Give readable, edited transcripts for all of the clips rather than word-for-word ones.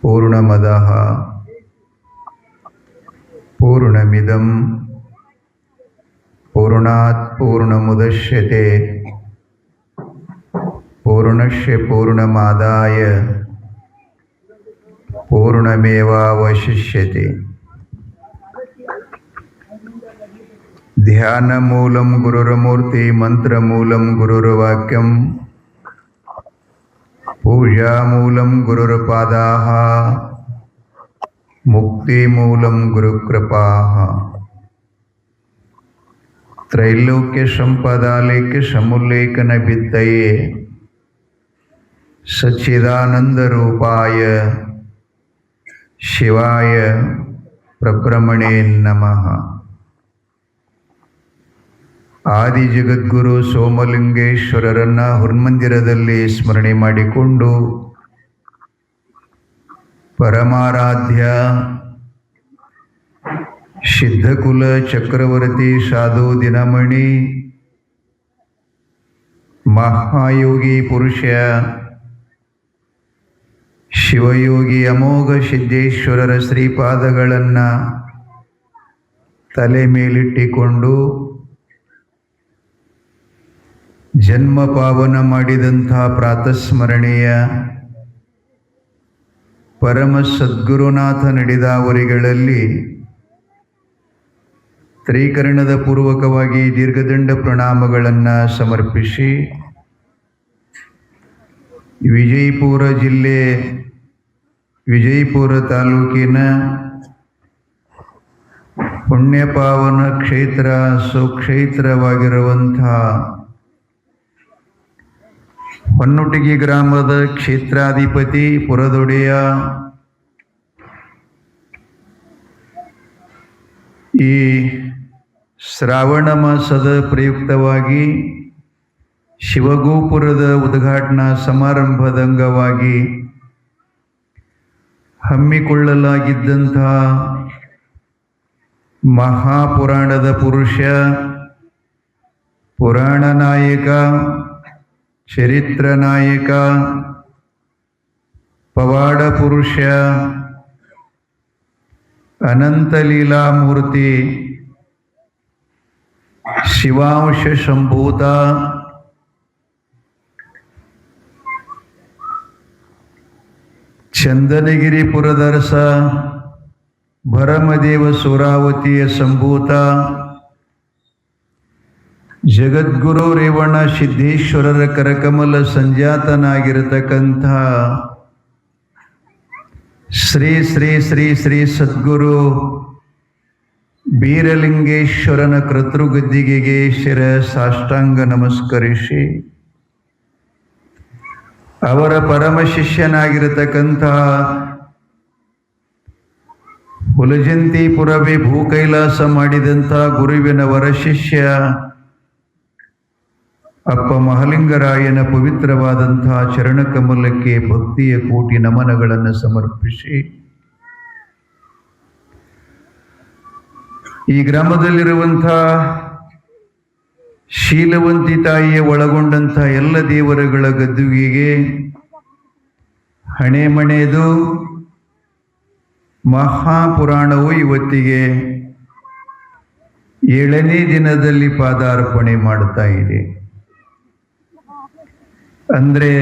ಪೂರ್ಣಮದಃ ಪೂರ್ಣಮಿದಂ ಪೂರ್ಣಾತ್ ಪೂರ್ಣಮುದಚ್ಯತೆ ಪೂರ್ಣಸ್ಯ ಪೂರ್ಣಮಾದಾಯ ಪೂರ್ಣಮೇವಾವಶಿಷ್ಯತೆ. ಧ್ಯಾನಮೂಲಂ ಗುರುರ್ಮೂರ್ತಿ ಮಂತ್ರಮೂಲಂ ಗುರುರ್ವಾಕ್ಯಂ ಪೂಜಾಮೂಲಂ ಗುರುರ್ಪಾದಾಃ ಮುಕ್ತಿಮೂಲಂ ಗುರುಕೃಪಾಃ. ತ್ರೈಲೋಕ್ಯ ಸಂಪದಾಲೇಖ್ಯ ಸಮುಲ್ಲೇಖನ ಬಿದ್ದಯೇ ಸಚ್ಚಿದಾನಂದರೂಪಾಯ ಶಿವಾಯ ಪ್ರಬ್ರಹ್ಮಣೇ ನಮಃ. ಆದಿ ಜಗದ್ಗುರು ಸೋಮಲಿಂಗೇಶ್ವರರನ್ನ ಹುರ್ಮಂದಿರದಲ್ಲಿ ಸ್ಮರಣೆ ಮಾಡಿಕೊಂಡು ಪರಮಾರಾಧ್ಯ ಸಿದ್ಧಕುಲ ಚಕ್ರವರ್ತಿ ಸಾಧು ದಿನಮಣಿ ಮಹಾಯೋಗಿ ಪುರುಷ ಶಿವಯೋಗಿ ಅಮೋಘ ಸಿದ್ದೇಶ್ವರರ ಶ್ರೀಪಾದಗಳನ್ನು ತಲೆ ಮೇಲಿಟ್ಟಿಕೊಂಡು ಜನ್ಮ ಪಾವನ ಮಾಡಿದಂಥ ಪ್ರಾತಸ್ಮರಣೆಯ ಪರಮ ಸದ್ಗುರುನಾಥ ನಡೆದಾವರಿಗಳಲ್ಲಿ ತ್ರಿಕರಣದ ಪೂರ್ವಕವಾಗಿ ದೀರ್ಘದಂಡ ಪ್ರಣಾಮಗಳನ್ನು ಸಮರ್ಪಿಸಿ, ವಿಜಯಪುರ ಜಿಲ್ಲೆ ವಿಜಯಪುರ ತಾಲೂಕಿನ ಪುಣ್ಯಪಾವನ ಕ್ಷೇತ್ರ ಸುಕ್ಷೇತ್ರವಾಗಿರುವಂಥ ಹೊನ್ನುಟಿಗಿ ಗ್ರಾಮದ ಕ್ಷೇತ್ರಾಧಿಪತಿ ಪುರದೊಡೆಯ ಈ ಶ್ರಾವಣ ಮಾಸದ ಪ್ರಯುಕ್ತವಾಗಿ ಶಿವಗೋಪುರದ ಉದ್ಘಾಟನಾ ಸಮಾರಂಭದ ಅಂಗವಾಗಿ ಹಮ್ಮಿಕೊಳ್ಳಲಾಗಿದ್ದಂಥ ಮಹಾಪುರಾಣದ ಪುರುಷ, ಪುರಾಣ ನಾಯಕ, ಚರಿತ್ರ ನಾಯಕ, ಪವಾಡ ಪುರುಷ, ಅನಂತ ಲೀಲಾಮೂರ್ತಿ, ಶಿವಾಂಶ ಸಂಭೂತ, ಚಂದನಗಿರಿ ಪುರದರಸ, ಭರಮದೇವ ಸುರಾವತಿಯ ಸಂಭೂತ, ಜಗದ್ಗುರು ರೇವಣ ಸಿದ್ದೇಶ್ವರರ ಕರಕಮಲ ಸಂಜಾತನಾಗಿರತಕ್ಕಂಥ ಶ್ರೀ ಶ್ರೀ ಶ್ರೀ ಶ್ರೀ ಸದ್ಗುರು ಬೀರಲಿಂಗೇಶ್ವರನ ಕರ್ತೃಗದ್ದಿಗೆಗೆ ಶಿರ ಸಾಷ್ಟಾಂಗ ನಮಸ್ಕರಿಸಿ, ಅವರ ಪರಮ ಶಿಷ್ಯನಾಗಿರತಕ್ಕಂಥ ಹುಲಜಂತಿಪುರವೇ ಭೂಕೈಲಾಸ ಮಾಡಿದಂಥ ಗುರುವಿನ ವರಶಿಷ್ಯ ಅಪ್ಪ ಮಹಾಲಿಂಗರಾಯನ ಪವಿತ್ರವಾದಂಥ ಚರಣಕಮಲಕ್ಕೆ ಭಕ್ತಿಯ ಕೋಟಿ ನಮನಗಳನ್ನು ಸಮರ್ಪಿಸಿ, ಈ ಗ್ರಾಮದಲ್ಲಿರುವಂಥ ಶೀಲವಂತಿ ತಾಯಿಯ ಒಳಗೊಂಡಂಥ ಎಲ್ಲ ದೇವರುಗಳ ಗದ್ದುಗೆಗೆ ಹಣೆ ಮಣೆದು ಮಹಾಪುರಾಣವು ಇವತ್ತಿಗೆ 7ನೇ ದಿನದಲ್ಲಿ ಪಾದಾರ್ಪಣೆ ಮಾಡ್ತಾ ಇದೆ. ಅಂದರೆ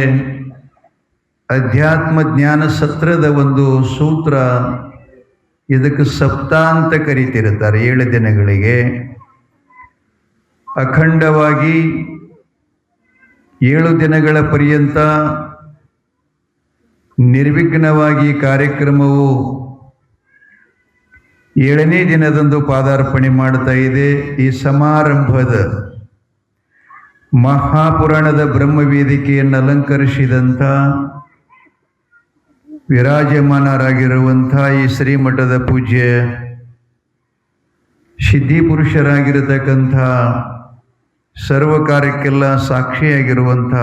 ಅಧ್ಯಾತ್ಮ ಜ್ಞಾನ ಸತ್ರದ ಒಂದು ಸೂತ್ರ, ಇದಕ್ಕೆ ಸಪ್ತಾಹ ಅಂತ ಕರೀತಿರ್ತಾರೆ. 7 ದಿನಗಳಿಗೆ ಅಖಂಡವಾಗಿ 7 ದಿನಗಳ ಪರ್ಯಂತ ನಿರ್ವಿಘ್ನವಾಗಿ ಕಾರ್ಯಕ್ರಮವು 7ನೇ ದಿನದಂದು ಪಾದಾರ್ಪಣೆ ಮಾಡ್ತಾ ಇದೆ. ಈ ಸಮಾರಂಭದ ಮಹಾಪುರಾಣದ ಬ್ರಹ್ಮವೇದಿಕೆಯನ್ನು ಅಲಂಕರಿಸಿದಂಥ ವಿರಾಜಮಾನರಾಗಿರುವಂಥ ಈ ಶ್ರೀಮಠದ ಪೂಜ್ಯ ಸಿದ್ಧಿಪುರುಷರಾಗಿರತಕ್ಕಂಥ ಸರ್ವ ಕಾರ್ಯಕ್ಕೆಲ್ಲ ಸಾಕ್ಷಿಯಾಗಿರುವಂಥ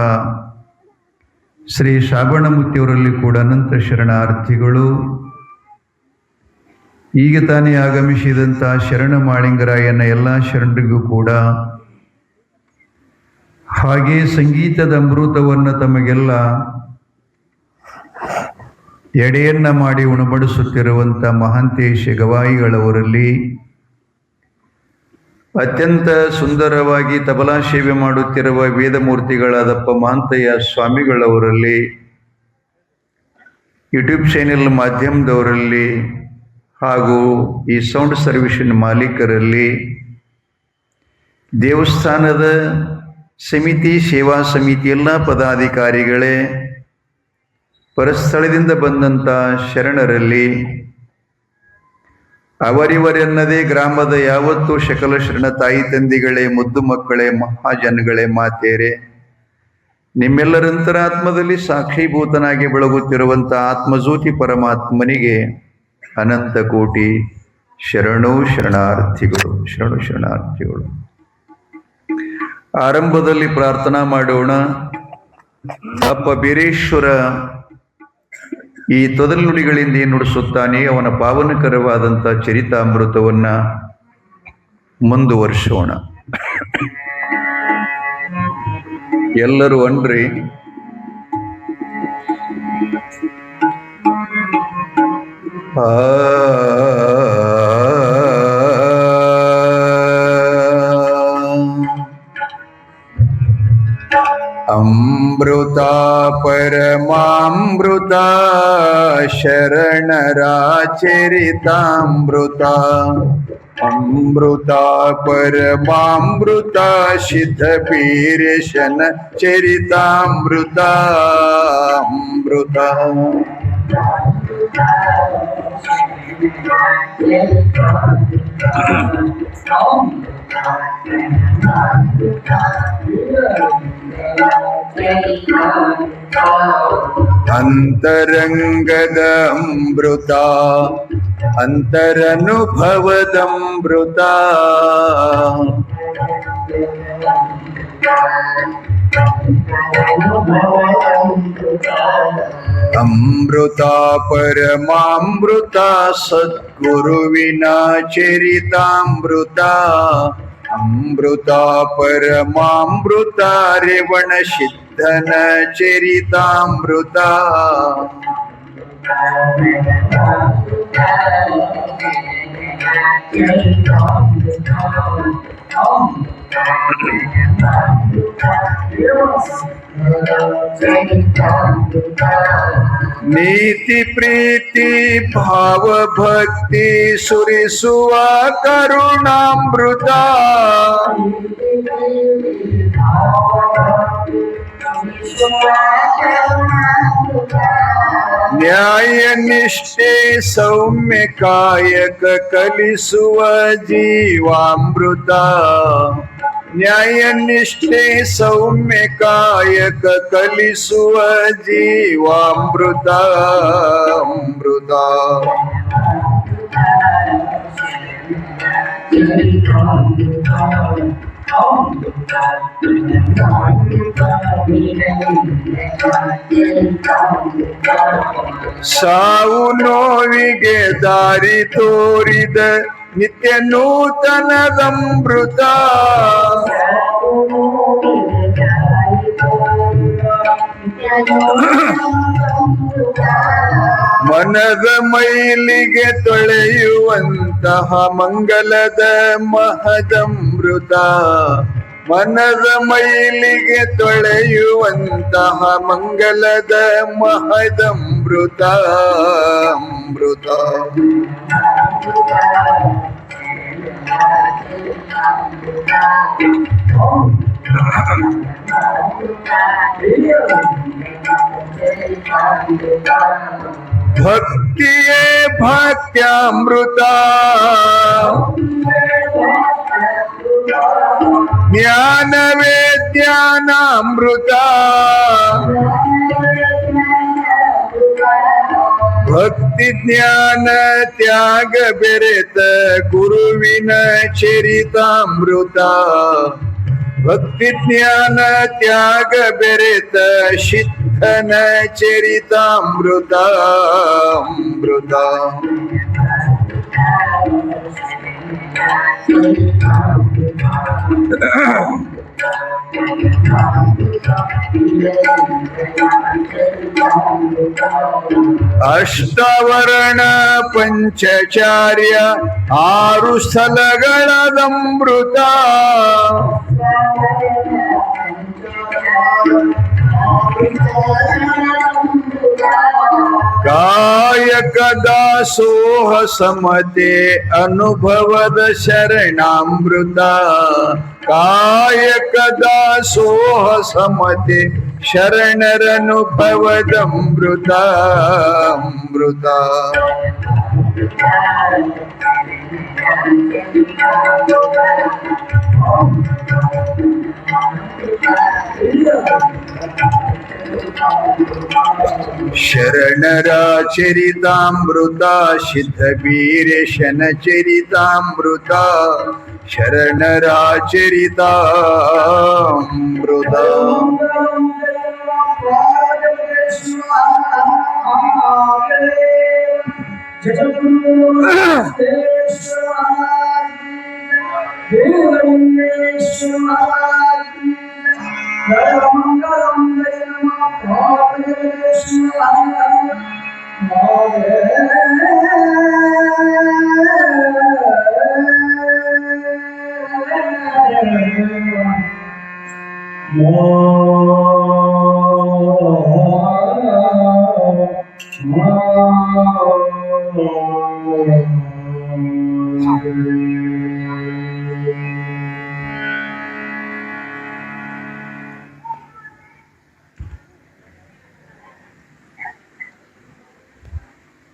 ಶ್ರೀ ಶ್ರಾವಣಮೂರ್ತಿಯವರಲ್ಲಿ ಕೂಡ ಅನಂತ ಶರಣಾರ್ಥಿಗಳು. ಈಗ ತಾನೇ ಆಗಮಿಸಿದಂಥ ಶರಣ ಮಾಳಿಂಗರಾಯನ ಎಲ್ಲ ಶರಣರಿಗೂ ಕೂಡ, ಹಾಗೆ ಸಂಗೀತದ ಅಮೃತವನ್ನು ತಮಗೆಲ್ಲ ಎಡೆಯನ್ನ ಮಾಡಿ ಉಣಬಡಿಸುತ್ತಿರುವಂಥ ಮಹಾಂತೇಶ ಗವಾಯಿಗಳವರಲ್ಲಿ, ಅತ್ಯಂತ ಸುಂದರವಾಗಿ ತಬಲಾ ಸೇವೆ ಮಾಡುತ್ತಿರುವ ವೇದಮೂರ್ತಿಗಳಾದಪ್ಪ ಮಹಾಂತಯ್ಯ ಸ್ವಾಮಿಗಳವರಲ್ಲಿ, ಯೂಟ್ಯೂಬ್ ಚಾನೆಲ್ ಮಾಧ್ಯಮದವರಲ್ಲಿ ಹಾಗೂ ಈ ಸೌಂಡ್ ಸರ್ವಿಸಿನ ಮಾಲೀಕರಲ್ಲಿ, ದೇವಸ್ಥಾನದ ಸಮಿತಿ ಸೇವಾ ಸಮಿತಿ ಎಲ್ಲ ಪದಾಧಿಕಾರಿಗಳೇ, ಪರಸ್ಥಳದಿಂದ ಬಂದಂಥ ಶರಣರಲ್ಲಿ, ಅವರಿವರೆನ್ನದೇ ಗ್ರಾಮದ ಯಾವತ್ತೂ ಸಕಲ ಶರಣ ತಾಯಿ ತಂದಿಗಳೇ, ಮುದ್ದು ಮಕ್ಕಳೇ, ಮಹಾಜನಗಳೇ, ಮಾತೆಯರೇ, ನಿಮ್ಮೆಲ್ಲರಂತರಾತ್ಮದಲ್ಲಿ ಸಾಕ್ಷೀಭೂತನಾಗಿ ಬೆಳಗುತ್ತಿರುವಂಥ ಆತ್ಮಜ್ಯೋತಿ ಪರಮಾತ್ಮನಿಗೆ ಅನಂತ ಕೋಟಿ ಶರಣು ಶರಣಾರ್ಥಿಗಳು, ಶರಣು ಶರಣಾರ್ಥಿಗಳು. ಆರಂಭದಲ್ಲಿ ಪ್ರಾರ್ಥನಾ ಮಾಡೋಣ. ಅಪ್ಪ ಬೀರೇಶ್ವರ ಈ ತೊದಲುನುಡಿಗಳಿಂದ ಏನು ನುಡಿಸುತ್ತಾನೆ ಅವನ ಪಾವನಕರವಾದಂಥ ಚರಿತಾಮೃತವನ್ನ ಮುಂದುವರಿಸೋಣ. ಎಲ್ಲರೂ ಅನ್ರಿ. ಅಮೃತ ಪರಮಾಮೃತ ಶರಣರ ಚರಿತಾಮೃತ, ಅಮೃತ ಪರಮಾಮೃತ ಸಿದ್ಧ ಬೀರೇಶನ ಚರಿತಾಮೃತ, ಅಮೃತ ಅಂತರಂಗದ ಅಮೃತ, ಅಂತರನುಭವದ ಅಮೃತ, ಅಮೃತ ಪರಮಾಮೃತ ಸದ್ಗುರುವಿನ ಚರಿತಾಮೃತ, ಅಮೃತ ಪರಮಾಮೃತ ರೇವಣ ಸಿದ್ಧನ ಚರಿತಾಮೃತ, ನೀತಿ ಪ್ರೀತಿ ಭಾವ ಭಕ್ತಿ ಸುರಿಸುವ ಕರುಣಾಮೃತ, ನ್ಯಾಯ ನಿಷ್ಠೆ ಸೌಮ್ಯ ಕಾಯಕ ಕಲಿಸುವ ಜೀವಾಮೃತ, ನ್ಯಾಯ ನಿಷ್ಠೆ ಸೌಮ್ಯ ಕಾಯಕ ಕಲಿಸುವ ಜೀವಾಮೃತ, ಅಮೃತ ಸಾವು ನೋವಿಗೆ ದಾರಿ ತೋರಿದ ನಿತ್ಯ ನೂತನದಮೃತ, ಮನದ ಮೈಲಿಗೆ ತೊಳೆಯುವಂತಹ ಮಂಗಲದ ಮಹದಮೃತ, ಮನದ ಮೈಲಿಗೆ ತೊಳೆಯುವಂತಹ ಮಂಗಲದ ಮಹದಮೃತ, ಅಮೃತ ಭಕ್ತಿಯೇ ಭಕ್ತ್ಯಾಮೃತ, ಜ್ಞಾನವೇ ಜ್ಞಾನಾಮೃತ, ಭಕ್ತಿ ಜ್ಞಾನ ತ್ಯಾಗ ಬೆರೆತ ಗುರುವಿನ ಚರಿತಾಮೃತ, ಭಕ್ತಿ ಜ್ಞಾನ ತ್ಯಾಗ ಬೆರೆತ ಸಿದ್ಧನ ಚರಿತಾಮೃತ, ಅಮೃತ ಅಷ್ಟವರ್ಣ ಪಂಚಚಾರ್ಯ 6 ಸ್ಥಳಗಳದಮೃತ ಕಾಯಕ ದಾಸೋಹ ಸಮತೆ ಅನುಭವದ ಶರಣಾಮೃತ ಕಾಯಕ ದಾಸೋಹ ಸಮತೆ ಶರಣರನುಭವದ ಅಮೃತ ಅಮೃತ ಶರಣರ ಚರಿತಾಮೃತ ಸಿದ್ಧ ವೀರೇಶನ ಚರಿತಾಮೃತ ಶರಣರ ಚರಿತಾಮೃತ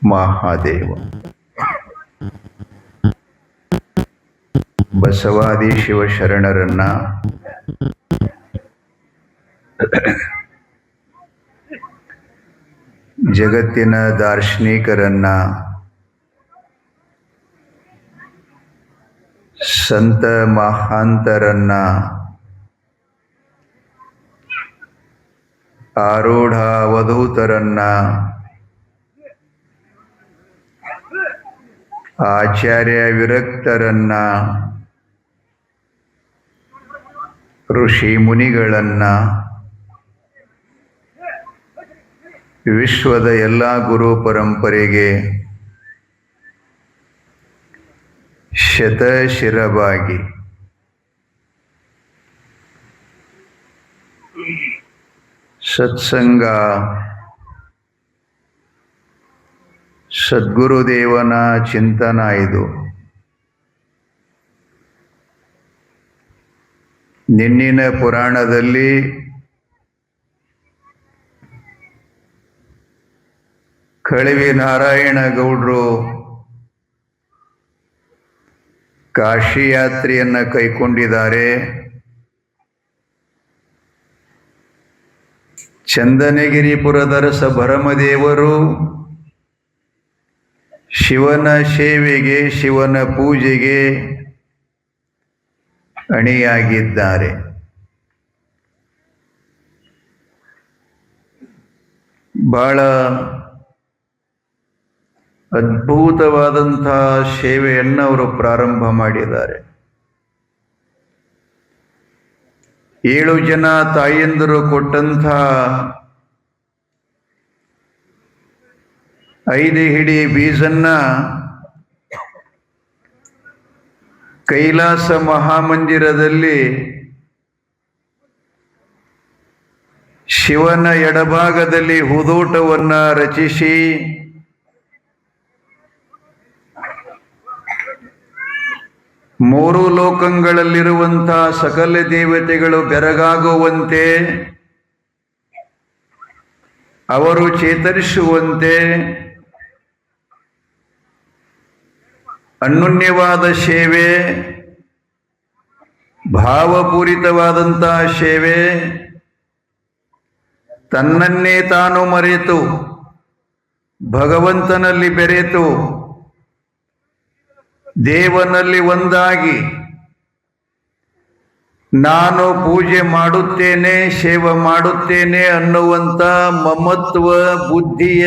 ಮಹಾದೇವ ಬಸವಾದಿ ಶಿವಶರಣರನ್ನ ಜಗತ್ತಿನ ದಾರ್ಶನಿಕರನ್ನ ಸಂತ ಮಹಾಂತರನ್ನ ಆರೂಢ ಅವಧೂತರನ್ನ ಆಚಾರ್ಯ ವಿರಕ್ತರನ್ನ ಋಷಿ ಮುನಿಗಳನ್ನ ವಿಶ್ವದ ಎಲ್ಲ ಗುರು ಪರಂಪರೆಗೆ ಶತಶಿರವಾಗಿ ಸತ್ಸಂಗ ಸದ್ಗುರುದೇವನ ಚಿಂತನ ಇದು. ನಿನ್ನಿನ ಪುರಾಣದಲ್ಲಿ ಕಳವಿ ನಾರಾಯಣ ಗೌಡ್ರು ಕಾಶಿ ಯಾತ್ರೆಯನ್ನ ಕೈಕೊಂಡಿದ್ದಾರೆ. ಚಂದನಗಿರಿಪುರದರಸ ಭರಮದೇವರು ಶಿವನ ಸೇವೆಗೆ ಶಿವನ ಪೂಜೆಗೆ ಅಣಿಯಾಗಿದ್ದಾರೆ. ಬಹಳ ಅದ್ಭುತವಾದಂತಹ ಸೇವೆಯನ್ನು ಅವರು ಪ್ರಾರಂಭ ಮಾಡಿದ್ದಾರೆ. 7 ಜನ ತಾಯಂದಿರು ಕೊಟ್ಟಂಥ 5 ಹಿಡಿ ಬೀಜನ್ನ ಕೈಲಾಸ ಮಹಾಮಂದಿರದಲ್ಲಿ ಶಿವನ ಎಡಭಾಗದಲ್ಲಿ ಹೂದೋಟವನ್ನ ರಚಿಸಿ ಮೂರು ಲೋಕಗಳಲ್ಲಿರುವಂತಹ ಸಕಲ ದೇವತೆಗಳು ಬೆರಗಾಗುವಂತೆ, ಅವರು ಚೇತರಿಸುವಂತೆ ಅನ್ಯೋನ್ಯವಾದ ಸೇವೆ, ಭಾವಪೂರಿತವಾದಂತಹ ಸೇವೆ, ತನ್ನನ್ನೇ ತಾನು ಮರೆತು ಭಗವಂತನಲ್ಲಿ ಬೆರೆತು ದೇವನಲ್ಲಿ ಒಂದಾಗಿ ನಾನು ಪೂಜೆ ಮಾಡುತ್ತೇನೆ, ಸೇವೆ ಮಾಡುತ್ತೇನೆ ಅನ್ನುವಂಥ ಮಮತ್ವ ಬುದ್ಧಿಯ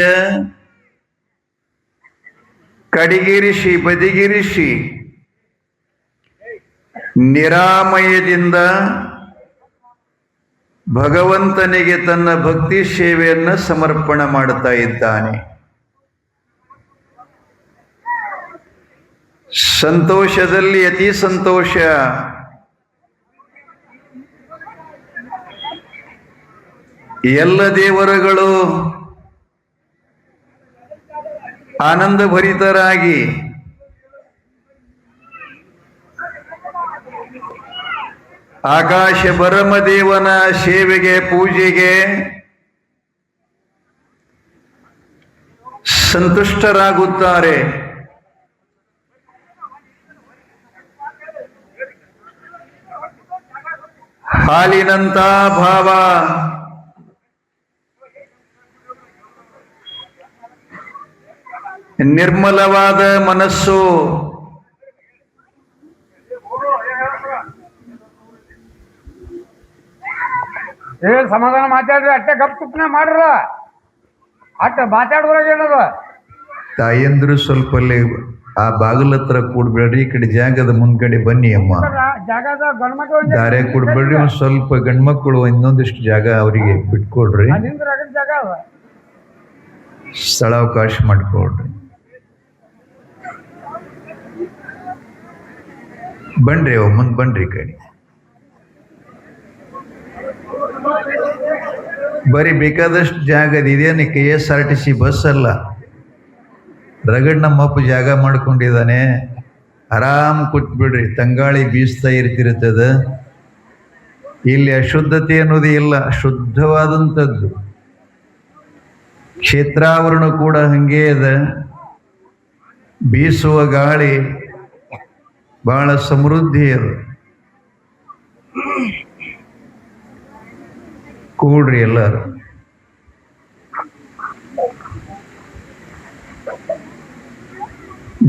ಕಡಿಗಿರಿಸಿ ಬದಿಗಿರಿಸಿ ನಿರಾಮಯದಿಂದ ಭಗವಂತನಿಗೆ ತನ್ನ ಭಕ್ತಿ ಸೇವೆಯನ್ನು ಸಮರ್ಪಣೆ ಮಾಡುತ್ತಾ ಇದ್ದಾನೆ. ಸಂತೋಷದಲ್ಲಿ ಅತಿ ಸಂತೋಷ. ಎಲ್ಲ ದೇವರುಗಳು ಆನಂದ ಭರಿತರಾಗಿ ಆಕಾಶ ಬರಮದೇವನ ಸೇವೆಗೆ ಪೂಜೆಗೆ ಸಂತುಷ್ಟರಾಗುತ್ತಾರೆ. ಹಾಲಿನಂತ ಭಾವ, ನಿರ್ಮಲವಾದ ಮನಸ್ಸು, ಸಮಾಧಾನ ಮಾತಾಡ್ರಿ. ಅಟ್ಟೆ ಗಪ್ ತುಪ್ಪನೆ ಮಾಡ್ರ. ಅಟ್ಟ ಮಾತಾಡುವಾಗ ಏನದ ತಾಯಂದ್ರು ಸ್ವಲ್ಪ ಅಲ್ಲೇ ಆ ಬಾಗಿಲ ಹತ್ರ ಕೂಡ್ಬೇಡ್ರಿ, ಈ ಕಡೆ ಜಾಗದ ಮುಂದ್ಗಡೆ ಬನ್ನಿ ಅಮ್ಮ. ಜಾಗದ ಗಂಡ್ಮಕ್ಳು ದಾರೆ ಕೂಡ್ಬೇಡ್ರಿ, ಒಂದ್ ಸ್ವಲ್ಪ ಗಂಡ್ಮಕ್ಳು ಇನ್ನೊಂದಿಷ್ಟು ಜಾಗ ಅವರಿಗೆ ಬಿಟ್ಕೊಡ್ರಿ, ಜಾಗ ಅದ, ಸ್ಥಳಾವಕಾಶ ಮಾಡ್ಕೊಡ್ರಿ. ಬನ್ರಿ ಅವ ಮುಂದ್ ಬನ್ರಿ ಈ ಕಡೆ. ಬರೀ ಬೇಕಾದಷ್ಟು ಜಾಗದ ಇದೇನು KSRTC ಬಸ್ ಅಲ್ಲ, ರಗಡ್ ನಮ್ಮಪ್ಪ ಜಾಗ ಮಾಡ್ಕೊಂಡಿದ್ದಾನೆ. ಆರಾಮ್ ಕೂತ್ಬಿಡ್ರಿ, ತಂಗಾಳಿ ಬೀಸ್ತಾ ಇರ್ತಿರ್ತದ. ಇಲ್ಲಿ ಅಶುದ್ಧತೆ ಅನ್ನೋದು ಇಲ್ಲ, ಶುದ್ಧವಾದಂಥದ್ದು. ಕ್ಷೇತ್ರಾವರಣ ಕೂಡ ಹಂಗೆ ಅದ. ಬೀಸುವ ಗಾಳಿ ಬಹಳ ಸಮೃದ್ಧಿ ಅದು. ಕೂಡ್ರಿ ಎಲ್ಲರೂ.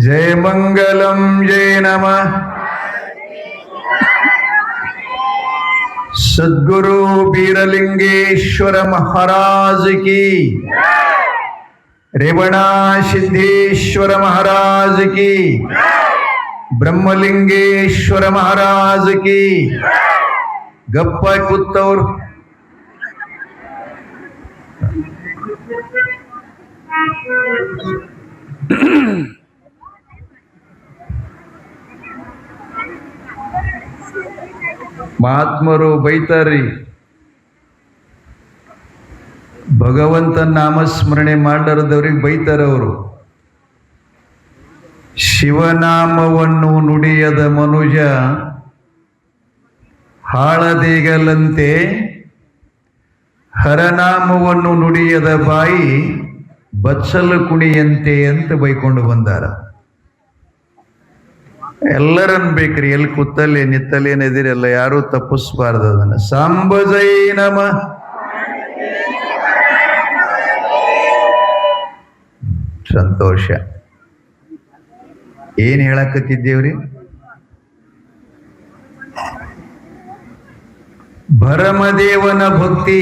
ಜಯ ಮಂಗಲಂ ಜಯ ನಮಃ. ಸದ್ಗುರು ಬೀರಲಿಂಗೇಶ್ವರ ಮಹಾರಾಜ್ ಕಿ, ರೇವಣ ಸಿದ್ದೇಶ್ವರ ಮಹಾರಾಜ್ ಕಿ, ಬ್ರಹ್ಮಲಿಂಗೇಶ್ವರ ಮಹಾರಾಜ್ ಕಿ. ಗಪ್ಪ ಕೂತವ್ರು ಮಹಾತ್ಮರು ಬೈತಾರ್ರಿ. ಭಗವಂತನ ನಾಮಸ್ಮರಣೆ ಮಾಡಲಾರದವ್ರಿಗೆ ಬೈತಾರವರು. ಶಿವನಾಮವನ್ನು ನುಡಿಯದ ಮನುಜ ಹಾಳದೇಗಲಂತೆ, ಹರನಾಮವನ್ನು ನುಡಿಯದ ಬಾಯಿ ಬಚ್ಚಲು ಕುಣಿಯಂತೆ ಅಂತ ಬೈಕೊಂಡು ಬಂದಾರ. ಎಲ್ಲರನ್ ಬೇಕ್ರಿ, ಎಲ್ಲಿ ಕೂತಲ್ಲಿ ನಿತ್ತಲೇನೆದಿರಲ್ಲ, ಯಾರೂ ತಪ್ಪಿಸ್ಬಾರ್ದು ಅದನ್ನ. ಸಾಂಬಜೈ ನಮ. ಸಂತೋಷ. ಏನ್ ಹೇಳಕತ್ತಿದ್ದೇವ್ರಿ? ಭರಮದೇವನ ಭಕ್ತಿ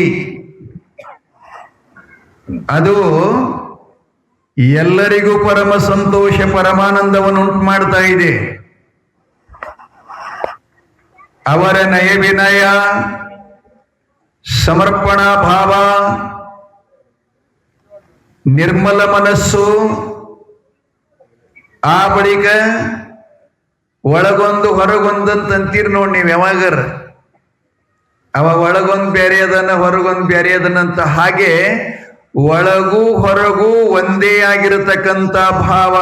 ಅದು ಎಲ್ಲರಿಗೂ ಪರಮ ಸಂತೋಷ, ಪರಮಾನಂದವನ್ನು ಉಂಟು ಮಾಡ್ತಾ ಇದೆ. ಅವರ ನಯ ವಿನಯ, ಸಮರ್ಪಣಾ ಭಾವ, ನಿರ್ಮಲ ಮನಸ್ಸು, ಆ ಬಳಿಕ ಒಳಗೊಂದು ಹೊರಗೊಂದಂತೀರ್ ನೋಡಿ ನೀವು ಯಾವಾಗರ. ಅವ ಒಳಗೊಂದು ಬೇರೆ ಅದನ್ನ, ಹೊರಗೊಂದು ಬೇರೆ ಅದನ್ನಂತ. ಹಾಗೆ ಒಳಗೂ ಹೊರಗೂ ಒಂದೇ ಆಗಿರತಕ್ಕಂಥ ಭಾವ.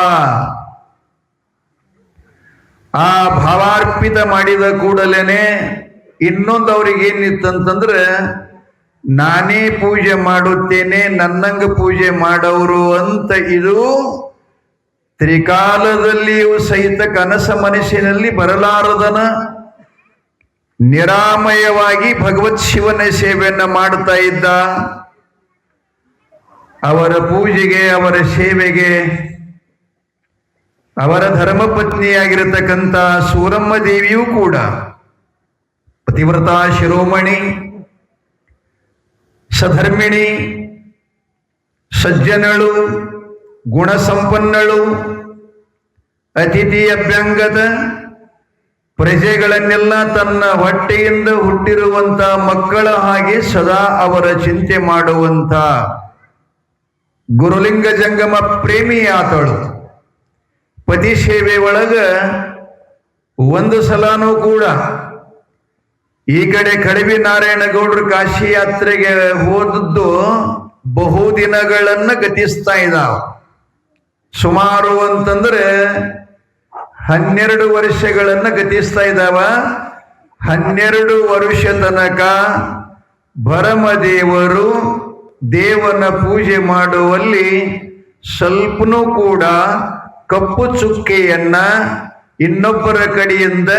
ಆ ಭಾವಾರ್ಪಿತ ಮಾಡಿದ ಕೂಡಲೇನೆ ಇನ್ನೊಂದು ಅವ್ರಿಗೆ ಏನಿತ್ತಂತಂದ್ರೆ, ನಾನೇ ಪೂಜೆ ಮಾಡುತ್ತೇನೆ, ನನ್ನಂಗ ಪೂಜೆ ಮಾಡೋರು ಅಂತ. ಇದು ತ್ರಿಕಾಲದಲ್ಲಿಯೂ ಸಹಿತ ಕನಸ ಮನಸ್ಸಿನಲ್ಲಿ ಬರಲಾರದನ ನಿರಾಮಯವಾಗಿ ಭಗವತ್ ಶಿವನ ಸೇವೆಯನ್ನ ಮಾಡ್ತಾ ಇದ್ದ. ಅವರ ಪೂಜೆಗೆ, ಅವರ ಸೇವೆಗೆ ಅವರ ಧರ್ಮಪತ್ನಿಯಾಗಿರತಕ್ಕಂಥ ಸೂರಮ್ಮ ದೇವಿಯೂ ಕೂಡ ಪತಿವ್ರತಾ ಶಿರೋಮಣಿ, ಸಧರ್ಮಿಣಿ, ಸಜ್ಜನಳು, ಗುಣಸಂಪನ್ನಳು, ಅತಿಥಿ ಅಭ್ಯಂಗದ, ಪ್ರಜೆಗಳನ್ನೆಲ್ಲ ತನ್ನ ಹೊಟ್ಟೆಯಿಂದ ಹುಟ್ಟಿರುವಂತ ಮಕ್ಕಳ ಹಾಗೆ ಸದಾ ಅವರ ಚಿಂತೆ ಮಾಡುವಂತ ಗುರುಲಿಂಗ ಜಂಗಮ ಪ್ರೇಮಿ ಆತಳು. ಪತಿ ಸೇವೆ ಒಳಗ ಒಂದು ಸಲಾನೂ ಕೂಡ ಈ ಕಡೆ ಕಡಿವಿ ನಾರಾಯಣಗೌಡರು ಕಾಶಿ ಯಾತ್ರೆಗೆ ಹೋದದ್ದು ಬಹುದಿನಗಳನ್ನ ಗತಿಸ್ತಾ ಇದ್ದಾವ. ಸುಮಾರು ಅಂತಂದ್ರೆ 12 ವರ್ಷಗಳನ್ನ ಗತಿಸ್ತಾ ಇದ್ದಾವ. 12 ವರ್ಷ ತನಕ ಭರಮದೇವರು ದೇವನ ಪೂಜೆ ಮಾಡುವಲ್ಲಿ ಸ್ವಲ್ಪನೂ ಕೂಡ ಕಪ್ಪು ಚುಕ್ಕೆಯನ್ನ ಇನ್ನೊಬ್ಬರ ಕಡೆಯಿಂದ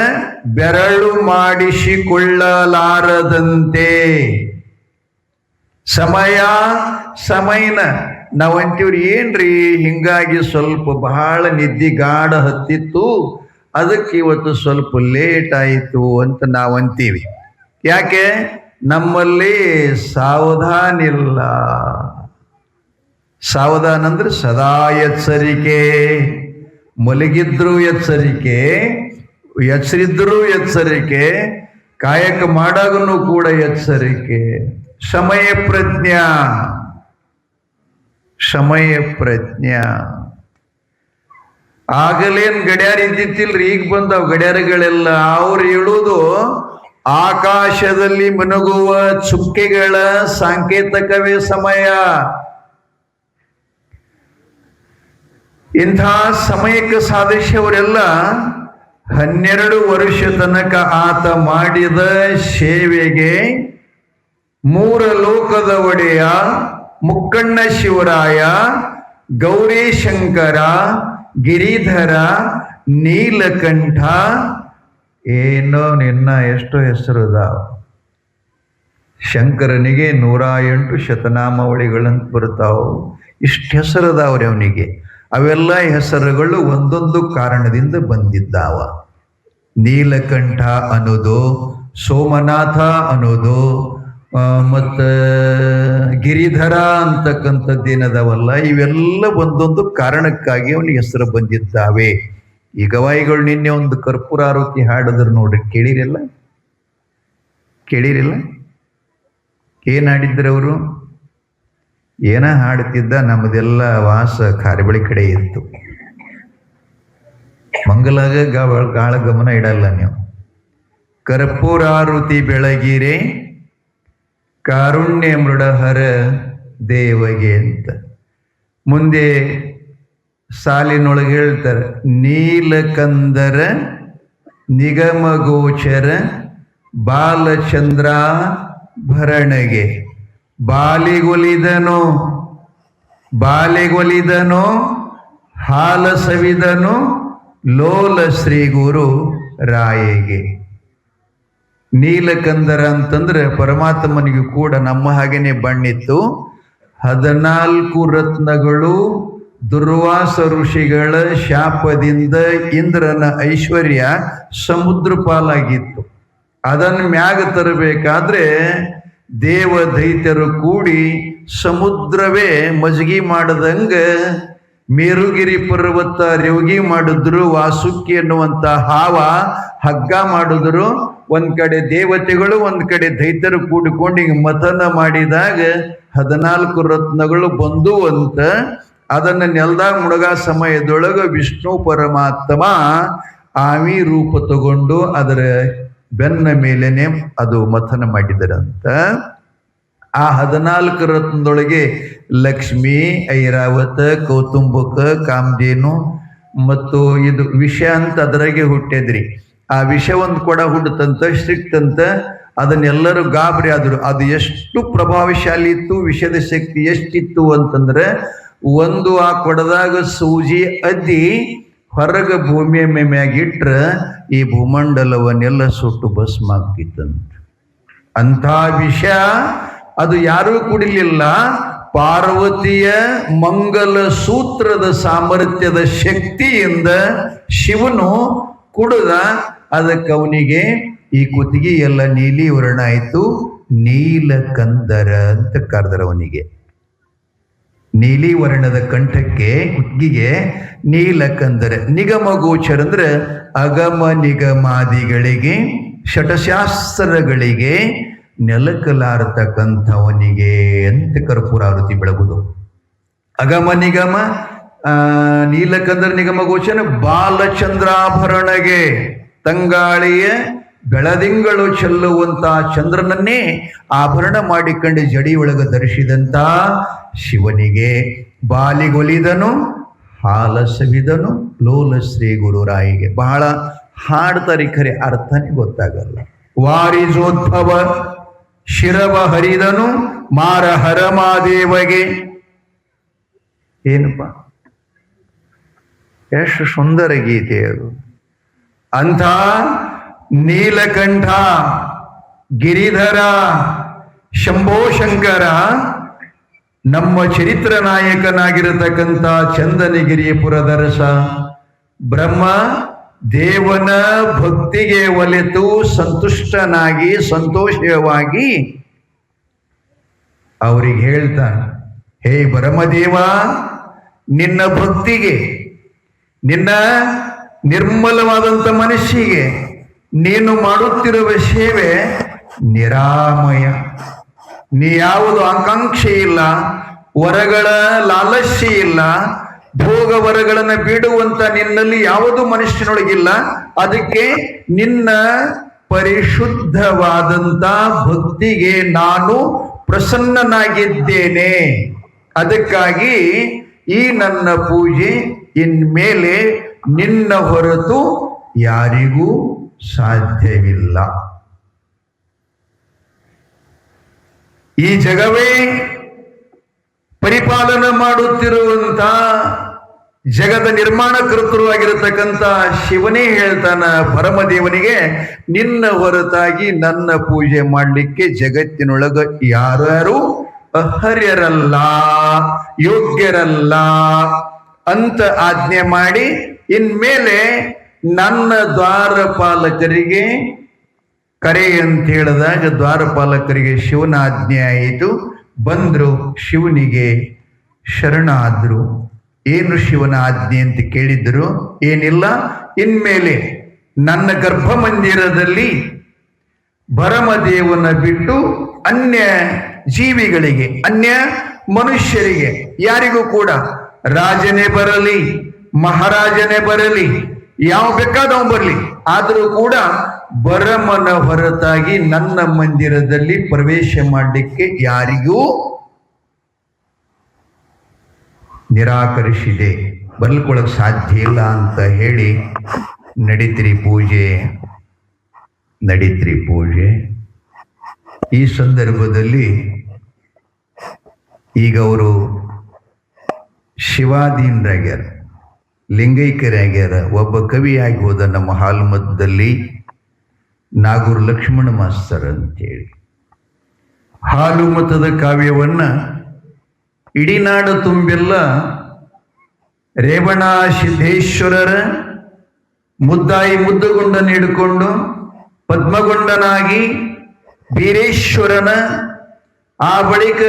ಬೆರಳು ಮಾಡಿಸಿಕೊಳ್ಳಲಾರದಂತೆ ಸಮಯನ ನಾವಂತೀವ್ರಿ ಏನ್ರಿ ಹಿಂಗಾಗಿ ಸ್ವಲ್ಪ ಬಹಳ ನಿದ್ದೆ ಗಾಢ ಹತ್ತಿತ್ತು, ಅದಕ್ಕೆ ಇವತ್ತು ಸ್ವಲ್ಪ ಲೇಟ್ ಆಯಿತು ಅಂತ ನಾವಂತೀವಿ. ಯಾಕೆ? ನಮ್ಮಲ್ಲಿ ಸಾವಧಾನ ಇಲ್ಲ. ಸಾವಧಾನ ಅಂದ್ರೆ ಸದಾ ಎಚ್ಚರಿಕೆ. ಮಲಗಿದ್ರು ಎಚ್ಚರಿಕೆ, ಎಚ್ಚರಿದ್ರು ಎಚ್ಚರಿಕೆ, ಕಾಯಕ ಮಾಡಾಗನು ಕೂಡ ಎಚ್ಚರಿಕೆ. ಸಮಯ ಪ್ರಜ್ಞಾ. ಆಗಲೇನ್ ಗಡಿಯಾರ ಇದ್ದಿತ್ತಿಲ್ರಿ, ಈಗ ಬಂದವ ಗಡಿಯಾರಗಳೆಲ್ಲ. ಅವ್ರು ಹೇಳುವುದು ಆಕಾಶದಲ್ಲಿ ಮಿನುಗುವ ಚುಕ್ಕೆಗಳ ಸಾಂಕೇತಕವೇ ಸಮಯ. ಇಂಥ ಸಮಯಕ್ಕೆ ಸಾಧಿಸಿಯವರೆಲ್ಲ 12 ವರ್ಷ ತನಕ ಆತ ಮಾಡಿದ ಸೇವೆಗೆ 3 ಲೋಕದ ಒಡೆಯ ಮುಕ್ಕಣ್ಣ ಶಿವರಾಯ, ಗೌರೀಶಂಕರ, ಗಿರಿಧರ, ನೀಲಕಂಠ, ಏನೋ ನಿನ್ನ ಎಷ್ಟು ಹೆಸರುದಾವ. ಶಂಕರನಿಗೆ 108 ಶತನಾಮಾವಳಿಗಳಂತ ಬರ್ತಾವ. ಇಷ್ಟು ಹೆಸರದಾವ್ರಿ ಅವನಿಗೆ. ಅವೆಲ್ಲ ಹೆಸರುಗಳು ಒಂದೊಂದು ಕಾರಣದಿಂದ ಬಂದಿದ್ದಾವ. ನೀಲಕಂಠ ಅನ್ನೋದು, ಸೋಮನಾಥ ಅನ್ನೋದು, ಮತ್ತು ಗಿರಿಧರ ಅಂತಕ್ಕಂಥದ್ದೇನದವಲ್ಲ, ಇವೆಲ್ಲ ಒಂದೊಂದು ಕಾರಣಕ್ಕಾಗಿ ಅವನಿಗೆ ಹೆಸರು ಬಂದಿದ್ದಾವೆ. ಈ ಗವಾಯಿಗಳು ನಿನ್ನೆ ಒಂದು ಕರ್ಪೂರ ಆರತಿ ಹಾಡಿದ್ರು ನೋಡ್ರಿ, ಕೇಳಿರಿಲ್ಲ? ಏನ್ ಹಾಡಿದ್ರು ಅವರು? ಏನ ಹಾಡುತ್ತಿದ್ದ, ನಮ್ಮದೆಲ್ಲ ವಾಸ ಕಾರ್ಬಳಿ ಕಡೆ ಇತ್ತು. ಮಂಗಲಾಗ ಗಾಳ ಗಮನ ಇಡಲ್ಲ ನೀವು. ಕರ್ಪೂರಾರುತಿ ಬೆಳಗಿರೆ ಕಾರುಣ್ಯ ಮೃಡಹರ ದೇವಗೆ ಅಂತ ಮುಂದೆ ಸಾಲಿನೊಳಗೆ ಹೇಳ್ತಾರೆ. ನೀಲಕಂದರ ನಿಗಮಗೋಚರ ಬಾಲಚಂದ್ರ ಭರಣಗೆ ಬಾಲೆಗೊಲಿದನು ಹಾಲ ಸವಿದನು ಲೋಲ ಶ್ರೀ ಗುರು ರಾಯಗೆ. ನೀಲಕಂದರ ಅಂತಂದ್ರೆ ಪರಮಾತ್ಮನಿಗೂ ಕೂಡ ನಮ್ಮ ಹಾಗೇನೆ ಬಣ್ಣಿತ್ತು. 14 ರತ್ನಗಳು ದುರ್ವಾಸ ಋಷಿಗಳ ಶಾಪದಿಂದ ಇಂದ್ರನ ಐಶ್ವರ್ಯ ಸಮುದ್ರ ಪಾಲಾಗಿತ್ತು. ಅದನ್ನು ಮ್ಯಾಗ ತರಬೇಕಾದ್ರೆ ದೇವ ದೈತ್ಯರು ಕೂಡಿ ಸಮುದ್ರವೇ ಮಜ್ಗಿ ಮಾಡದಂಗ ಮೇರುಗಿರಿ ಪರ್ವತ ರೇವಗಿ ಮಾಡಿದ್ರು. ವಾಸುಕಿ ಅನ್ನುವಂತ ಹಾವ ಹಗ್ಗ ಮಾಡಿದ್ರು. ಒಂದ್ ಕಡೆ ದೇವತೆಗಳು, ಒಂದ್ ಕಡೆ ದೈತ್ಯರು ಕೂಡಿಕೊಂಡು ಹಿಂಗ ಮಥನ ಮಾಡಿದಾಗ 14 ರತ್ನಗಳು ಬಂದು ಅಂತ. ಅದನ್ನ ನೆಲದಾಗ ಮುಳುಗ ಸಮಯದೊಳಗ ವಿಷ್ಣು ಪರಮಾತ್ಮ ಆವಿ ರೂಪ ತಗೊಂಡು ಅದರ ಬೆನ್ನ ಮೇಲೇನೆ ಅದು ಮಥನ ಮಾಡಿದರಂತ. ಆ 14 ರತ್ನದೊಳಗೆ ಲಕ್ಷ್ಮಿ, ಐರಾವತ, ಕೌತುಂಬಕ, ಕಾಮಧೇನು ಮತ್ತು ಇದು ವಿಷ ಅಂತ ಅದರಾಗೆ ಹುಟ್ಟಿದ್ರಿ. ಆ ವಿಷ ಒಂದು ಕೊಡ ಹುಟ್ಟತಂತ, ಸಿಕ್ತಂತ. ಅದನ್ನೆಲ್ಲರೂ ಗಾಬರಿ ಆದ್ರು. ಅದು ಎಷ್ಟು ಪ್ರಭಾವಶಾಲಿ ಇತ್ತು, ವಿಷದ ಶಕ್ತಿ ಎಷ್ಟಿತ್ತು ಅಂತಂದ್ರೆ, ಒಂದು ಆ ಕೊಡದಾಗ ಸೂಜಿ ಅದ್ದಿ ಹೊರಗ ಭೂಮಿಯ ಮ್ಯಾಗಿಟ್ರ ಈ ಭೂಮಂಡಲವನ್ನೆಲ್ಲ ಸುಟ್ಟು ಭಸ್ಮ ಆಗ್ತಿತ್ತಂತ. ಅಂಥ ವಿಷ ಅದು ಯಾರೂ ಕುಡಿಲಿಲ್ಲ. ಪಾರ್ವತಿಯ ಮಂಗಲ ಸೂತ್ರದ ಸಾಮರ್ಥ್ಯದ ಶಕ್ತಿಯಿಂದ ಶಿವನು ಕುಡಿದ. ಅದಕ್ಕೆ ಅವನಿಗೆ ಈ ಕುತ್ತಿಗೆ ಎಲ್ಲ ನೀಲಿ ವರ್ಣ ಆಯಿತು. ನೀಲಕಂದರ ಅಂತ ಕರೆದ್ರ ಅವನಿಗೆ. ನೀಲಿ ವರ್ಣದ ಕಂಠಕ್ಕೆ ಕುತ್ತಿಗೆಗೆ ನೀಲಕಂದರ ನಿಗಮ ಗೋಚರ ಅಂದ್ರೆ ಅಗಮ ನಿಗಮಾದಿಗಳಿಗೆ ಷಟಶಾಸ್ತ್ರಗಳಿಗೆ ನೆಲಕಲಾರತಕ್ಕಂಥವನಿಗೆ ಅಂತ ಕರ್ಪೂರಾವೃತಿ ಬೆಳಗುದು. ಅಗಮ ನಿಗಮ ನೀಲಕಂದರ ನಿಗಮ ಗೋಚರ ಬಾಲಚಂದ್ರಾಭರಣಗೆ ತಂಗಾಳಿಯ ಬೆಳದಿಂಗಳು ಚೆಲ್ಲುವಂತ ಚಂದ್ರನನ್ನೇ ಆಭರಣ ಮಾಡಿಕೊಂಡು ಜಡಿಯೊಳಗ ಧರಿಸಿದಂತ ಶಿವನಿಗೆ ಬಾಲಿಗೊಲಿದನು ಹಾಲ ಸವಿದನು ಲೋಲ ಶ್ರೀ ಗುರುರಾಯಿಗೆ. ಬಹಳ ಹಾಡ್ತಾರೆ ಖರೆ ಅರ್ಥನೇ ಗೊತ್ತಾಗಲ್ಲ. ವಾರಿಜೋದ್ಭವ ಶಿರವ ಹರಿದನು ಮಾರ ಹರಮಾದೇವಗೆ. ಏನಪ್ಪ ಎಷ್ಟು ಸುಂದರ ಗೀತೆ ಅದು. ಅಂಥ ನೀಲಕಂಠ ಗಿರಿಧರ ಶಂಭೋ ಶಂಕರ ನಮ್ಮ ಚರಿತ್ರ ನಾಯಕನಾಗಿರತಕ್ಕಂಥ ಚಂದನಗಿರಿಯ ಪುರದರಸ ಬ್ರಹ್ಮ ದೇವನ ಭಕ್ತಿಗೆ ಒಲಿತು ಸಂತುಷ್ಟನಾಗಿ ಸಂತೋಷವಾಗಿ ಅವರಿಗೆ ಹೇಳ್ತಾನೆ, ಹೇ ಬ್ರಹ್ಮದೇವ, ನಿನ್ನ ಭಕ್ತಿಗೆ, ನಿನ್ನ ನಿರ್ಮಲವಾದಂಥ ಮನಸ್ಸಿಗೆ ನೀನು ಮಾಡುತ್ತಿರುವ ಸೇವೆ ನಿರಾಮಯ. ನೀ ಯಾವುದು ಆಕಾಂಕ್ಷೆ ಇಲ್ಲ, ವರಗಳ ಲಾಲಸ್ಯ ಇಲ್ಲ, ಭೋಗ ವರಗಳನ್ನು ಬಿಡುವಂತ ನಿನ್ನಲ್ಲಿ ಯಾವುದು ಮನುಷ್ಯನೊಳಗಿಲ್ಲ. ಅದಕ್ಕೆ ನಿನ್ನ ಪರಿಶುದ್ಧವಾದಂತ ಭಕ್ತಿಗೆ ನಾನು ಪ್ರಸನ್ನನಾಗಿದ್ದೇನೆ. ಅದಕ್ಕಾಗಿ ಈ ನನ್ನ ಪೂಜೆ ಇನ್ಮೇಲೆ ನಿನ್ನ ಹೊರತು ಯಾರಿಗೂ ಸಾಧ್ಯವಿಲ್ಲ. ಈ ಜಗವೇ ಪರಿಪಾಲನೆ ಮಾಡುತ್ತಿರುವಂತ ಜಗದ ನಿರ್ಮಾಣ ಕರ್ತೃವಾಗಿರತಕ್ಕಂಥ ಶಿವನೇ ಹೇಳ್ತಾನ ಪರಮದೇವನಿಗೆ, ನಿನ್ನ ಹೊರತಾಗಿ ನನ್ನ ಪೂಜೆ ಮಾಡಲಿಕ್ಕೆ ಜಗತ್ತಿನೊಳಗ ಯಾರ್ಯಾರು ಅರ್ಹರಲ್ಲ, ಯೋಗ್ಯರಲ್ಲ ಅಂತ ಆಜ್ಞೆ ಮಾಡಿ ಇನ್ಮೇಲೆ ನನ್ನ ದ್ವಾರಪಾಲಕರಿಗೆ ಕರೆ ಅಂತ ಹೇಳಿದಾಗ ದ್ವಾರಪಾಲಕರಿಗೆ ಶಿವನ ಆಜ್ಞೆ ಆಯಿತು. ಬಂದ್ರು, ಶಿವನಿಗೆ ಶರಣಾದ್ರು. ಏನು ಶಿವನ ಆಜ್ಞೆ ಅಂತ ಕೇಳಿದ್ರು, ಏನಿಲ್ಲ, ಇನ್ಮೇಲೆ ನನ್ನ ಗರ್ಭ ಮಂದಿರದಲ್ಲಿ ಭರಮದೇವನ ಬಿಟ್ಟು ಅನ್ಯ ಜೀವಿಗಳಿಗೆ, ಅನ್ಯ ಮನುಷ್ಯರಿಗೆ, ಯಾರಿಗೂ ಕೂಡ ರಾಜನೇ ಬರಲಿ ಮಹಾರಾಜನೇ ಬರಲಿ ಯಾವ ಬೇಕಾದವ ಬರಲಿ, ಆದರೂ ಕೂಡ ಭರಮನ ಹೊರತಾಗಿ ನನ್ನ ಮಂದಿರದಲ್ಲಿ ಪ್ರವೇಶ ಮಾಡಲಿಕ್ಕೆ ಯಾರಿಗೂ ನಿರಾಕರಿಸಿದೆ, ಬರ್ಲಿಕ್ಕೊಳಕ್ ಸಾಧ್ಯ ಇಲ್ಲ ಅಂತ ಹೇಳಿ ನಡೀತ್ರಿ ಪೂಜೆ. ಈ ಸಂದರ್ಭದಲ್ಲಿ ಈಗ ಅವರು ಶಿವಾಧೀನರಾಗ್ಯಾರ, ಲಿಂಗೈಕ್ಯರಾಗ್ಯಾರ. ಒಬ್ಬ ಕವಿಯಾಗಿ ಹೋದ ನಮ್ಮ ಹಾಲುಮತದಲ್ಲಿ ನಾಗೂರು ಲಕ್ಷ್ಮಣ ಮಾಸ್ತರ್ ಅಂತೇಳಿ. ಹಾಲುಮತದ ಕಾವ್ಯವನ್ನ ಇಡೀ ನಾಡು ತುಂಬೆಲ್ಲ ರೇವಣ ಸಿದ್ದೇಶ್ವರರ ಮುದ್ದುಗೊಂಡನ್ನು ಹಿಡ್ಕೊಂಡು ಪದ್ಮಗೊಂಡನಾಗಿ ಬೀರೇಶ್ವರನ, ಆ ಬಳಿಕ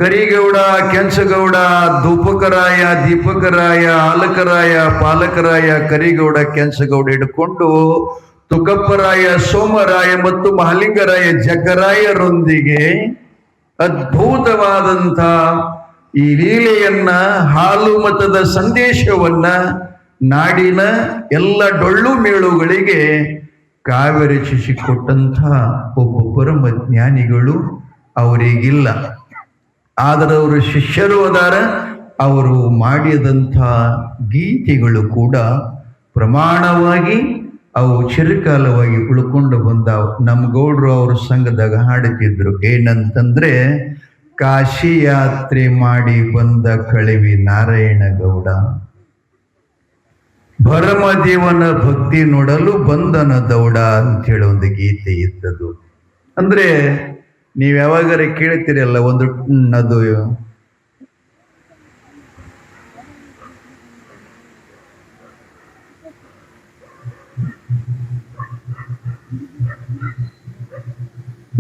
ಕರಿಗೌಡ, ಕೆಂಚಗೌಡ, ಧೂಪಕರಾಯ, ದೀಪಕರಾಯ, ಆಲಕರಾಯ, ಪಾಲಕರಾಯ, ಕರಿಗೌಡ, ಕೆಂಚಗೌಡ ಹಿಡ್ಕೊಂಡು ತುಕಪ್ಪರಾಯ, ಸೋಮರಾಯ ಮತ್ತು ಮಹಾಲಿಂಗರಾಯ ಜಗ್ಗರಾಯರೊಂದಿಗೆ ಅದ್ಭುತವಾದಂಥ ಈ ಲೀಲೆಯನ್ನ, ಹಾಲುಮತದ ಸಂದೇಶವನ್ನ ನಾಡಿನ ಎಲ್ಲ ಡೊಳ್ಳು ಮೇಳುಗಳಿಗೆ ಕಾವ್ಯ ರಚಿಸಿಕೊಟ್ಟಂಥ ಒಬ್ಬ ಪರಮ ಜ್ಞಾನಿಗಳು ಅವರಿಗಿಲ್ಲ. ಆದರೆ ಅವರು ಶಿಷ್ಯರು ಅದಾರ. ಅವರು ಮಾಡಿದಂಥ ಗೀತೆಗಳು ಕೂಡ ಪ್ರಮಾಣವಾಗಿ ಅವು ಚಿರಕಾಲವಾಗಿ ಉಳ್ಕೊಂಡು ಬಂದಾವ. ನಮ್ಮ ಗೌಡ್ರು ಅವ್ರ ಸಂಘದಾಗ ಹಾಡುತ್ತಿದ್ರು, ಏನಂತಂದ್ರೆ, ಕಾಶಿ ಯಾತ್ರೆ ಮಾಡಿ ಬಂದ ಕಳವಿ ನಾರಾಯಣ ಗೌಡ, ಭರಮದೇವನ ಭಕ್ತಿ ನೋಡಲು ಬಂದನ ದೌಡ ಅಂತ ಹೇಳೋ ಒಂದು ಗೀತೆ ಇದ್ದದು. ಅಂದ್ರೆ ನೀವು ಯಾವಾಗಾರ ಕೇಳ್ತೀರಲ್ಲ, ಒಂದು ಅದು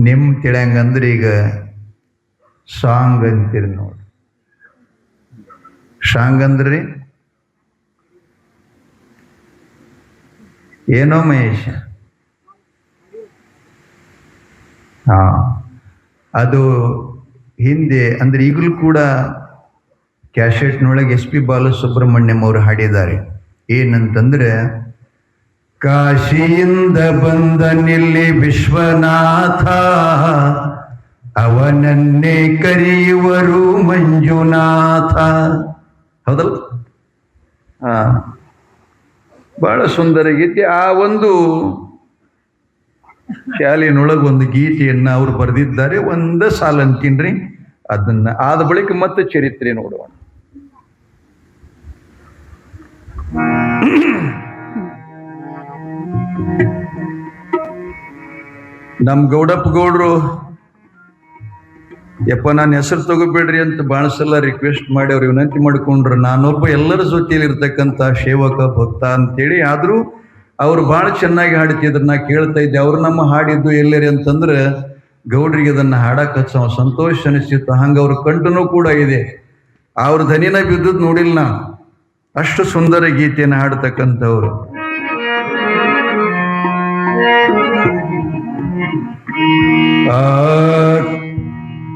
ನಿಮ್ ತಿಳಿಯಂಗಂದ್ರೆ ಈಗ ಸಾಂಗ್ ಅಂತೀರಿ ನೋಡಿ, ಶಾಂಗ್ ಅಂದ್ರಿ ಏನೋ ಮಹೇಶ? ಹಾ, ಅದು ಹಿಂದೆ ಅಂದ್ರೆ ಈಗಲೂ ಕೂಡ ಕ್ಯಾಸೆಟ್ನೊಳಗೆ SP ಬಾಲಸುಬ್ರಹ್ಮಣ್ಯಂ ಅವರು ಹಾಡಿದ್ದಾರೆ. ಏನಂತಂದ್ರೆ, ಕಾಶಿಯಿಂದ ಬಂದನಿಲ್ಲಿ ವಿಶ್ವನಾಥ, ಅವನನ್ನೇ ಕರೆಯುವರು ಮಂಜುನಾಥ. ಹೌದಲ್ಲ? ಹಾ, ಬಹಳ ಸುಂದರ ಗೀತೆ. ಆ ಒಂದು ಶಾಲೆಯೊಳಗೆ ಒಂದು ಗೀತೆಯನ್ನ ಅವರು ಬರೆದಿದ್ದಾರೆ. ಒಂದ ಸಾಲ ಅಂತೀನ್ರಿ, ಅದನ್ನ ಆದ ಬಳಿಕ ಮತ್ತೆ ಚರಿತ್ರೆ ನೋಡುವ. ನಮ್ ಗೌಡಪ್ಪ ಗೌಡ್ರು ಯಪ್ಪ ನಾನು ಹೆಸರು ತಗೋಬೇಡ್ರಿ ಅಂತ ಬಹಳ ಸಲ ರಿಕ್ವೆಸ್ಟ್ ಮಾಡಿ ಅವ್ರು ವಿನಂತಿ ಮಾಡಿಕೊಂಡ್ರು. ನಾನೊಬ್ಬ ಎಲ್ಲರ ಜೊತೆಯಲ್ಲಿ ಇರ್ತಕ್ಕಂಥ ಸೇವಕ ಭಕ್ತ ಅಂತೇಳಿ. ಆದ್ರೂ ಅವ್ರು ಬಹಳ ಚೆನ್ನಾಗಿ ಹಾಡ್ತಿದ್ರು, ನಾ ಕೇಳ್ತಾ ಇದ್ದೆ. ಅವ್ರು ನಮ್ಮ ಹಾಡಿದ್ದು ಎಲ್ಲರಿ ಅಂತಂದ್ರೆ ಗೌಡ್ರಿಗೆ ಅದನ್ನ ಹಾಡಕ್ ಸಂತೋಷ ಅನಿಸ್ತಿತ್ತು. ಹಂಗ ಅವ್ರ ಕಂಠನೂ ಕೂಡ ಇದೆ. ಅವ್ರ ಧನಿನ ಬಿದ್ದದ್ ನೋಡಿಲ್ಲ ನಾ. ಅಷ್ಟು ಸುಂದರ ಗೀತೆಯನ್ನು ಹಾಡ್ತಕ್ಕಂಥವ್ರು.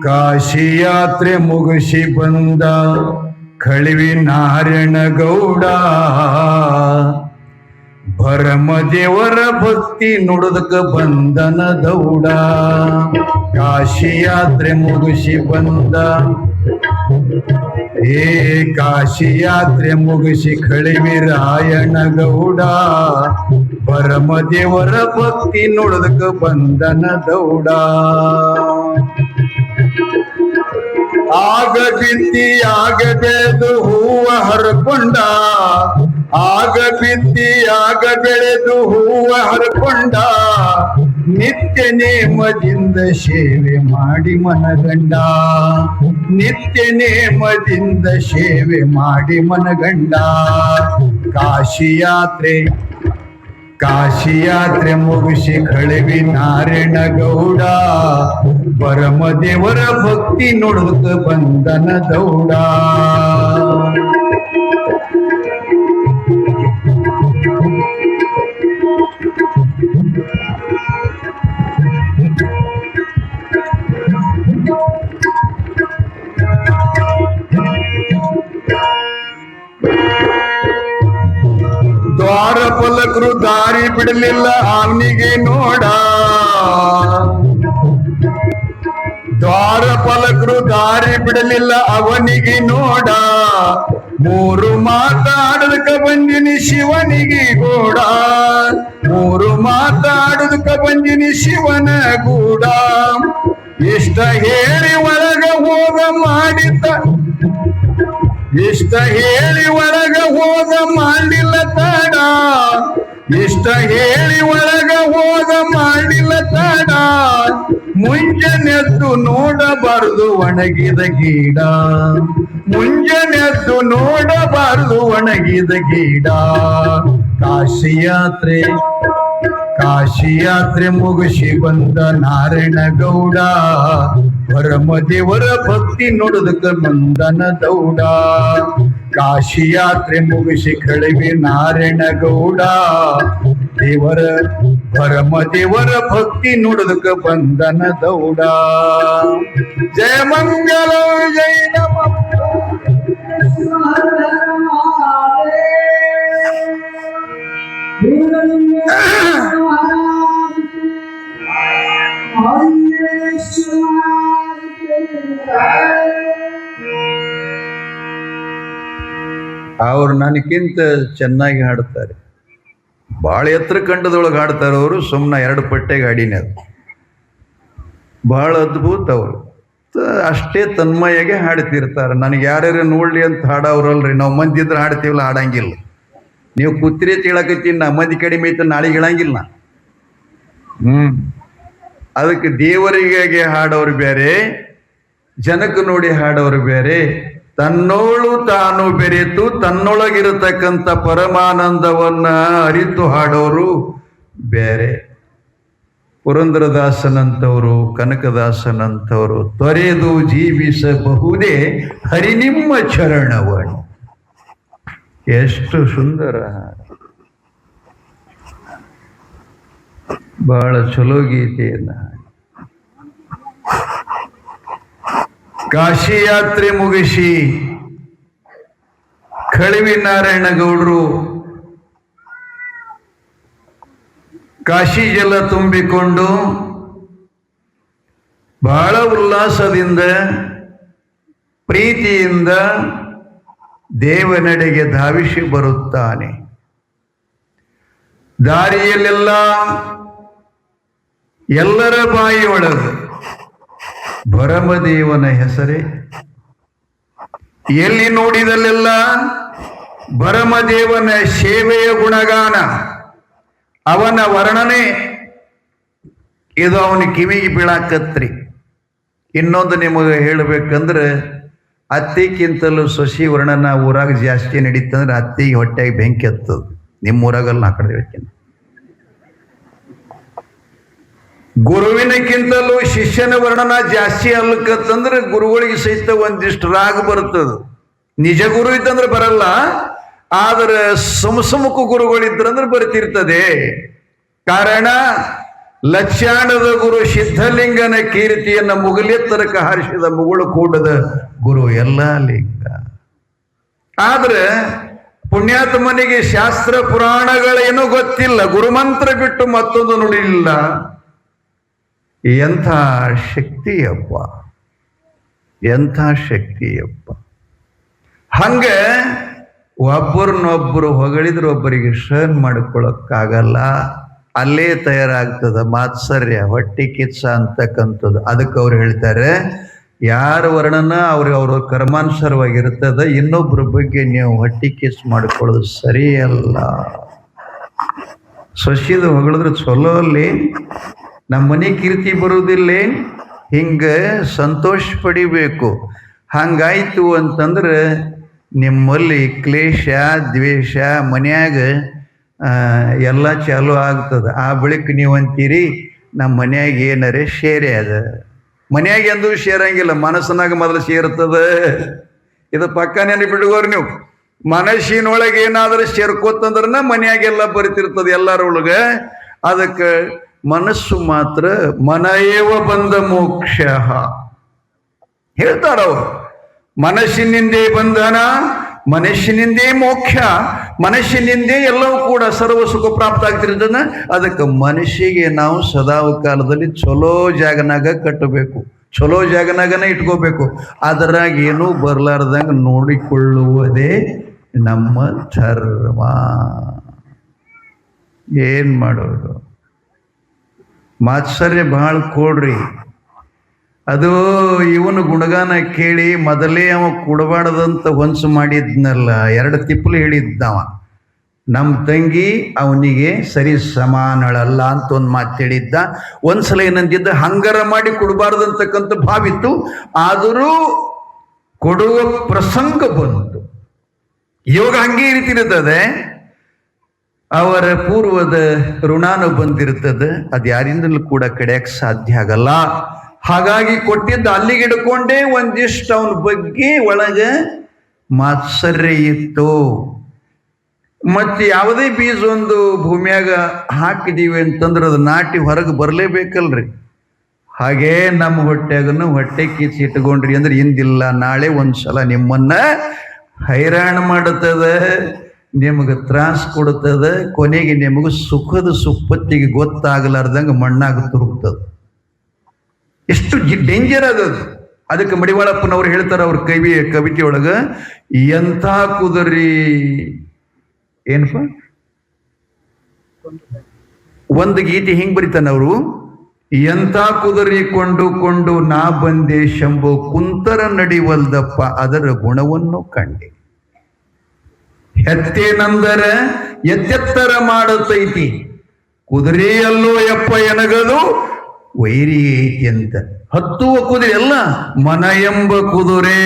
ಕಾಶಿ ಯಾತ್ರೆ ಮುಗಿಸಿ ಬಂದ ಕಳಿವಿ ನಾರಾಯಣ ಗೌಡ, ಭರಮ ದೇವರ ಭಕ್ತಿ ನುಡಿದಕ ಬಂದನ ದೌಡ. ಕಾಶಿ ಯಾತ್ರೆ ಮುಗಿಸಿ ಬಂದ, ಕಾಶಿ ಯಾತ್ರೆ ಮುಗಿಸಿ ಕಳಿವಿ ರಾಯಣ ಗೌಡ, ಭರಮ ದೇವರ ಭಕ್ತಿ ನುಡಿದಕ ಬಂದನ ದೌಡ. ಆಗ ಬಿತ್ತಿ ಆಗ ಬೆಳೆದು ಹೂವ ಹರಕೊಂಡ, ಆಗ ಬಿತ್ತಿ ಆಗ ಬೆಳೆದು ಹೂವ ಹರಕೊಂಡ, ನಿತ್ಯ ನೇಮದಿಂದ ಸೇವೆ ಮಾಡಿ ಮನಗಂಡ, ನಿತ್ಯ ನೇಮದಿಂದ ಸೇವೆ ಮಾಡಿ ಮನಗಂಡ. ಕಾಶಿ ಯಾತ್ರೆ ಮುಗಿಸಿ ಕಳಿವಿ ನಾರಾಯಣ ಗೌಡ, ಪರಮ ದೇವರ ಭಕ್ತಿ ನುಡಿದಕ ಬಂದನ ದೌಡ. ದ್ವಾರ ಫಲಕರು ದಾರಿ ಬಿಡಲಿಲ್ಲ ಅವನಿಗೆ ನೋಡ, ದ್ವಾರ ಫಲಕರು ದಾರಿ ಬಿಡಲಿಲ್ಲ ಅವನಿಗೆ ನೋಡ, ಮೂರು ಮಾತಾಡದಕ ಬಂದಿನಿ ಶಿವನಿಗೆ ಗೂಡ, ಮೂರು ಮಾತಾಡದಕ ಬಂದಿನಿ ಶಿವನ ಗೂಡ. ಇಷ್ಟ ಹೇಳಿ ಒಳಗ ಹೋಗ ಮಾಡಿದ್ದ, ಇಷ್ಟ ಹೇಳಿ ಒಳಗ ಹೋಗ ಮಾಡಿಲ್ಲ ತಡ, ಇಷ್ಟ ಹೇಳಿ ಒಳಗ ಹೋಗ ಮಾಡಿಲ್ಲ ತಡ. ಮುಂಜಾನೆದ್ದು ನೋಡಬಾರದು ಒಣಗಿದ ಗಿಡ, ಮುಂಜಾನೆದ್ದು ನೋಡಬಾರದು ಒಣಗಿದ ಗಿಡ. ಕಾಶಿ ಯಾತ್ರೆ ಮುಗಿಸಿ ಬಂದ ನಾರಾಯಣ ಗೌಡ, ಪರಮ ದೇವರ ಭಕ್ತಿ ನುಡಿದಕ ಬಂದನ ದೌಡ. ಕಾಶಿ ಯಾತ್ರೆ ಮುಗಿಸಿ ಕಳಿವಿ ನಾರಾಯಣ ಗೌಡ, ಪರಮ ದೇವರ ಭಕ್ತಿ ನುಡಿದಕ ಬಂದನ ದೌಡ. ಜಯ ಮಂಗಲ ಜಯ ನಮಃ. ಅವ್ರು ನನಗಿಂತ ಚೆನ್ನಾಗಿ ಹಾಡ್ತಾರೆ. ಬಹಳ ಎತ್ತರ ಕಂಠದೊಳಗೆ ಹಾಡ್ತಾರೆ ಅವರು. ಸುಮ್ಮನೆ 2 ಪಟ್ಟೆಗೆ ಹಾಡಿನೇ ಅದು. ಬಹಳ ಅದ್ಭುತ ಅವರು. ಅಷ್ಟೇ ತನ್ಮಯಗೆ ಹಾಡ್ತಿರ್ತಾರೆ. ನನಗೆ ಯಾರ್ಯಾರು ನೋಡ್ಲಿ ಅಂತ ಹಾಡವ್ರಲ್ರಿ. ನಾವು ಮಂದಿ ಇದ್ರೆ ಹಾಡ್ತೀವಲ್ಲ, ಹಾಡಂಗಿಲ್ಲ. ನೀವು ಕುತ್ರಿ ತಿಳಕತ್ತೀನಿ, ನಾ ಮಂದಿ ಕಡಿಮೆ ಐತೆ ನಾಳೆಗೆ ಹೇಳಂಗಿಲ್ಲ. ಅದಕ್ಕೆ ದೇವರಿಗೆ ಹಾಡೋರು ಬೇರೆ, ಜನಕ್ಕೆ ನೋಡಿ ಹಾಡೋರು ಬೇರೆ. ತನ್ನೋಳು ತಾನು ಬೆರೆತು ತನ್ನೊಳಗಿರತಕ್ಕಂಥ ಪರಮಾನಂದವನ್ನ ಅರಿತು ಹಾಡೋರು ಬೇರೆ. ಪುರಂದರದಾಸನಂತವರು, ಕನಕದಾಸನಂತವರು ತೊರೆದು ಜೀವಿಸಬಹುದೇ ಹರಿ ನಿಮ್ಮ ಚರಣವನ್ನು. ಎಷ್ಟು ಸುಂದರ, ಬಹಳ ಚಲೋ ಗೀತೆಯನ್ನ. ಕಾಶಿ ಯಾತ್ರೆ ಮುಗಿಸಿ ಕಳಿವಿ ನಾರಾಯಣಗೌಡರು ಕಾಶಿ ಜಲ ತುಂಬಿಕೊಂಡು ಬಹಳ ಉಲ್ಲಾಸದಿಂದ ಪ್ರೀತಿಯಿಂದ ದೇವನೆಡೆಗೆ ಧಾವಿಸಿ ಬರುತ್ತಾನೆ. ದಾರಿಯಲ್ಲೆಲ್ಲ ಎಲ್ಲರ ಬಾಯಿಯೊಳಗೆ ಭರಮದೇವನ ಹೆಸರೇ, ಎಲ್ಲಿ ನೋಡಿದಲ್ಲೆಲ್ಲ ಭರಮದೇವನ ಸೇವೆಯ ಗುಣಗಾನ, ಅವನ ವರ್ಣನೆ. ಇದು ಅವನ ಕಿವಿಗೆ ಬೀಳಾಕತ್ರಿ. ಇನ್ನೊಂದು ನಿಮಗೆ ಹೇಳಬೇಕಂದ್ರೆ, ಅತ್ತಿಗಿಂತಲೂ ಸೊಸಿ ವರ್ಣನ ಊರಾಗ ಜಾಸ್ತಿ ನಡೀತಂದ್ರೆ ಅತ್ತಿಗೆ ಹೊಟ್ಟೆಗೆ ಬೆಂಕಿ ಹತ್ತದ. ನಿಮ್ಮ ಊರಾಗಲ್ಲ ನಾ ಕಡೆ ಹೇಳ್ತೀನಿ. ಗುರುವಿನಕ್ಕಿಂತಲೂ ಶಿಷ್ಯನ ವರ್ಣನ ಜಾಸ್ತಿ ಅಲ್ಲಕತ್ತಂದ್ರೆ ಗುರುಗಳಿಗೆ ಸಹಿತ ಒಂದಿಷ್ಟು ರಾಗ ಬರ್ತದ. ನಿಜ ಗುರು ಇತ್ತಂದ್ರೆ ಬರಲ್ಲ, ಆದ್ರೆ ಸಮುಖ ಗುರುಗಳಿದ್ರಂದ್ರೆ ಬರ್ತಿರ್ತದೆ. ಕಾರಣ ಲಕ್ಷಾಣದ ಗುರು ಸಿದ್ಧಲಿಂಗನ ಕೀರ್ತಿಯನ್ನ ಮುಗಲೆತ್ತರಕ ಹಾರಿಸಿದ ಮುಗುಳು ಕೂಡದ ಗುರು ಎಲ್ಲ ಲಿಂಗ. ಆದ್ರೆ ಪುಣ್ಯಾತ್ಮನಿಗೆ ಶಾಸ್ತ್ರ ಪುರಾಣಗಳೇನೂ ಗೊತ್ತಿಲ್ಲ, ಗುರುಮಂತ್ರ ಬಿಟ್ಟು ಮತ್ತೊಂದು ನುಡಿಲಿಲ್ಲ. ಎಂಥ ಶಕ್ತಿಯಪ್ಪ, ಎಂಥ ಶಕ್ತಿಯಪ್ಪ. ಹಂಗ ಒಬ್ಬರನ್ನೊಬ್ಬರು ಹೊಗಳಿದ್ರೆ ಒಬ್ಬರಿಗೆ ಶರ್ನ್ ಮಾಡ್ಕೊಳಕ್ಕಾಗಲ್ಲ. ಅಲ್ಲೇ ತಯಾರಾಗ್ತದ ಮಾತ್ಸರ್ಯ, ಹೊಟ್ಟೆ ಕಿಚ್ಚ ಅಂತಕ್ಕಂಥದ್ದು. ಅದಕ್ಕೆ ಅವ್ರು ಹೇಳ್ತಾರೆ, ಯಾರ ವರ್ಣನ ಅವ್ರ ಕರ್ಮಾನುಸಾರವಾಗಿರ್ತದ, ಇನ್ನೊಬ್ಬರ ಬಗ್ಗೆ ನೀವು ಹೊಟ್ಟೆ ಕಿಚ್ಚು ಮಾಡ್ಕೊಳ್ಳೋದು ಸರಿಯಲ್ಲ. ಸೊಸಿದು ಹೊಗಳಿದ್ರೆ ಚಲೋ ಅಲ್ಲಿ, ನಮ್ಮ ಮನೆ ಕೀರ್ತಿ ಬರುವುದಿಲ್ಲ. ಹಿಂಗ ಸಂತೋಷ ಪಡಿಬೇಕು. ಹಂಗಾಯ್ತು ಅಂತಂದ್ರೆ ನಿಮ್ಮಲ್ಲಿ ಕ್ಲೇಶ ದ್ವೇಷ ಮನ್ಯಾಗ ಎಲ್ಲ ಚಾಲು ಆಗ್ತದ. ಆ ಬಳಿಕ ನೀವು ಅಂತೀರಿ ನಮ್ಮ ಮನ್ಯಾಗ ಏನರೇ ಶೇರೆ ಅದ. ಮನ್ಯಾಗ ಎಂದೂ ಸೇರಂಗಿಲ್ಲ, ಮನಸ್ಸಿನಾಗ ಮೊದಲು ಸೇರ್ತದ. ಇದು ಪಕ್ಕ ನೆನಪಿಟ್ಕೋರಿ ನೀವು. ಮನಸ್ಸಿನೊಳಗೆ ಏನಾದರೂ ಸೇರ್ಕೋತಂದ್ರನ ಮನ್ಯಾಗೆಲ್ಲ ಬರ್ತಿರ್ತದೆ ಎಲ್ಲರೊಳಗೆ. ಅದಕ್ಕೆ ಮನಸ್ಸು ಮಾತ್ರ ಮನಯೇವ ಬಂದ ಮೋಕ್ಷ ಹೇಳ್ತಾರವ್ರು. ಮನಸ್ಸಿನಿಂದೇ ಬಂಧನ, ಮನಸ್ಸಿನಿಂದೇ ಮೋಕ್ಷ, ಮನಸ್ಸಿನಿಂದೇ ಎಲ್ಲವೂ ಕೂಡ ಸರ್ವ ಸುಖ ಪ್ರಾಪ್ತ ಆಗ್ತಿರ್ತದ. ಅದಕ್ಕೆ ಮನಸ್ಸಿಗೆ ನಾವು ಸದಾ ಕಾಲದಲ್ಲಿ ಚಲೋ ಜಾಗನಾಗ ಕಟ್ಟಬೇಕು, ಚಲೋ ಜಾಗನಾಗನ ಇಟ್ಕೋಬೇಕು. ಅದರಾಗ ಏನೂ ಬರ್ಲಾರ್ದಂಗೆ ನೋಡಿಕೊಳ್ಳುವುದೇ ನಮ್ಮ ಧರ್ಮ. ಏನ್ ಮಾಡೋದು? ಮಾತ್ಸರ್ಯ ಬಹಳ ಕೊಡ್ರಿ. ಅದು ಇವನು ಗುಣಗಾನ ಕೇಳಿ ಮೊದಲೇ ಅವ ಕೊಡಬಾರ್ದಂತ ಹೊನ್ಸು ಮಾಡಿದ್ನಲ್ಲ, 2 ತಿಪ್ಪಲು ಹೇಳಿದ್ದವ. ನಮ್ಮ ತಂಗಿ ಅವನಿಗೆ ಸರಿ ಸಮಾನಳಲ್ಲ ಅಂತ ಒಂದು ಮಾತು ಹೇಳಿದ್ದ. ಒಂದ್ಸಲ ಏನಂತಿದ್ದ, ಹಂಗಾರ ಮಾಡಿ ಕೊಡಬಾರ್ದಂತಕ್ಕಂಥ ಭಾವಿತ್ತು. ಆದರೂ ಕೊಡುವ ಪ್ರಸಂಗ ಬಂತು. ಯೋಗ ಹಂಗೆ ರೀತಿರ್ತದೆ, ಅವರ ಪೂರ್ವದ ಋಣಾನು ಬಂದಿರ್ತದೆ. ಅದು ಯಾರಿಂದಲೂ ಕೂಡ ಕಡೆಯಕ್ಕೆ ಸಾಧ್ಯ ಆಗಲ್ಲ. ಹಾಗಾಗಿ ಕೊಟ್ಟಿದ್ದ ಅಲ್ಲಿಗೆ ಹಿಡ್ಕೊಂಡೇ ಒಂದಿಷ್ಟು ಅವನ ಬಗ್ಗೆ ಒಳಗೆ ಮಾತ್ಸರ್ಯ ಇತ್ತು. ಮತ್ತೆ ಯಾವುದೇ ಬೀಜ ಒಂದು ಭೂಮಿಯಾಗ ಹಾಕಿದೀವಿ ಅಂತಂದ್ರೆ ಅದು ನಾಟಿ ಹೊರಗೆ ಬರಲೇಬೇಕಲ್ರಿ. ಹಾಗೇ ನಮ್ಮ ಹೊಟ್ಟೆಗನು ಹೊಟ್ಟೆ ಕಿಚ್ಚಿ ಇಟ್ಕೊಂಡ್ರಿ ಅಂದ್ರೆ ಇಂದಿಲ್ಲ ನಾಳೆ ಒಂದ್ಸಲ ನಿಮ್ಮನ್ನ ಹೈರಾಣ ಮಾಡುತ್ತದೆ, ನಿಮಗೆ ತ್ರಾಸ ಕೊಡುತ್ತದೆ. ಕೊನೆಗೆ ನಿಮಗೆ ಸುಖದ ಸುಪ್ಪತ್ತಿಗೆ ಗೊತ್ತಾಗಲಾರ್ದಂಗೆ ಮಣ್ಣಾಗ ತುರುಕ್ತದೆ. ಎಷ್ಟು ಡೇಂಜರ್ ಅದದು. ಅದಕ್ಕೆ ಮಡಿವಾಳಪ್ಪನವ್ರು ಹೇಳ್ತಾರೆ ಅವ್ರ ಕವಿತೆ ಒಳಗ, ಎಂಥ ಕುದುರಿ ಏನಪ್ಪ ಒಂದು ಗೀತೆ ಹಿಂಗ್ ಬರೀತಾನ ಅವರು, ಎಂಥ ಕುದುರಿ ಕೊಂಡು ನಾ ಬಂದೆ ಶಂಭು, ಕುಂತರ ನಡಿವಲ್ದಪ್ಪ ಅದರ ಗುಣವನ್ನು ಕಂಡೆ. ಹೆತ್ತೇನಂದರ ಎತ್ತೆತ್ತರ ಮಾಡತೈತಿ, ಕುದುರೆಯಲ್ಲೋ ಯಪ್ಪ ಎನಗದು ವೈರಿ ಐತಿ ಅಂತ. ಹತ್ತುವ ಕುದುರೆ ಅಲ್ಲ, ಮನ ಎಂಬ ಕುದುರೆ.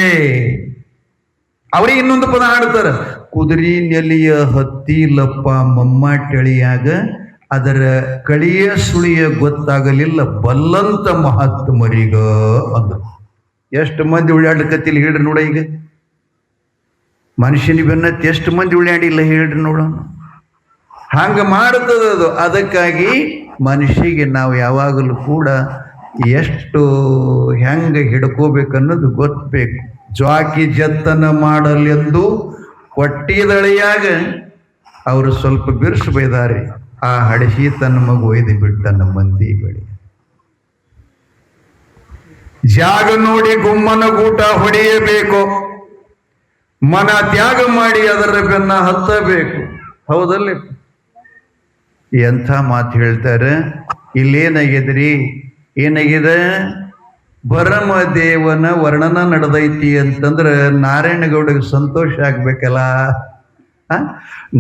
ಅವ್ರಿಗೆ ಇನ್ನೊಂದು ಪದ ಹಾಡ್ತಾರ, ಕುದುರೆ ನೆಲಿಯ ಹತ್ತಿಲಪ್ಪ ಮಮ್ಮಾಟಳಿಯಾಗ ಅದರ ಕಳಿಯ ಸುಳಿಯ ಗೊತ್ತಾಗಲಿಲ್ಲ ಬಲ್ಲಂತ ಮಹಾತ್ಮರಿಗ ಅಂದ. ಎಷ್ಟು ಮಂದಿ ಉಳ್ಳಾಡ್ಕತ್ತಿಲ್ಲ ಹೇಳ್ರಿ ನೋಡ. ಈಗ ಮನುಷ್ಯನ ಬೆನ್ನತ್ತಿ ಎಷ್ಟು ಮಂದಿ ಉಳ್ಯಾಡಿಲ್ಲ ಹೇಳ್ರಿ ನೋಡೋಣ. ಹಂಗೆ ಮಾಡುತ್ತದದು. ಅದಕ್ಕಾಗಿ ಮನುಷ್ಯಗೆ ನಾವು ಯಾವಾಗಲೂ ಕೂಡ ಎಷ್ಟು ಹೆಂಗೆ ಹಿಡ್ಕೋಬೇಕನ್ನೋದು ಗೊತ್ತಬೇಕು. ಜ್ವಾಕಿ ಜತ್ತನ ಮಾಡಲೆಂದು ಕೊಟ್ಟಿದಳೆಯಾಗ ಅವರು ಸ್ವಲ್ಪ ಬಿರುಸು ಬೈದಾರೆ, ಆ ಹಡಸಿ ತನ್ನ ಮಗು ಒಯ್ದು ಬಿಟ್ಟನ ಮಂದಿ ಬಳಿ. ಜಾಗ ನೋಡಿ ಗುಮ್ಮನ ಗೂಟ ಹೊಡೆಯಬೇಕು, ಮನ ತ್ಯಾಗ ಮಾಡಿ ಅದರ ಬೆನ್ನ ಹತ್ತಬೇಕು. ಹೌದಲ್ಲಿ ಎಂಥ ಮಾತು ಹೇಳ್ತಾರೆ. ಇಲ್ಲೇನಾಗಿದ್ರಿ, ಏನಾಗಿದೆ? ಭರಮದೇವನ ವರ್ಣನ ನಡೆದೈತಿ ಅಂತಂದ್ರೆ ನಾರಾಯಣಗೌಡಗೆ ಸಂತೋಷ ಆಗ್ಬೇಕಲ್ಲ.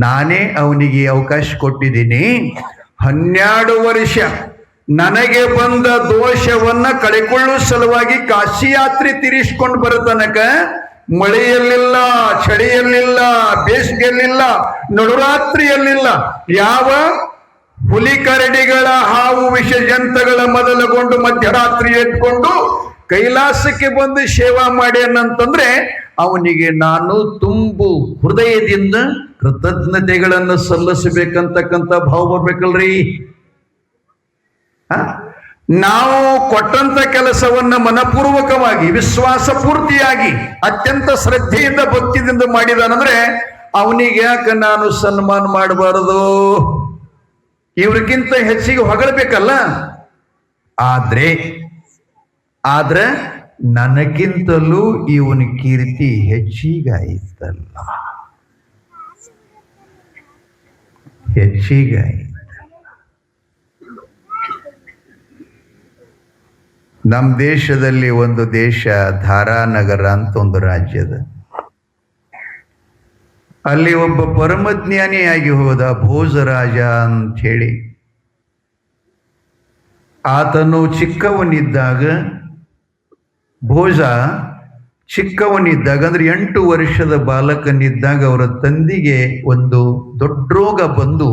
ನಾನೇ ಅವನಿಗೆ ಅವಕಾಶ ಕೊಟ್ಟಿದ್ದೀನಿ. 12 ವರ್ಷ ನನಗೆ ಬಂದ ದೋಷವನ್ನ ಕಳೆಕೊಳ್ಳುವ ಸಲುವಾಗಿ ಕಾಶಿ ಯಾತ್ರೆ ತಿರಿಸ್ಕೊಂಡು ಬರತನಕ ಮಳೆಯಲ್ಲಿಲ್ಲ, ಚಳಿಯಲ್ಲಿಲ್ಲ, ಬೇಸಿಗೆಯಲ್ಲಿಲ್ಲ, ನಡುರಾತ್ರಿಯಲ್ಲಿಲ್ಲ, ಯಾವ ಹುಲಿ ಕರಡಿಗಳ ಹಾವು ವಿಷ ಜಂತಗಳ ಮೊದಲುಗೊಂಡು ಮಧ್ಯರಾತ್ರಿ ಎದ್ಕೊಂಡು ಕೈಲಾಸಕ್ಕೆ ಬಂದು ಸೇವಾ ಮಾಡ್ಯಾನಂತಂದ್ರೆ ಅವನಿಗೆ ನಾನು ತುಂಬು ಹೃದಯದಿಂದ ಕೃತಜ್ಞತೆಗಳನ್ನು ಸಲ್ಲಿಸಬೇಕಂತಕ್ಕಂಥ ಭಾವ ಬರ್ಬೇಕಲ್ರಿ. ನಾವು ಕೊಟ್ಟಂತ ಕೆಲಸವನ್ನ ಮನಪೂರ್ವಕವಾಗಿ ವಿಶ್ವಾಸ ಪೂರ್ತಿಯಾಗಿ ಅತ್ಯಂತ ಶ್ರದ್ಧೆಯಿಂದ ಭಕ್ತಿಯಿಂದ ಮಾಡಿದಾನಂದ್ರೆ ಅವನಿಗೆ ಯಾಕೆ ನಾನು ಸನ್ಮಾನ ಮಾಡಬಾರದು? ಇವ್ರಿಗಿಂತ ಹೆಚ್ಚಿಗೆ ಹೊಗಳಬೇಕಲ್ಲ. ಆದ್ರೆ ನನಗಿಂತಲೂ ಇವನ ಕೀರ್ತಿ ಹೆಚ್ಚಿಗಾಯಿತಲ್ಲ, ಹೆಚ್ಚಿಗಾಯಿತು. ನಮ್ಮ ದೇಶದಲ್ಲಿ ಒಂದು ದೇಶ ಧಾರಾನಗರ ಅಂತ ಒಂದು ರಾಜ್ಯದ, ಅಲ್ಲಿ ಒಬ್ಬ ಪರಮಜ್ಞಾನಿಯಾಗಿ ಹೋದ ಭೋಜರಾಜ ಅಂತ ಹೇಳಿ. ಆತನು ಚಿಕ್ಕವನಿದ್ದಾಗ, ಭೋಜ ಚಿಕ್ಕವನಿದ್ದಾಗ ಅಂದ್ರೆ 8 ವರ್ಷದ ಬಾಲಕನಿದ್ದಾಗ ಅವರ ತಂದೆಗೆ ಒಂದು ದೊಡ್ಡ ರೋಗ ಬಂದು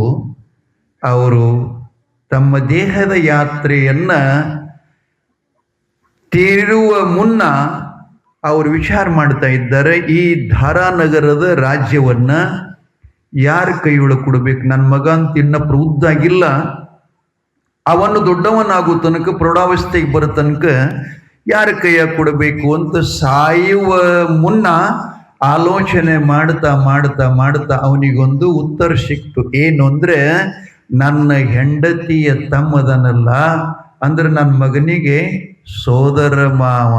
ಅವರು ತಮ್ಮ ದೇಹದ ಯಾತ್ರೆಯನ್ನ ತೀರುವ ಮುನ್ನ ಅವರು ವಿಚಾರ ಮಾಡ್ತಾ ಇದ್ದಾರೆ, ಈ ಧಾರಾನಗರದ ರಾಜ್ಯವನ್ನ ಯಾರ ಕೈಯೊಳಗೆ ಕೊಡ್ಬೇಕು? ನನ್ನ ಮಗ ಅಂತ ಇನ್ನ ಪ್ರಬುದ್ಧಾಗಿಲ್ಲ, ಅವನು ದೊಡ್ಡವನಾಗೋ ತನಕ, ಪ್ರೌಢಾವಸ್ಥೆಗೆ ಬರೋ ತನಕ ಯಾರ ಕೈಯಾಗ ಕೊಡಬೇಕು ಅಂತ ಸಾಯುವ ಮುನ್ನ ಆಲೋಚನೆ ಮಾಡ್ತಾ ಮಾಡ್ತಾ ಮಾಡ್ತಾ ಅವನಿಗೊಂದು ಉತ್ತರ ಸಿಕ್ತು. ಏನು ಅಂದ್ರೆ, ನನ್ನ ಹೆಂಡತಿಯ ತಮ್ಮದನಲ್ಲ ಅಂದ್ರೆ ನನ್ನ ಮಗನಿಗೆ ಸೋದರ ಮಾವ.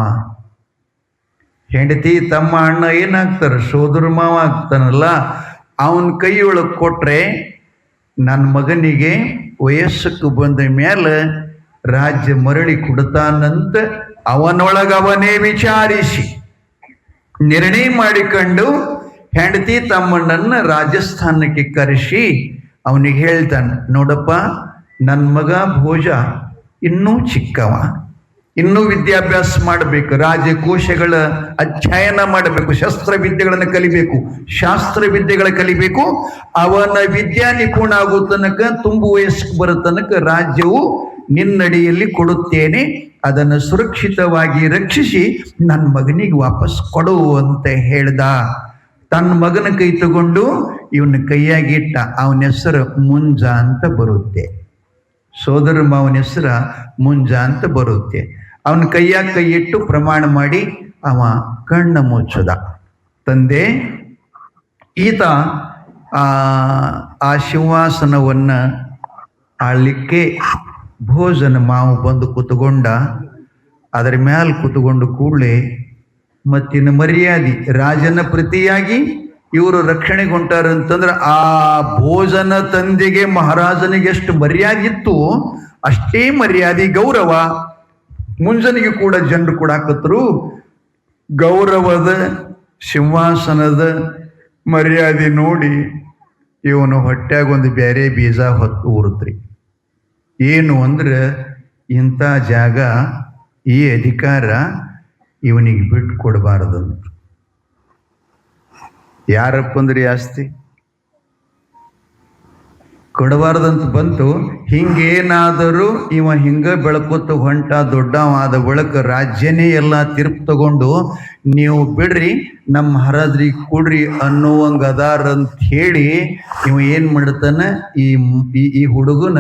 ಹೆಂಡತಿ ತಮ್ಮ ಅಣ್ಣ ಏನಾಗ್ತಾರ? ಸೋದರ ಮಾವ ಆಗ್ತಾನಲ್ಲ. ಅವನ ಕೈಯೊಳಗೆ ಕೊಟ್ರೆ ನನ್ನ ಮಗನಿಗೆ ವಯಸ್ಸಕ್ಕೆ ಬಂದ ಮೇಲೆ ರಾಜ್ಯ ಮರಳಿ ಕೊಡ್ತಾನಂತ ಅವನೊಳಗವನೇ ವಿಚಾರಿಸಿ ನಿರ್ಣಯ ಮಾಡಿಕೊಂಡು ಹೆಂಡತಿ ತಮ್ಮಣ್ಣನ್ನ ರಾಜಸ್ಥಾನಕ್ಕೆ ಕರೆಸಿ ಅವನಿಗೆ ಹೇಳ್ತಾನೆ, ನೋಡಪ್ಪ, ನನ್ನ ಮಗ ಭೋಜ ಇನ್ನೂ ಚಿಕ್ಕವ, ಇನ್ನೂ ವಿದ್ಯಾಭ್ಯಾಸ ಮಾಡಬೇಕು, ರಾಜಕೋಶಗಳ ಅಧ್ಯಯನ ಮಾಡಬೇಕು, ಶಸ್ತ್ರವಿದ್ಯೆಗಳನ್ನು ಕಲಿಬೇಕು, ಶಾಸ್ತ್ರವಿದ್ಯೆಗಳ ಕಲಿಬೇಕು. ಅವನ ವಿದ್ಯಾ ನಿಪುಣ ಆಗೋ ತನಕ, ತುಂಬು ವಯಸ್ಸಿಗೆ ಬರೋ ತನಕ ರಾಜ್ಯವು ನಿನ್ನಡಿಯಲ್ಲಿ ಕೊಡುತ್ತೇನೆ, ಅದನ್ನು ಸುರಕ್ಷಿತವಾಗಿ ರಕ್ಷಿಸಿ ನನ್ನ ಮಗನಿಗೆ ವಾಪಸ್ ಕೊಡು ಅಂತ ಹೇಳ್ದ. ತನ್ನ ಮಗನ ಕೈ ತಗೊಂಡು ಇವನ ಕೈಯಾಗಿಟ್ಟ. ಅವನ ಹೆಸರು ಮುಂಜ ಅಂತ ಬರುತ್ತೆ, ಸೋದರ ಮಾವನ ಹೆಸರು ಮುಂಜ ಅಂತ ಬರುತ್ತೆ. ಅವನ ಕೈಯಾಗ ಕೈ ಇಟ್ಟು ಪ್ರಮಾಣ ಮಾಡಿ ಅವ ಕಣ್ಣ ಮುಚ್ಚದ. ತಂದೆ, ಈತ ಆ ಸಿಂಹಾಸನವನ್ನ ಆಳ್ಲಿಕ್ಕೆ ಭೋಜನ ಮಾವು ಬಂದು ಕೂತ್ಕೊಂಡ. ಅದರ ಮ್ಯಾಲ ಕೂತ್ಕೊಂಡು ಕೂಡಲೇ ಮತ್ತಿನ ಮರ್ಯಾದೆ ರಾಜನ ಪ್ರತಿಯಾಗಿ ಇವರು ರಕ್ಷಣೆಗೆ ಹೊಂಟಾರಂತಂದ್ರೆ ಆ ಭೋಜನ ತಂದೆಗೆ ಮಹಾರಾಜನಿಗೆ ಎಷ್ಟು ಮರ್ಯಾದೆ ಇತ್ತು ಅಷ್ಟೇ ಮರ್ಯಾದೆ ಗೌರವ ಮುಂಜನಿಗೆ ಕೂಡ ಜನರು ಕೊಡಾಕತ್ರು. ಗೌರವದ ಸಿಂಹಾಸನದ ಮರ್ಯಾದೆ ನೋಡಿ ಇವನು ಹೊಟ್ಯಾಗ ಒಂದು ಬೇರೆ ಬೀಜ ಹೊತ್ತು ಊರುತ್ರಿ. ಏನು ಅಂದ್ರೆ, ಇಂಥ ಜಾಗ, ಈ ಅಧಿಕಾರ ಇವನಿಗೆ ಬಿಟ್ಟು ಕೊಡಬಾರದಂತ. ಯಾರಪ್ಪ ಅಂದ್ರೆ ಆಸ್ತಿ ಕೊಡಬಾರ್ದಂತ ಬಂತು. ಹಿಂಗೇನಾದರೂ ಇವ ಹಿಂಗ ಬೆಳಕೊತ್ತು ಹೊಂಟ ದೊಡ್ಡವಾದ ಬಳಕ ರಾಜ್ಯನೇ ಎಲ್ಲ ತೀರ್ಪು ತಗೊಂಡು ನೀವು ಬಿಡ್ರಿ ನಮ್ಮ ಮಹಾರಾಜ್ರಿಗೆ ಕೊಡ್ರಿ ಅನ್ನುವಂಗ ಅದಾರ ಅಂತ ಹೇಳಿ ಇವ ಏನ್ ಮಾಡ್ತಾನ, ಈ ಹುಡುಗನ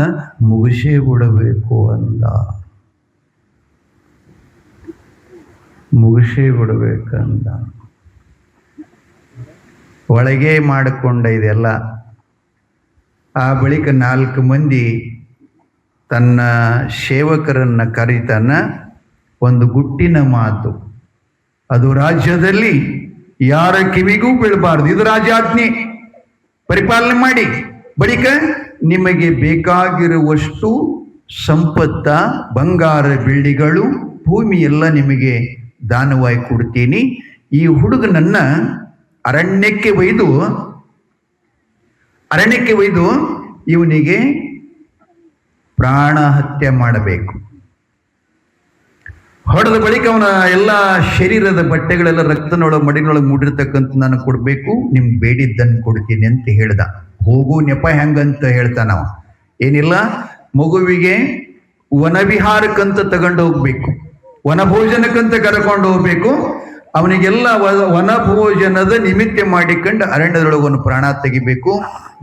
ಮುಗಿಸೇ ಬಿಡಬೇಕು ಅಂದ. ಮುಗಿಸೇ ಬಿಡಬೇಕಂದ. ಒಳಗೆ ಮಾಡಿಕೊಂಡ ಇದೆಲ್ಲ. ಆ ಬಳಿಕ 4 ಮಂದಿ ತನ್ನ ಸೇವಕರನ್ನ ಕರೀತಾನ. ಒಂದು ಗುಟ್ಟಿನ ಮಾತು, ಅದು ರಾಜ್ಯದಲ್ಲಿ ಯಾರ ಕಿವಿಗೂ ಬೀಳಬಾರ್ದು. ಇದು ರಾಜಾಜ್ಞೆ, ಪರಿಪಾಲನೆ ಮಾಡಿ. ಬಳಿಕ ನಿಮಗೆ ಬೇಕಾಗಿರುವಷ್ಟು ಸಂಪತ್ತ, ಬಂಗಾರ, ಬೆಳ್ಳಿಗಳು, ಭೂಮಿ ಎಲ್ಲ ನಿಮಗೆ ದಾನವಾಗಿ ಕೊಡ್ತೀನಿ. ಈ ಹುಡುಗನನ್ನ ಅರಣ್ಯಕ್ಕೆ ಒಯ್ದು ಇವನಿಗೆ ಪ್ರಾಣ ಹತ್ಯೆ ಮಾಡಬೇಕು. ಹೊಡೆದ ಬಳಿಕ ಅವನ ಎಲ್ಲ ಶರೀರದ ಬಟ್ಟೆಗಳೆಲ್ಲ ರಕ್ತನೊಳಗೆ ಮಡಿನೊಳಗೆ ಮೂಡಿರ್ತಕ್ಕಂಥ ನಾನು ಕೊಡಬೇಕು, ನಿಮ್ಗೆ ಬೇಡಿದ್ದನ್ನು ಕೊಡ್ತೀನಿ ಅಂತ ಹೇಳ್ದ. ಹೋಗು ನೆಪ ಹೆಂಗಂತ ಹೇಳ್ತಾನವ. ಏನಿಲ್ಲ, ಮಗುವಿಗೆ ವನವಿಹಾರಕ್ಕಂತ ತಗೊಂಡು ಹೋಗ್ಬೇಕು, ವನಭೋಜನಕ್ಕಂತ ಕರ್ಕೊಂಡು ಹೋಗ್ಬೇಕು. ಅವನಿಗೆಲ್ಲ ವನಭೋಜನದ ನಿಮಿತ್ತ ಮಾಡಿಕೊಂಡು ಅರಣ್ಯದೊಳಗೆ ಒಂದು ಪ್ರಾಣ ತೆಗಿಬೇಕು,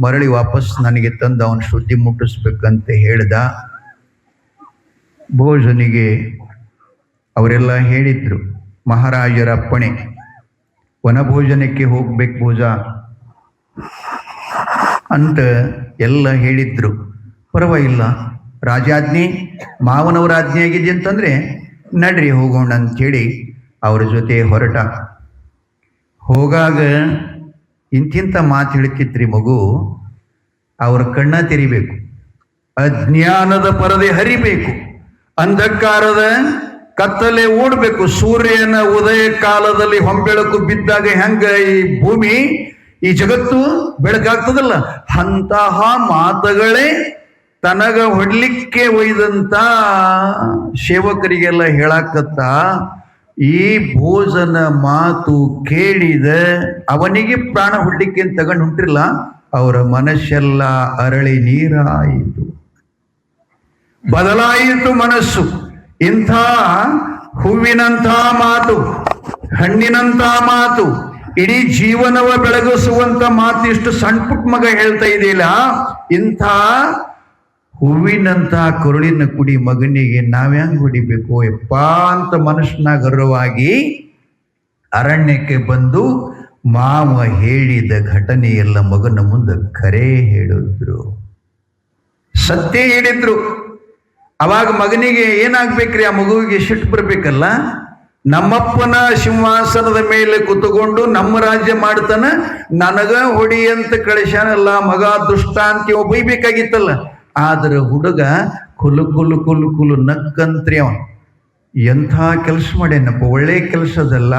ಮರಳಿ ವಾಪಸ್ ನನಗೆ ತಂದು ಅವನು ಶುದ್ಧಿ ಮುಟ್ಟಿಸ್ಬೇಕಂತ ಹೇಳ್ದ. ಭೋಜನಿಗೆ ಅವರೆಲ್ಲ ಹೇಳಿದ್ರು, ಮಹಾರಾಜರ ಅಪ್ಪಣೆ, ವನಭೋಜನಕ್ಕೆ ಹೋಗ್ಬೇಕು ಭೋಜ ಅಂತ ಎಲ್ಲ ಹೇಳಿದ್ರು. ಪರವಾಗಿಲ್ಲ, ರಾಜಾಜ್ಞೆ, ಮಾವನವರ ಆಜ್ಞೆ ಆಗಿದೆ ಅಂತಂದ್ರೆ ನಡ್ರಿ ಹೋಗೋಣ ಅಂಥೇಳಿ ಅವ್ರ ಜೊತೆ ಹೊರಟ. ಹೋಗಾಗ ಇಂತಿಂಥ ಮಾತು ಹೇಳ್ತಿತ್ರಿ ಮಗು. ಅವ್ರ ಕಣ್ಣ ತೆರಿಬೇಕು, ಅಜ್ಞಾನದ ಪರದೆ ಹರಿಬೇಕು, ಅಂಧಕಾರದ ಕತ್ತಲೆ ಓಡಬೇಕು. ಸೂರ್ಯನ ಉದಯ ಕಾಲದಲ್ಲಿ ಹೊಂಬೆಳಕು ಬಿದ್ದಾಗ ಹೆಂಗ ಈ ಭೂಮಿ, ಈ ಜಗತ್ತು ಬೆಳಕಾಗ್ತದಲ್ಲ, ಅಂತಹ ಮಾತುಗಳೇ ತನಗ ಹೊಡ್ಲಿಕ್ಕೆ ಒಯ್ದಂತ ಸೇವಕರಿಗೆಲ್ಲ ಹೇಳಾಕತ್ತ. ಈ ಭೋಜನ ಮಾತು ಕೇಳಿದ ಅವನಿಗೆ ಪ್ರಾಣ ಹೊಡ್ಲಿಕ್ಕೆ ಅಂತ ತಗೊಂಡು ಹೊಂಟಿರಲ್ಲ, ಅವರ ಮನಸ್ಸೆಲ್ಲ ಅರಳಿ ನೀರಾಯಿತು, ಬದಲಾಯಿತು ಮನಸ್ಸು. ಇಂಥ ಹೂವಿನಂಥ ಮಾತು, ಹಣ್ಣಿನಂಥ ಮಾತು, ಇಡೀ ಜೀವನವ ಬೆಳಗಿಸುವಂತ ಮಾತು ಇಷ್ಟು ಸಣ್ಣ ಪುಟ್ಟ ಮಗ ಹೇಳ್ತಾ ಇದೆಯಲ್ಲ, ಇಂಥ ಹೂವಿನಂತ ಕರುಳಿನ ಕುಡಿ ಮಗನಿಗೆ ನಾವ್ಯಾಂಗ್ ಹೊಡಿಬೇಕು ಯಪ್ಪ ಅಂತ ಮನಸ್ಸಿನಾಗ ಗರ್ವವಾಗಿ ಅರಣ್ಯಕ್ಕೆ ಬಂದು ಮಾವ ಹೇಳಿದ ಘಟನೆಯೆಲ್ಲ ಮಗನ ಮುಂದೆ ಖರೇ ಹೇಳಿದ್ರು, ಸತ್ಯ ಹೇಳಿದ್ರು. ಅವಾಗ ಮಗನಿಗೆ ಏನಾಗ್ಬೇಕ್ರಿ, ಆ ಮಗುವಿಗೆ ಸಿಟ್ಟು ಬರ್ಬೇಕಲ್ಲ. ನಮ್ಮಪ್ಪನ ಸಿಂಹಾಸನದ ಮೇಲೆ ಕುತ್ಕೊಂಡು ನಮ್ಮ ರಾಜ್ಯ ಮಾಡ್ತಾನ, ನನಗ ಹೊಡಿ ಅಂತ ಕಳಿಸ್ಯಾನಲ್ಲ ಮಗ ದುಷ್ಟ ಅಂತ ಬೈಬೇಕಾಗಿತ್ತಲ್ಲ. ಆದ್ರೆ ಹುಡುಗ ಕುಲು ನಕ್ಕಂತ್ರಿ ಅವನು, ಎಂಥ ಕೆಲಸ ಮಾಡ್ಯಾನಪ್ಪ, ಒಳ್ಳೆ ಕೆಲಸದಲ್ಲ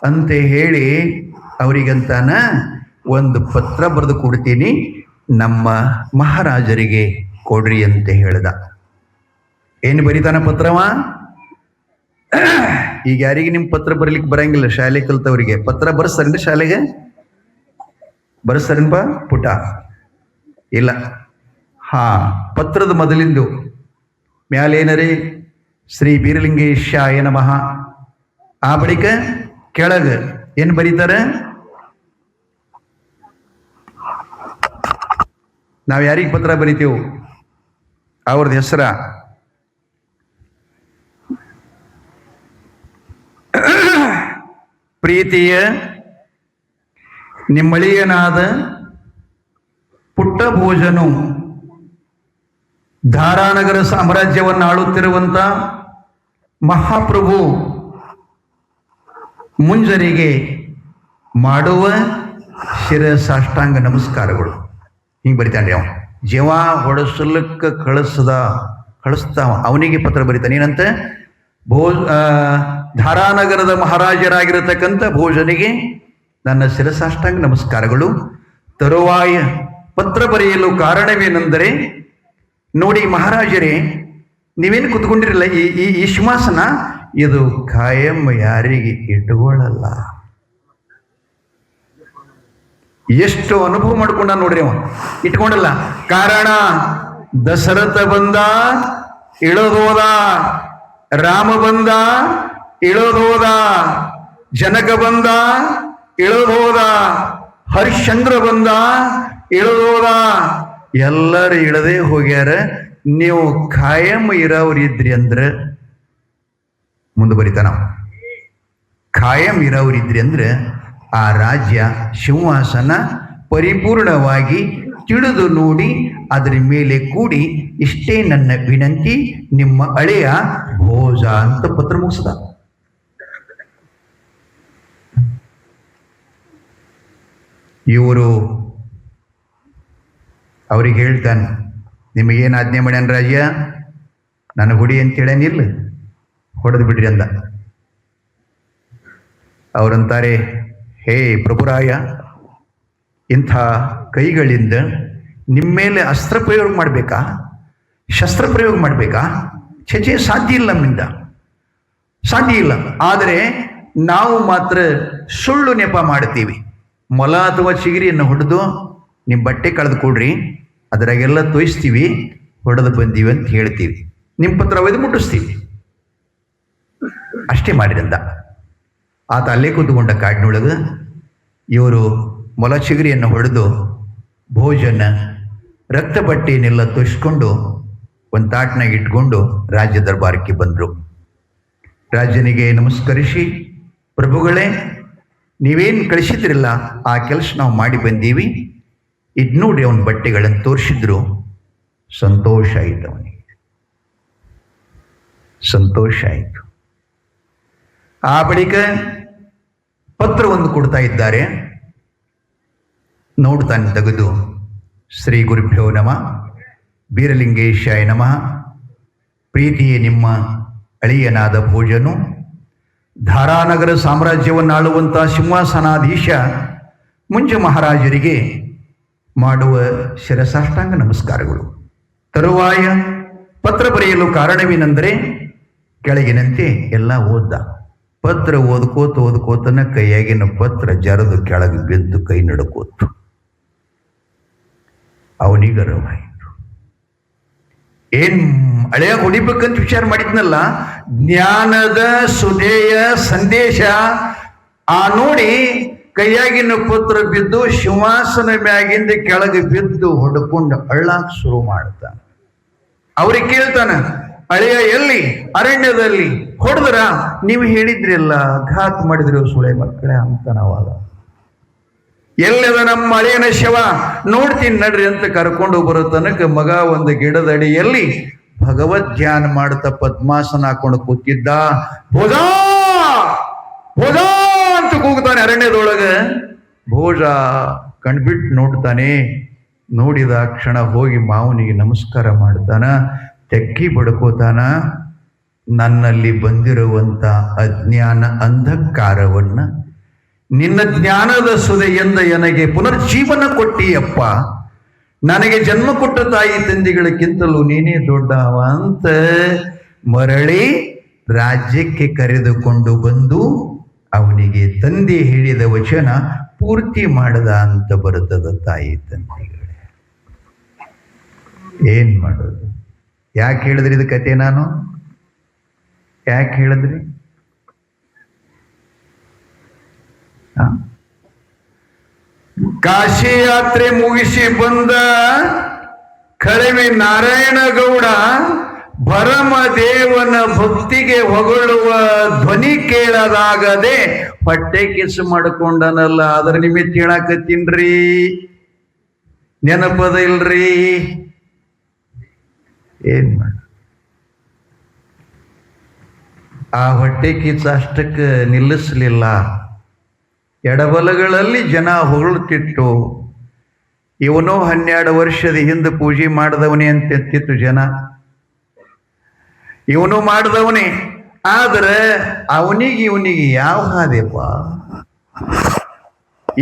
ಅಂತ ಹೇಳಿ ಅವರಿಗಂತಾನ ಒಂದು ಪತ್ರ ಬರೆದು ಕೊಡ್ತೀನಿ, ನಮ್ಮ ಮಹಾರಾಜರಿಗೆ ಕೊಡ್ರಿ ಅಂತ ಹೇಳ್ದ. ಏನು ಬರೀತಾನ ಪತ್ರವ? ಈಗ ಯಾರಿಗೆ ನಿಮ್ ಪತ್ರ ಬರ್ಲಿಕ್ಕೆ ಬರಂಗಿಲ್ಲ, ಶಾಲೆ ಕಲ್ತವ್ರಿಗೆ ಪತ್ರ ಬರ್ಸ್ತಾರೇನ್ರಿ? ಶಾಲೆಗೆ ಬರ್ಸ್ತಾರೇನ್ಪ ಪುಟ? ಇಲ್ಲ. ಪತ್ರದ ಮೊದಲಿಂದು ಮ್ಯಾಲೇನರಿ ಶ್ರೀ ಬೀರಲಿಂಗೇಶಾಯ ನಮಃ. ಆ ಬಳಿಕ ಕೆಳಗ ಏನ್ ಬರೀತಾರ? ನಾವ್ ಯಾರಿಗೆ ಪತ್ರ ಬರಿತೇವು ಅವ್ರದ್ದು ಹೆಸರ. ಪ್ರೀತಿಯ ನಿಮ್ಮಳಿಯನಾದ ಪುಟ್ಟ ಭೋಜನು ಧಾರಾನಗರ ಸಾಮ್ರಾಜ್ಯವನ್ನು ಆಳುತ್ತಿರುವಂತ ಮಹಾಪ್ರಭು ಮುಂಜರಿಗೆ ಮಾಡುವ ಶಿರಸಾಷ್ಟಾಂಗ ನಮಸ್ಕಾರಗಳು. ಹಿಂಗೆ ಬರಿತಾನೆ ಅವ. ಜೀವ ಹೊಡಸಲಕ್ಕ ಕಳಿಸ್ತಾವ ಅವನಿಗೆ ಪತ್ರ ಬರಿತಾನೆ. ಏನಂತ? ಧಾರಾನಗರದ ಮಹಾರಾಜರಾಗಿರತಕ್ಕಂಥ ಭೋಜನಿಗೆ ನನ್ನ ಶಿರಸಾಷ್ಟಾಂಗ ನಮಸ್ಕಾರಗಳು. ತರುವಾಯ ಪತ್ರ ಬರೆಯಲು ಕಾರಣವೇನೆಂದರೆ, ನೋಡಿ ಮಹಾರಾಜರೇ, ನೀವೇನು ಕುತ್ಕೊಂಡಿರಲ್ಲ, ಈ ಸಿಂಹಾಸನ ಇದು ಕಾಯಂ ಯಾರಿಗೆ ಇಟ್ಟುಕೊಳ್ಳಲ್ಲ. ಎಷ್ಟು ಅನುಭವ ಮಾಡ್ಕೊಂಡ ನೋಡ್ರಿ ಅವ, ಇಟ್ಕೊಂಡಲ್ಲ. ಕಾರಣ ದಶರಥ ಬಂದ ಇಳೋದೋದ, ರಾಮ ಬಂದ ಇಳೋದೋದ, ಜನಕ ಬಂದ ಇಳೋದೋದ, ಹರಿಶ್ಚಂದ್ರ ಬಂದ ಇಳೋದೋದ, ಎಲ್ಲರೂ ಇಳದೇ ಹೋಗ್ಯಾರ. ನೀವು ಖಾಯಂ ಇರೋರಿದ್ರಿ ಅಂದ್ರೆ ಮುಂದೆ ಬರಿತಾನ. ಖಾಯಂ ಇರೋರಿದ್ರಿ ಅಂದ್ರೆ ಆ ರಾಜ್ಯ ಸಿಂಹಾಸನ ಪರಿಪೂರ್ಣವಾಗಿ ತಿಳಿದು ನೋಡಿ ಅದರ ಮೇಲೆ ಕೂಡಿ ಇಷ್ಟೇ ನನ್ನ ವಿನಂತಿ, ನಿಮ್ಮ ಅಳೆಯ ಭೋಜ ಅಂತ ಪತ್ರ ಮುಗಿಸ್ದ. ಇವರು ಅವ್ರಿಗೆ ಹೇಳ್ತಾನೆ, ನಿಮಗೇನು ಆಜ್ಞೆ ಮಾಡ್ಯಾನ ರಾಜ್ಯ, ನನ್ನ ಹುಡಿ ಅಂತ ಹೇಳೇನಿಲ್ಲ, ಹೊಡೆದು ಬಿಡ್ರಿ ಅಂದ. ಅವರಂತಾರೆ, ಹೇ ಪ್ರಭುರಾಯ, ಇಂಥ ಕೈಗಳಿಂದ ನಿಮ್ಮ ಮೇಲೆ ಅಸ್ತ್ರ ಪ್ರಯೋಗ ಮಾಡಬೇಕಾ, ಶಸ್ತ್ರ ಪ್ರಯೋಗ ಮಾಡಬೇಕಾ? ಛೆ, ಸಾಧ್ಯ ಇಲ್ಲ, ನಮ್ಮಿಂದ ಸಾಧ್ಯ ಇಲ್ಲ. ಆದರೆ ನಾವು ಮಾತ್ರ ಸುಳ್ಳು ನೆಪ ಮಾಡ್ತೀವಿ. ಮೊಲ ಅಥವಾ ಚಿಗಿರಿಯನ್ನು ಹೊಡೆದು ನಿಮ್ಮ ಬಟ್ಟೆ ಕಳೆದು ಕೊಡ್ರಿ, ಅದರಾಗೆಲ್ಲ ತೋಯಿಸ್ತೀವಿ, ಹೊಡೆದು ಬಂದೀವಿ ಅಂತ ಹೇಳ್ತೀವಿ, ನಿಮ್ಮ ಪತ್ರ ಒಯ್ದು ಮುಟ್ಟಿಸ್ತೀವಿ, ಅಷ್ಟೇ ಮಾಡಿರಂದ. ಆತ ಅಲ್ಲೇ ಕೂತ್ಕೊಂಡ ಕಾಡಿನೊಳಗೆ. ಇವರು ಮೊಲ ಚಿಗರಿಯನ್ನು ಹೊಡೆದು ಭೋಜನ ರಕ್ತ ಬಟ್ಟೆಯನ್ನೆಲ್ಲ ತೋರಿಸ್ಕೊಂಡು ಒಂದು ತಾಟ್ನಾಗ ಇಟ್ಕೊಂಡು ರಾಜ್ಯ ದರ್ಬಾರಕ್ಕೆ ಬಂದರು. ರಾಜನಿಗೆ ನಮಸ್ಕರಿಸಿ, ಪ್ರಭುಗಳೇ, ನೀವೇನು ಕಳಿಸಿದ್ರಲ್ಲ ಆ ಕೆಲಸ ನಾವು ಮಾಡಿ ಬಂದೀವಿ, ಇದು ನೋಡಿ ಅವನ ಬಟ್ಟೆಗಳನ್ನು ತೋರಿಸಿದ್ರು. ಸಂತೋಷ ಆಯಿತು, ಅವನಿಗೆ ಸಂತೋಷ ಆಯಿತು. ಆ ಬಳಿಕ ಪತ್ರವನ್ನು ಕೊಡ್ತಾ ಇದ್ದಾರೆ. ನೋಡ್ತಾನೆ ತೆಗೆದು, ಶ್ರೀ ಗುರುಭ್ಯೋ ನಮಃ, ಬೀರಲಿಂಗೇಶಾಯ ನಮಃ. ಪ್ರೀತಿಯೇ ನಿಮ್ಮ ಅಳಿಯನಾದ ಭೋಜನು, ಧಾರಾನಗರ ಸಾಮ್ರಾಜ್ಯವನ್ನು ಆಳುವಂಥ ಸಿಂಹಾಸನಾಧೀಶ ಮುಂಜ ಮಹಾರಾಜರಿಗೆ ಮಾಡುವ ಶಿರಸಾಷ್ಟಾಂಗ ನಮಸ್ಕಾರಗಳು. ತರುವಾಯ ಪತ್ರ ಬರೆಯಲು ಕಾರಣವೇನೆಂದರೆ ಕೆಳಗಿನಂತೆ ಎಲ್ಲ ಓದ್ದ. ಪತ್ರ ಓದ್ಕೋತನ ಕೈಯಾಗಿನ ಪತ್ರ ಜರದು ಕೆಳಗೆ ಬಿದ್ದು ಕೈ ನಡುಕೋತು. ಅವನಿಗೆ ಅರಿವಾಯಿತು. ಏನ್ ಹಳೆಯ ಹೊಡಿಬೇಕಂತ ವಿಚಾರ ಮಾಡಿದ್ನಲ್ಲ, ಜ್ಞಾನದ ಸುಧೆಯ ಸಂದೇಶ ಆ ನೋಡಿ ಕೈಯಾಗಿನ ಪತ್ರ ಬಿದ್ದು ಸಿಂಹಾಸನ ಮ್ಯಾಗಿಂದ ಕೆಳಗೆ ಬಿದ್ದು ಹೊಡ್ಕೊಂಡು ಅಳ್ಳಾಕ್ ಶುರು ಮಾಡ್ತಾನೆ. ಅವ್ರಿಗೆ ಕೇಳ್ತಾನ, ಹಳೆಯ ಎಲ್ಲಿ? ಅರಣ್ಯದಲ್ಲಿ. ಹೊಡೆದ್ರ? ನೀವು ಹೇಳಿದ್ರಲ್ಲ, ಘಾತ್ ಮಾಡಿದ್ರು ಸುಳೆ ಮಕ್ಕಳೇ ಅಂತಾನ. ಅವಾಗ ಎಲ್ಲದ ನಮ್ಮ ಹಳೆಯನ ಶವ, ನೋಡ್ತೀನಿ ನಡ್ರಿ ಅಂತ ಕರ್ಕೊಂಡು ಬರೋ ತನಕ ಮಗ ಒಂದು ಗಿಡದ ಅಡಿಯಲ್ಲಿ ಭಗವದ್ ಧ್ಯಾನ ಮಾಡ್ತಾ ಪದ್ಮಾಸನ ಹಾಕೊಂಡು ಕೂತಿದ್ದ. ಭೋಜ ಭೋಜ ಅಂತ ಕೂಗ್ತಾನೆ ಅರಣ್ಯದೊಳಗ. ಭೋಜ ಕಣ್ಬಿಟ್ಟು ನೋಡ್ತಾನೆ. ನೋಡಿದ ಕ್ಷಣ ಹೋಗಿ ಮಾವನಿಗೆ ನಮಸ್ಕಾರ ಮಾಡ್ತಾನ, ತೆಕ್ಕಿ ಬಡ್ಕೋತಾನ. ನನ್ನಲ್ಲಿ ಬಂದಿರುವಂತ ಅಜ್ಞಾನ ಅಂಧಕಾರವನ್ನ ನಿನ್ನ ಜ್ಞಾನದ ಸುದೆಯಿಂದ ನನಗೆ ಪುನರ್ಜೀವನ ಕೊಟ್ಟಿಯಪ್ಪ. ನನಗೆ ಜನ್ಮ ಕೊಟ್ಟ ತಾಯಿ ತಂದೆಗಳಕ್ಕಿಂತಲೂ ನೀನೇ ದೊಡ್ಡವ ಅಂತ ಮರಳಿ ರಾಜ್ಯಕ್ಕೆ ಕರೆದುಕೊಂಡು ಬಂದು ಅವನಿಗೆ ತಂದೆ ಹೇಳಿದ ವಚನ ಪೂರ್ತಿ ಮಾಡದ ಅಂತ ಬರುತ್ತದ. ತಾಯಿ ತಂದೆಗಳೇ, ಏನ್ ಮಾಡೋದು? ಯಾಕೆ ಹೇಳಿದ್ರಿ ಇದು ಕತೆ? ನಾನು ಯಾಕೆ ಹೇಳಿದ್ರಿ? ಕಾಶಿ ಯಾತ್ರೆ ಮುಗಿಸಿ ಬಂದ ಕಳವಿ ನಾರಾಯಣಗೌಡ ಭರಮದೇವನ ಭಕ್ತಿಗೆ ಹೊಗಳುವ ಧ್ವನಿ ಕೇಳದಾಗದೆ ಹೊಟ್ಟೆ ಕಿಸು ಮಾಡಿಕೊಂಡನಲ್ಲ. ಅದರ ನಿಮಿತ್ತ ಹೇಳಾಕತ್ತೀನ್ರಿ, ನೆನಪದ ಇಲ್ರಿ? ಏನ್ ಮಾಡ? ಆ ಹೊಟ್ಟೆ ಕಿಚ್ಚ ಅಷ್ಟಕ್ಕೆ ನಿಲ್ಲಿಸಲಿಲ್ಲ. ಎಡಬಲಗಳಲ್ಲಿ ಜನ ಹೊಗಳುತ್ತಿತ್ತು. ಇವನು 12 ವರ್ಷದ ಹಿಂದೆ ಪೂಜೆ ಮಾಡಿದವನೇ ಅಂತಿತ್ತು ಜನ. ಇವನು ಮಾಡಿದವನೇ. ಆದ್ರೆ ಅವನಿಗೆ ಇವನಿಗೆ ಯಾವ ಹಾದಿಯಪ್ಪ,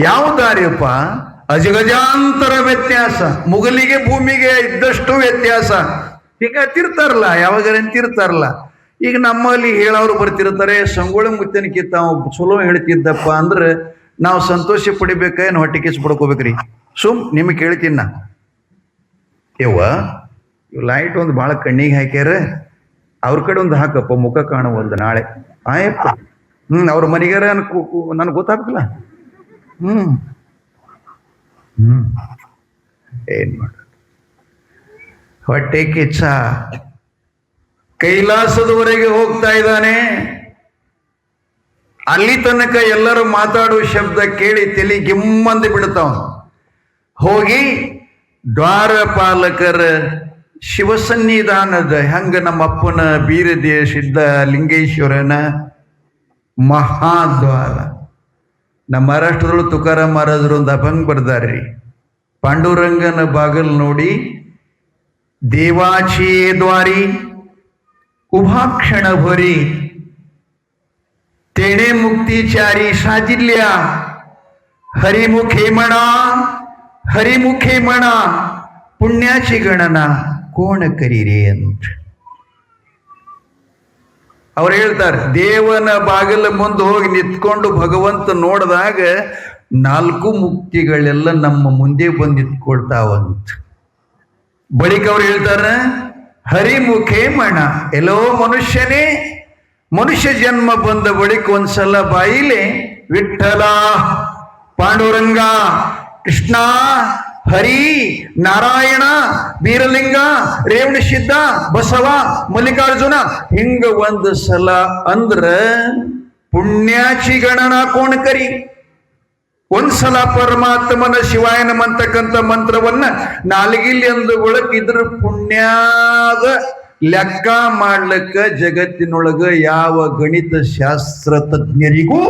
ಯಾವ ದಾರಿಯಪ್ಪ? ಅಜಗಜಾಂತರ ವ್ಯತ್ಯಾಸ. ಮುಗಲಿಗೆ ಭೂಮಿಗೆ ಇದ್ದಷ್ಟು ವ್ಯತ್ಯಾಸ. ಈಗ ತಿರ್ತಾರಲ್ಲ, ಯಾವಾಗ ತಿರ್ತಾರಲ್ಲ. ಈಗ ನಮ್ಮಲ್ಲಿ ಹೇಳೋರು ಬರ್ತಿರ್ತಾರೆ, ಸಂಗೊಳ್ಳಿ ಮುತ್ತನಕ್ಕಿಂತ ಚಲೋ ಹೇಳ್ತಿದ್ದಪ್ಪ ಅಂದ್ರೆ ನಾವು ಸಂತೋಷ ಪಡಿಬೇಕ ಏನು ಹೊಟ್ಟೆ ಕಿಚ್ಚು ಪಡ್ಕೋಬೇಕ್ರಿ? ನಿಮಗೆ ಕೇಳ್ತೀನಿ ನಾ. ಯವ್ವ, ಇವ್ ಲೈಟ್ ಒಂದು ಭಾಳ ಕಣ್ಣಿಗೆ ಹಾಕ್ಯಾರ, ಅವ್ರ ಕಡೆ ಒಂದು ಹಾಕಪ್ಪ, ಮುಖ ಕಾಣುವಲ್ದು ನಾಳೆ. ಆಯಪ್ಪ, ಅವ್ರ ಮನೆಗಾರ ನನ್ಗೆ ಗೊತ್ತಾಗಲ್ಲ. ಏನ್ ಮಾಡ, ಹೊಟ್ಟೆ ಕಿಚ್ಚ ಕೈಲಾಸದವರೆಗೆ ಹೋಗ್ತಾ ಇದ್ದಾನೆ. ಅಲ್ಲಿ ತನಕ ಎಲ್ಲರೂ ಮಾತಾಡುವ ಶಬ್ದ ಕೇಳಿ ತಲೆ ಗಿಮ್ಮಂದು ಬಿಡ್ತಾವ. ಹೋಗಿ ದ್ವಾರಪಾಲಕರ ಶಿವಸನ್ನಿಧಾನದ ಹೆಂಗ ನಮ್ಮಪ್ಪನ ಬೀರದಿಯ ಸಿದ್ಧ ಲಿಂಗೇಶ್ವರನ ಮಹಾದ್ವಾರ, ನಮ್ಮ ಮಹಾರಾಷ್ಟ್ರದಲ್ಲೂ ತುಕಾರಾಮ್ ಮಹಾರಾಜರು ಒಂದು ಅಭಂಗ ಬರ್ದಾರ್ರಿ. ಪಾಂಡುರಂಗನ ಬಾಗಲ್ ನೋಡಿ ದೇವಾಚಿ ದ್ವಾರಿ उभा भरी तेणे मुक्तीचारी साजिल्या हरिमुखे म्हणा पुण्याची गणना कोण करी रे ಅಂತ ಅವ್ರು ಹೇಳ್ತಾರೆ. ದೇವನ ಬಾಗಿಲ ಮುಂದೆ ಹೋಗಿ ನಿಂತ್ಕೊಂಡು ಭಗವಂತ ನೋಡಿದಾಗ 4 ಮುಕ್ತಿಗಳೆಲ್ಲ ನಮ್ಮ ಮುಂದೆ ಬಂದು ನಿಂತ್ಕೊಳ್ತಾವಂತ. ಬಳಿಕ ಅವ್ರು ಹೇಳ್ತಾರೆ, ಹರಿಮುಖೇ ಮಣ, ಎಲ್ಲೋ ಮನುಷ್ಯನೇ, ಮನುಷ್ಯ ಜನ್ಮ ಬಂದ ಬಳಿಕ ಒಂದ್ಸಲ ಬಾಯಿಲೆ ವಿಠಲ, ಪಾಂಡುರಂಗ, ಕೃಷ್ಣ, ಹರಿ, ನಾರಾಯಣ, ಬೀರಲಿಂಗ, ರೇವಣ ಸಿದ್ಧ, ಬಸವ, ಮಲ್ಲಿಕಾರ್ಜುನ ಹಿಂಗ ಒಂದು ಸಲ ಅಂದ್ರ ಪುಣ್ಯಾಚಿ ಗಣನ ಕೋಣ ಕರಿ. ಒಂದ್ಸಲ ಪರಮಾತ್ಮನ ಶಿವಾಯ ನಮಃ ಅಂತಕ್ಕಂಥ ಮಂತ್ರವನ್ನ ನಾಲ್ಗಿಲ್ಲಿ ಅಂದು ಇದ್ರ ಪುಣ್ಯದ ಲೆಕ್ಕ ಮಾಡ್ಲಿಕ್ಕ ಜಗತ್ತಿನೊಳಗ ಯಾವ ಗಣಿತ ಶಾಸ್ತ್ರ ತಜ್ಞರಿಗೂ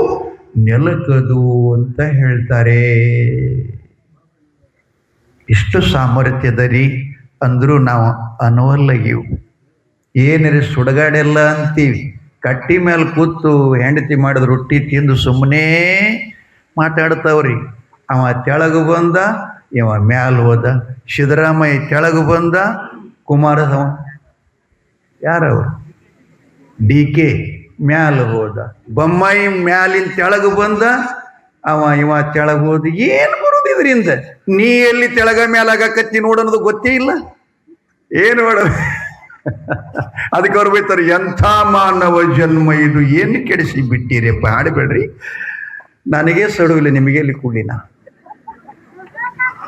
ನೆಲಕದು ಅಂತ ಹೇಳ್ತಾರೆ. ಇಷ್ಟು ಸಾಮರ್ಥ್ಯದ ರೀ ಅಂದ್ರೂ ನಾವು ಅನವಲ್ಲಗಿವು. ಏನಿರಿ ಸುಡಗಾಡೆಲ್ಲ ಅಂತೀವಿ, ಕಟ್ಟಿ ಮೇಲೆ ಕೂತು ಹೆಂಡತಿ ಮಾಡಿದ ರೊಟ್ಟಿ ತಿಂದು ಸುಮ್ಮನೆ ಮಾತಾಡ್ತಾವ್ರಿ. ಅವ ತೆಳಗು ಬಂದ, ಇವ ಮ್ಯಾಲ ಹೋದ. ಸಿದ್ದರಾಮಯ್ಯ ತೆಳಗು ಬಂದ, ಕುಮಾರಸ್ವಾಮಿ ಯಾರವರು DK ಮ್ಯಾಲ ಹೋದ, ಬೊಮ್ಮಾಯಿ ಮ್ಯಾಲಿನ ತೆಳಗು ಬಂದ, ಇವ ತೆಳಗ ಹೋದ. ಏನು ಬರೋದು ಇದರಿಂದ? ನೀ ಎಲ್ಲಿ ತೆಳಗ ಮ್ಯಾಲಾಗಕತ್ತಿ ನೋಡೋದು ಗೊತ್ತೇ ಇಲ್ಲ. ಏನು ಮಾಡ ಅದಕ್ಕೆ ಅವ್ರು ಬೈತಾರೆ, ಎಂಥ ಮಾನವ ಜನ್ಮ ಇದು, ಏನು ಕೆಡಿಸಿ ಬಿಟ್ಟಿರಪ್ಪ, ಆಡಬೇಡ್ರಿ. ನನಗೆ ಸಡುವಿಲ್ಲ, ನಿಮಗೆ ಎಲ್ಲಿ ಕೂಡಿನ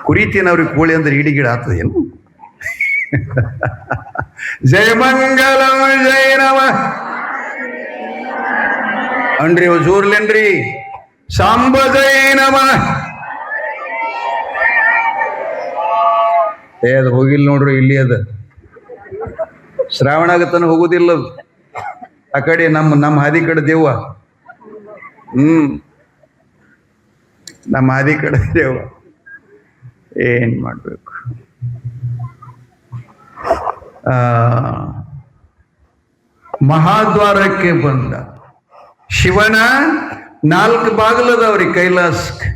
ಕುರಿತೀನವ್ರಿಗೆ ಕೋಳಿ ಅಂದ್ರೆ ಇಡಿಗಿಡ ಆಗ್ತದೇನು? ಜಯ ಮಂಗಲ ಜಯ ನಮ ಅನ್ರಿ, ಅವ ಜೋರ್ಲೇನ್ರಿ. ಸಾಂಬ ಜಯ ನಮ. ಅದು ಹೋಗಿಲ್ಲ ನೋಡ್ರಿ, ಇಲ್ಲಿ ಅದ ಶ್ರಾವಣ ಆಗತನ ಹೋಗುದಿಲ್ಲ. ಆ ಕಡೆ ನಮ್ಮ ಹಾದಿ ಕಡೆ ದೇವ, ನಮ್ಮ ಹಾದಿ ಕಡೆ ದೇವ. ಏನ್ ಮಾಡ್ಬೇಕು? ಮಹಾದ್ವಾರಕ್ಕೆ ಬಂದ ಶಿವನ 4 ಬಾಗಿಲದವ್ರಿ ಕೈಲಾಸಕ್ಕೆ.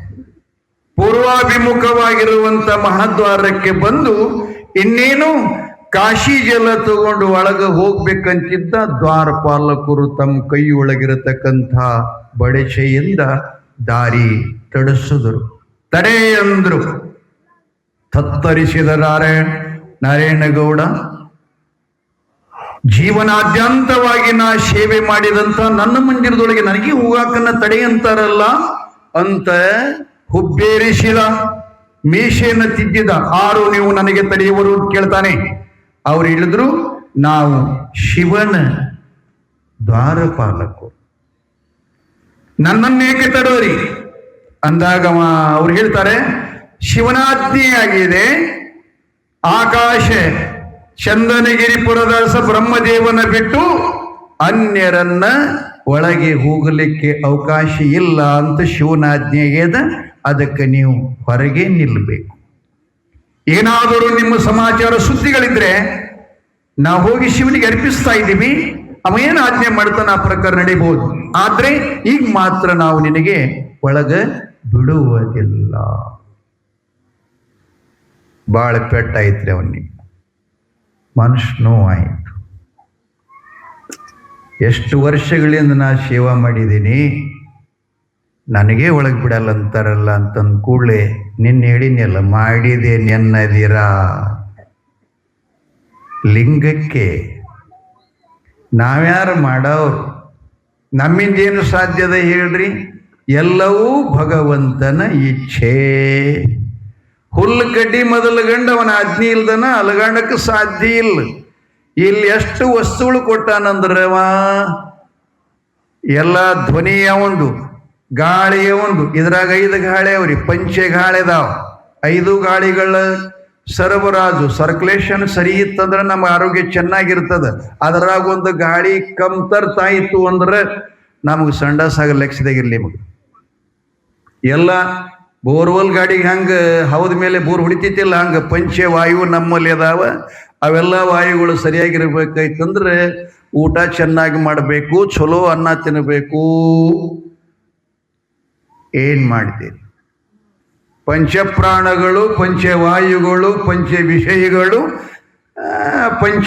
ಪೂರ್ವಾಭಿಮುಖವಾಗಿರುವಂತ ಮಹಾದ್ವಾರಕ್ಕೆ ಬಂದು ಇನ್ನೇನು ಕಾಶಿ ಜಲ ತಗೊಂಡು ಒಳಗೆ ಹೋಗ್ಬೇಕಂತಿದ್ದ ದ್ವಾರಪಾಲಕರು ತಮ್ಮ ಕೈಯೊಳಗಿರತಕ್ಕಂಥ ಬಡಚೆಯಿಂದ ದಾರಿ ತಡಿಸಿದರು. ತಡೆ ಅಂದ್ರು. ತತ್ತರಿಸಿದ ನಾರಾಯಣಗೌಡ, ಜೀವನಾದ್ಯಂತವಾಗಿ ನಾ ಸೇವೆ ಮಾಡಿದಂತ ನನ್ನ ಮಂದಿರದೊಳಗೆ ನನಗೆ ಹೋಗಾಕನ್ನ ತಡೆ ಅಂತಾರಲ್ಲ ಅಂತ ಹುಬ್ಬೇರಿಸಿದ, ಮೀಸೆಯನ್ನು ತಿದ್ದಿದ. ಆರು ನೀವು ನನಗೆ ತಡೆಯುವರು ಕೇಳ್ತಾನೆ. ಅವ್ರು ಹೇಳಿದ್ರು, ನಾವು ಶಿವನ ದ್ವಾರಪಾಲಕರು, ನನ್ನನ್ನೇಕೆ ತಡೋರಿ ಅಂದಾಗ ಅವ್ರು ಹೇಳ್ತಾರೆ, ಶಿವನಾಜ್ಞೆಯಾಗಿದೆ. ಆಕಾಶ ಚಂದನಗಿರಿಪುರದ ಬ್ರಹ್ಮದೇವನ ಬಿಟ್ಟು ಅನ್ಯರನ್ನ ಒಳಗೆ ಹೋಗಲಿಕ್ಕೆ ಅವಕಾಶ ಇಲ್ಲ ಅಂತ ಶಿವನಾಜ್ಞೆಯಾಗಿದೆ. ಅದಕ್ಕೆ ನೀವು ಹೊರಗೆ ನಿಲ್ಲಬೇಕು. ಏನಾದರೂ ನಿಮ್ಮ ಸಮಾಚಾರ ಸುದ್ದಿಗಳಿದ್ರೆ ನಾವು ಹೋಗಿ ಶಿವನಿಗೆ ಅರ್ಪಿಸ್ತಾ ಇದ್ದೀವಿ, ಅವ ಏನು ಆಜ್ಞೆ ಮಾಡ್ತಾನೆ ಆ ಪ್ರಕಾರ ನಡೀಬಹುದು. ಆದ್ರೆ ಈಗ ಮಾತ್ರ ನಾವು ನಿನಗೆ ಒಳಗ ಬಿಡುವುದಿಲ್ಲ. ಬಾಳ ಪೆಟ್ಟಾಯ್ತ್ರಿ ಅವನಿಗೆ, ಮನುಷ್ಯ ನೋವಾಯಿತು. ಎಷ್ಟು ವರ್ಷಗಳಿಂದ ನಾ ಸೇವಾ ಮಾಡಿದ್ದೀನಿ, ನನಗೇ ಒಳಗೆ ಬಿಡಲ್ಲ ಅಂತಾರಲ್ಲ ಅಂತಂದ ಕೂಡಲೇ ನಿನ್ನೆ ಹೇಳಿನೆಲ್ಲ ಮಾಡಿದೆ ನೆನ್ನದಿರ ಲಿಂಗಕ್ಕೆ ನಾವ್ಯಾರು ಮಾಡವ್ರು ನಮ್ಮಿಂದೇನು ಸಾಧ್ಯದ ಹೇಳ್ರಿ? ಎಲ್ಲವೂ ಭಗವಂತನ ಇಚ್ಛೆ. ಹುಲ್ಲು ಕಡ್ಡಿ ಮೊದಲುಗಂಡು ಅವನ ಆಜ್ಞೆ ಇಲ್ದನ ಅಲಗಂಡಕ್ಕೆ ಸಾಧ್ಯ ಇಲ್ಲ. ಇಲ್ಲಿ ಎಷ್ಟು ವಸ್ತುಗಳು ಕೊಟ್ಟಾನಂದ್ರವ ಎಲ್ಲ ಧ್ವನಿಯ ಒಂದು ಗಾಳಿಯ ಒಂದು, ಇದ್ರಾಗ 5 ಗಾಳಿ ಅವ್ರಿ, ಪಂಚೆ ಗಾಳಿದಾವ. 5 ಗಾಳಿಗಳ ಸರಬರಾಜು ಸರ್ಕ್ಯುಲೇಷನ್ ಸರಿ ಇತ್ತಂದ್ರೆ ನಮ್ಮ ಆರೋಗ್ಯ ಚೆನ್ನಾಗಿರ್ತದ. ಅದರಾಗ ಒಂದು ಗಾಳಿ ಕಮ್ತರ್ತಾಯಿತು ಅಂದ್ರೆ ನಮಗೆ ಸಂಡಾಸಾಗ ಲೆಕ್ಸದಾಗಿರ್ಲಿ. ನಿಮಗೆ ಎಲ್ಲ ಬೋರ್ವೆಲ್ ಗಾಡಿಗೆ ಹಂಗೆ ಹೌದ ಮೇಲೆ ಬೋರ್ ಹೊಡಿತೈತಿಲ್ಲ, ಹಂಗೆ ಪಂಚೆ ವಾಯು ನಮ್ಮಲ್ಲಿ ಅದಾವ. ಅವೆಲ್ಲ ವಾಯುಗಳು ಸರಿಯಾಗಿರ್ಬೇಕಾಯ್ತಂದ್ರೆ ಊಟ ಚೆನ್ನಾಗಿ ಮಾಡಬೇಕು, ಚಲೋ ಅನ್ನ ತಿನ್ನಬೇಕು. ಏನ್ ಮಾಡ್ತೀರಿ? ಪಂಚಪ್ರಾಣಗಳು, ಪಂಚವಾಯುಗಳು, ಪಂಚ ವಿಷಯಗಳು, ಪಂಚ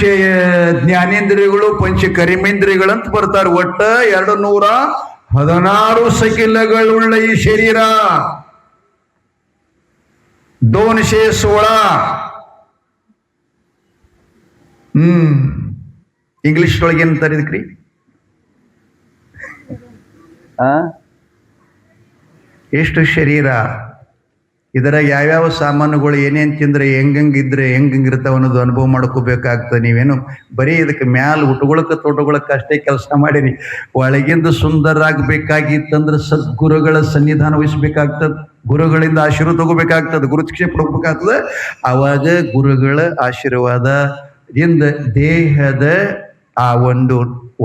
ಜ್ಞಾನೇಂದ್ರಿಯಗಳು, ಪಂಚ ಕರ್ಮೇಂದ್ರಿಯಗಳಂತ ಬರ್ತಾರೆ. ಒಟ್ಟ 216 ಸಕಿಲಗಳುಳ್ಳ ಈ ಶರೀರ. 216. ಇಂಗ್ಲಿಷ್ ಒಳಗೆ ಏನಂತಾರೆ ಇದಕ್ರಿ? ಎಷ್ಟು ಶರೀರ? ಇದರ ಯಾವ್ಯಾವ ಸಾಮಾನುಗಳು ಏನೇನು ತಿಂದ್ರೆ ಹೆಂಗಿದ್ರೆ ಹೆಂಗಿರ್ತಾವ ಅನ್ನೋದು ಅನುಭವ ಮಾಡ್ಕೋಬೇಕಾಗ್ತದೆ. ನೀವೇನು ಬರೀ ಇದಕ್ಕೆ ಮ್ಯಾಲ ತೊಟ್ಕೊಳಕ್ಕೆ ಅಷ್ಟೇ ಕೆಲಸ ಮಾಡಿರಿ. ಒಳಗಿಂದ ಸುಂದರಾಗಬೇಕಾಗಿತ್ತಂದ್ರೆ ಸದ್ಗುರುಗಳ ಸನ್ನಿಧಾನ ವಹಿಸ್ಬೇಕಾಗ್ತದೆ, ಗುರುಗಳಿಂದ ಆಶೀರ್ವಾದ ತಗೋಬೇಕಾಗ್ತದೆ, ಗುರುಕ್ಷೇಪ ಪಡ್ಬೇಕಾಗ್ತದೆ. ಅವಾಗ ಗುರುಗಳ ಆಶೀರ್ವಾದದಿಂದ ದೇಹದ ಆ ಒಂದು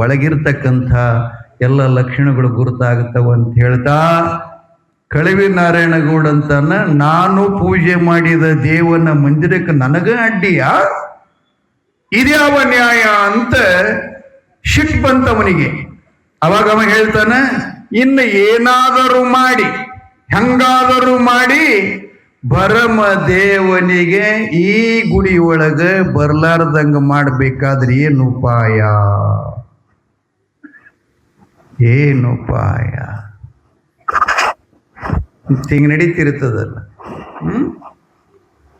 ಒಳಗಿರ್ತಕ್ಕಂಥ ಎಲ್ಲ ಲಕ್ಷಣಗಳು ಗುರುತಾಗುತ್ತವ ಅಂತ ಹೇಳ್ತಾ ಕಳವಿ ನಾರಾಯಣಗೌಡ ಅಂತಾನ, ನಾನು ಪೂಜೆ ಮಾಡಿದ ದೇವನ ಮಂದಿರಕ್ಕೆ ನನಗ ಅಡ್ಡಿಯ ಇದ್ಯಾವ ನ್ಯಾಯ ಅಂತ ಶಿಟ್ ಬಂತವನಿಗೆ. ಅವಾಗ ಅವ ಹೇಳ್ತಾನ, ಇನ್ನು ಏನಾದರೂ ಮಾಡಿ ಹೆಂಗಾದರೂ ಮಾಡಿ ಭರಮ ದೇವನಿಗೆ ಈ ಗುಡಿಯೊಳಗ ಬರ್ಲಾರ್ದಂಗ ಮಾಡ್ಬೇಕಾದ್ರೆ ಏನು ಉಪಾಯ? ಏನುಪಾಯ? ಹಿಂಗೆ ನಡೀತಿರ್ತದಲ್ಲ.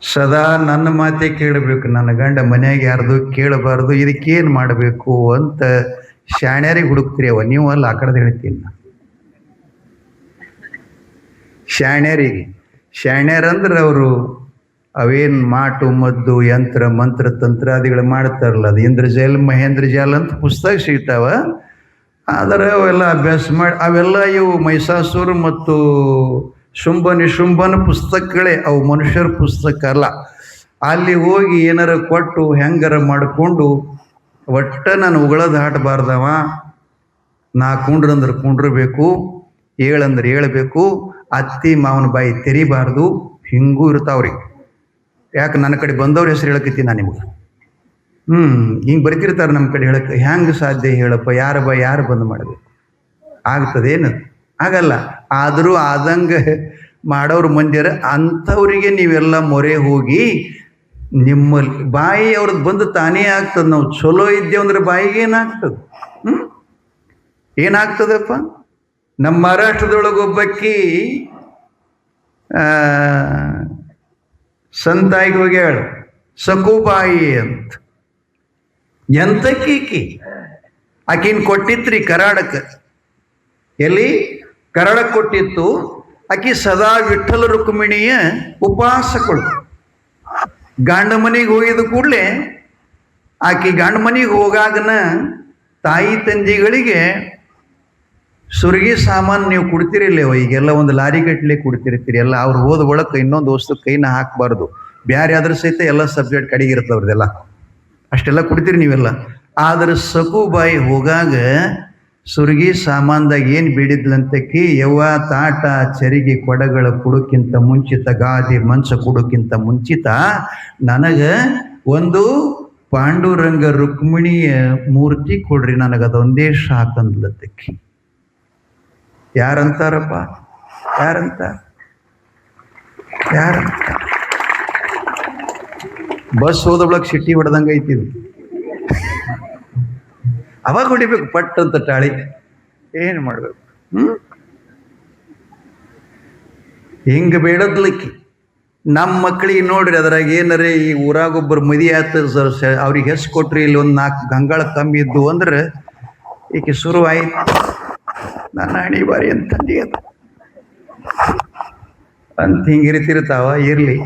ಸದಾ ನನ್ನ ಮಾತೆ ಕೇಳಬೇಕು, ನನ್ನ ಗಂಡ ಮನ್ಯಾಗ ಯಾರ್ದು ಕೇಳಬಾರ್ದು, ಇದಕ್ಕೇನು ಮಾಡಬೇಕು ಅಂತ ಶಾಣ್ಯರಿಗೆ ಹುಡುಕ್ತೀರಿ. ಅವ ನೀವು ಅಲ್ಲ, ಆ ಕಡೆದು ಹೇಳ್ತೀನಿ ನಾನು. ಶಾಣ್ಯರಂದ್ರೆ ಅವರು ಅವೇನು ಮಾಟು ಮದ್ದು ಯಂತ್ರ ಮಂತ್ರ ತಂತ್ರಾದಿಗಳು ಮಾಡ್ತಾರಲ್ಲ, ಅದು ಇಂದ್ರಜಾಲ ಮಹೇಂದ್ರಜಾಲ ಅಂತ ಪುಸ್ತಕ ಸಿಗ್ತಾವ. ಆದರೆ ಅವೆಲ್ಲ ಅಭ್ಯಾಸ ಮಾಡಿ ಅವೆಲ್ಲ ಇವು ಮೈಸಾಸುರ ಮತ್ತು ಶುಂಭ ನಿಶುಂಭನ ಪುಸ್ತಕಗಳೇ, ಅವು ಮನುಷ್ಯರ ಪುಸ್ತಕ ಅಲ್ಲ. ಅಲ್ಲಿ ಹೋಗಿ ಏನಾರ ಕೊಟ್ಟು ಹೆಂಗಾರ ಮಾಡಿಕೊಂಡು ಒಟ್ಟ ನಾನು ಉಗಳೋದು ಹಾಟಬಾರ್ದವ. ನಾ ಕುಂಡ್ರಂದ್ರೆ ಕುಂಡ್ರಬೇಕು, ಏಳಂದ್ರೆ ಏಳಬೇಕು, ಅತ್ತಿ ಮಾವನ ಬಾಯಿ ತೆರಿಬಾರ್ದು. ಹಿಂಗೂ ಇರ್ತಾವ್ರಿ. ಯಾಕೆ ನನ್ನ ಕಡೆ ಬಂದವ್ರ ಹೆಸರು ಹೇಳಕತ್ತೀನಿ ನಾನು ನಿಮ್ಗೆ. ಹಿಂಗೆ ಬರ್ತಿರ್ತಾರೆ ನಮ್ಮ ಕಡೆ ಹೇಳಕ್ಕೆ. ಹೆಂಗೆ ಸಾಧ್ಯ ಹೇಳಪ್ಪ? ಯಾರು ಬಂದು ಮಾಡಬೇಕು? ಆಗ್ತದೇನು? ಆಗಲ್ಲ. ಆದರೂ ಆದಂಗೆ ಮಾಡೋರು ಮಂದಿರ ಅಂಥವ್ರಿಗೆ ನೀವೆಲ್ಲ ಮೊರೆ ಹೋಗಿ ನಿಮ್ಮಲ್ಲಿ ಬಾಯಿ ಅವ್ರದ್ದು ಬಂದು ತಾನೇ ಆಗ್ತದೆ. ನಾವು ಚಲೋ ಇದ್ದೇವೆ ಅಂದ್ರೆ ಬಾಯಿಗೆ ಏನಾಗ್ತದೆ? ಏನಾಗ್ತದಪ್ಪ? ನಮ್ಮ ಮಹಾರಾಷ್ಟ್ರದೊಳಗೊಬ್ಬಕ್ಕಿ ಸಂತಾಯಿಗೆ ಹೋಗ್ಯಾಳ, ಸಕುಬಾಯಿ ಅಂತ. ಎಂತಕ್ಕೀಕಿ ಆಕಿನ್ ಕೊಟ್ಟಿತ್ರಿ ಕರಾಡಕ್ಕೆ. ಎಲ್ಲಿ ಕರಾಡಕ್ಕೆ ಕೊಟ್ಟಿತ್ತು. ಆಕಿ ಸದಾ ವಿಠ್ಠಲ ರುಕ್ಮಿಣಿಯ ಉಪವಾಸಗಳು. ಗಂಡ ಮನೆಗೆ ಹೋಗಿದ ಕೂಡಲೇ ಆಕಿ ಗಂಡ ಮನೆಗೆ ಹೋಗಾಗನ ತಾಯಿ ತಂದೆಗಳಿಗೆ ಸುರ್ಗಿ ಸಾಮಾನು ನೀವು ಕೊಡ್ತಿರಿಲ್ಲವ, ಈಗೆಲ್ಲ ಒಂದು ಲಾರಿ ಗಟ್ಟಲೆ ಕೊಡ್ತಿರ್ತೀರಿ ಎಲ್ಲ. ಅವ್ರು ಹೋದ ಒಳಕ್ಕೆ ಇನ್ನೊಂದು ವಸ್ತು ಕೈನ ಹಾಕಬಾರ್ದು. ಬ್ಯಾರೆ ಆದ್ರೆ ಸಹಿತ ಎಲ್ಲ ಸಬ್ಜೆಕ್ಟ್ ಕಡೆಗಿರ್ತವ್ರದೆಲ್ಲ, ಅಷ್ಟೆಲ್ಲ ಕೊಡ್ತೀರಿ ನೀವೆಲ್ಲ. ಆದ್ರೆ ಸಕುಬಾಯಿ ಹೋಗಾಗ ಸುರ್ಗಿ ಸಾಮಾನ್ದಾಗ ಏನು ಬೇಡಿದ್ಲಂತಕ್ಕಿ, ಯವ್ವ ತಾಟ ಚರಿಗೆ ಕೊಡಗಳ ಕೊಡೋಕ್ಕಿಂತ ಮುಂಚಿತ, ಗಾದಿ ಮಂಚ ಕೊಡೋಕ್ಕಿಂತ ಮುಂಚಿತ ನನಗೆ ಒಂದು ಪಾಂಡುರಂಗ ರುಕ್ಮಿಣಿಯ ಮೂರ್ತಿ ಕೊಡ್ರಿ, ನನಗದೊಂದೇ ಸಾಕಂದ್ಲತ್ತಕ್ಕಿ. ಯಾರಂತಾರಪ್ಪ? ಯಾರಂತ? ಬಸ್ ಹೋದ ಬಳಕ ಸಿಟ್ಟಿ ಹೊಡೆದಂಗೆ ಐತಿದು. ಅವಾಗ ಹೊಡಿಬೇಕು ಪಟ್ ಅಂತ ಟಾಳಿ. ಏನು ಮಾಡ್ಬೇಕು? ಹಿಂಗೆ ಬೇಡದ್ಲಿಕ್ಕೆ ನಮ್ಮ ಮಕ್ಕಳಿಗೆ ನೋಡ್ರಿ ಅದ್ರಾಗ ಏನರೇ ಈ ಊರಾಗೊಬ್ಬರು ಮದಿ ಆಯ್ತು ಸರ್ ಅವ್ರಿಗೆ ಹೆಸ್ ಕೊಟ್ರಿ ಇಲ್ಲಿ ಒಂದು 4 ಗಂಗಾಳ ಕಮ್ಮಿ ಇದ್ದು ಅಂದ್ರೆ ಈಕೆ ಶುರು ಆಯ್ತು ನನ್ನ ಹಣಿ ಬಾರಿ ಅಂತಂದಿ ಅದು ಅಂತ ಹಿಂಗಿರ್ತಿರ್ತಾವ. ಇರ್ಲಿ,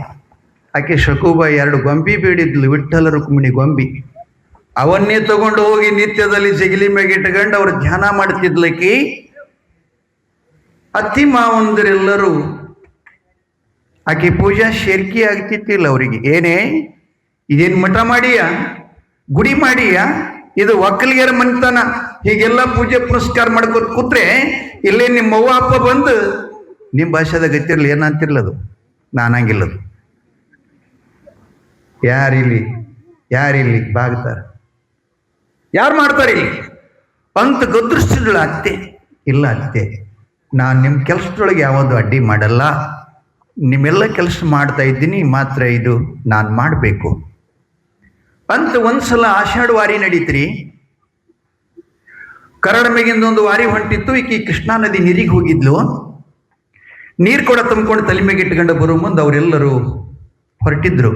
ಆಕೆ ಶಕುಬ 2 ಗೊಂಬಿ ಬೇಡಿದ್ಲು, ವಿಠ್ಠಲ ರುಕ್ಮಿಣಿ ಗೊಂಬಿ. ಅವನ್ನೇ ತಗೊಂಡು ಹೋಗಿ ನಿತ್ಯದಲ್ಲಿ ಜಗಿಲಿ ಮ್ಯಾಗ ಇಟ್ಕೊಂಡು ಅವ್ರು ಧ್ಯಾನ ಮಾಡ್ತಿದ್ಲಕ್ಕಿ. ಅತ್ತಿ ಮಾವಂದರೆಲ್ಲರೂ ಆಕೆ ಪೂಜಾ ಶೇರ್ಕಿ ಆಗ್ತಿತ್ತಿಲ್ಲ ಅವರಿಗೆ. ಏನೇ ಇದೇನು ಮಠ ಮಾಡಿಯ, ಗುಡಿ ಮಾಡಿಯ, ಇದು ಒಕ್ಕಲಿಗರ ಮನೆತನ, ಹೀಗೆಲ್ಲ ಪೂಜೆ ಪುರಸ್ಕಾರ ಮಾಡ್ಕೊತ ಕೂತ್ರೆ ಇಲ್ಲೇ ನಿಮ್ಮ ಅವ್ವ ಅಪ್ಪ ಬಂದು ನಿಮ್ಮ ಭಾಷೆದಾಗ ಗೊತ್ತಿರ್ಲಿ ಏನಂತಿರ್ಲದು, ನಾನಂಗಿಲ್ಲದು. ಯಾರಿಲ್ಲಿ ಬಾಗ್ತಾರೆ, ಯಾರು ಮಾಡ್ತಾರೆ ಇಲ್ಲಿ ಅಂತ ಗದರಿಸಿದಳು ಅತ್ತೆ. ಇಲ್ಲ ಅತ್ತೆ, ನಾನು ನಿಮ್ಮ ಕೆಲಸದೊಳಗೆ ಯಾವುದು ಅಡ್ಡಿ ಮಾಡಲ್ಲ, ನಿಮ್ಮೆಲ್ಲ ಕೆಲಸ ಮಾಡ್ತಾ ಇದ್ದೀನಿ, ಮಾತ್ರ ಇದು ನಾನು ಮಾಡಬೇಕು ಅಂತ. ಒಂದ್ಸಲ ಆಷಾಢ ವಾರಿ ನಡೀತ್ರಿ. ಕರಡ ಮೇಗಿಂದ ಒಂದು ವಾರಿ ಹೊಂಟಿತ್ತು. ಈಕಿ ಕೃಷ್ಣಾ ನದಿ ನೀರಿಗೆ ಹೋಗಿದ್ಲು. ನೀರು ಕೂಡ ತುಂಬಿಕೊಂಡು ತಲೆ ಮೇಲೆ ಇಟ್ಕೊಂಡು ಬರೋ ಮುಂದೆ ಅವರೆಲ್ಲರೂ ಹೊರಟಿದ್ರು.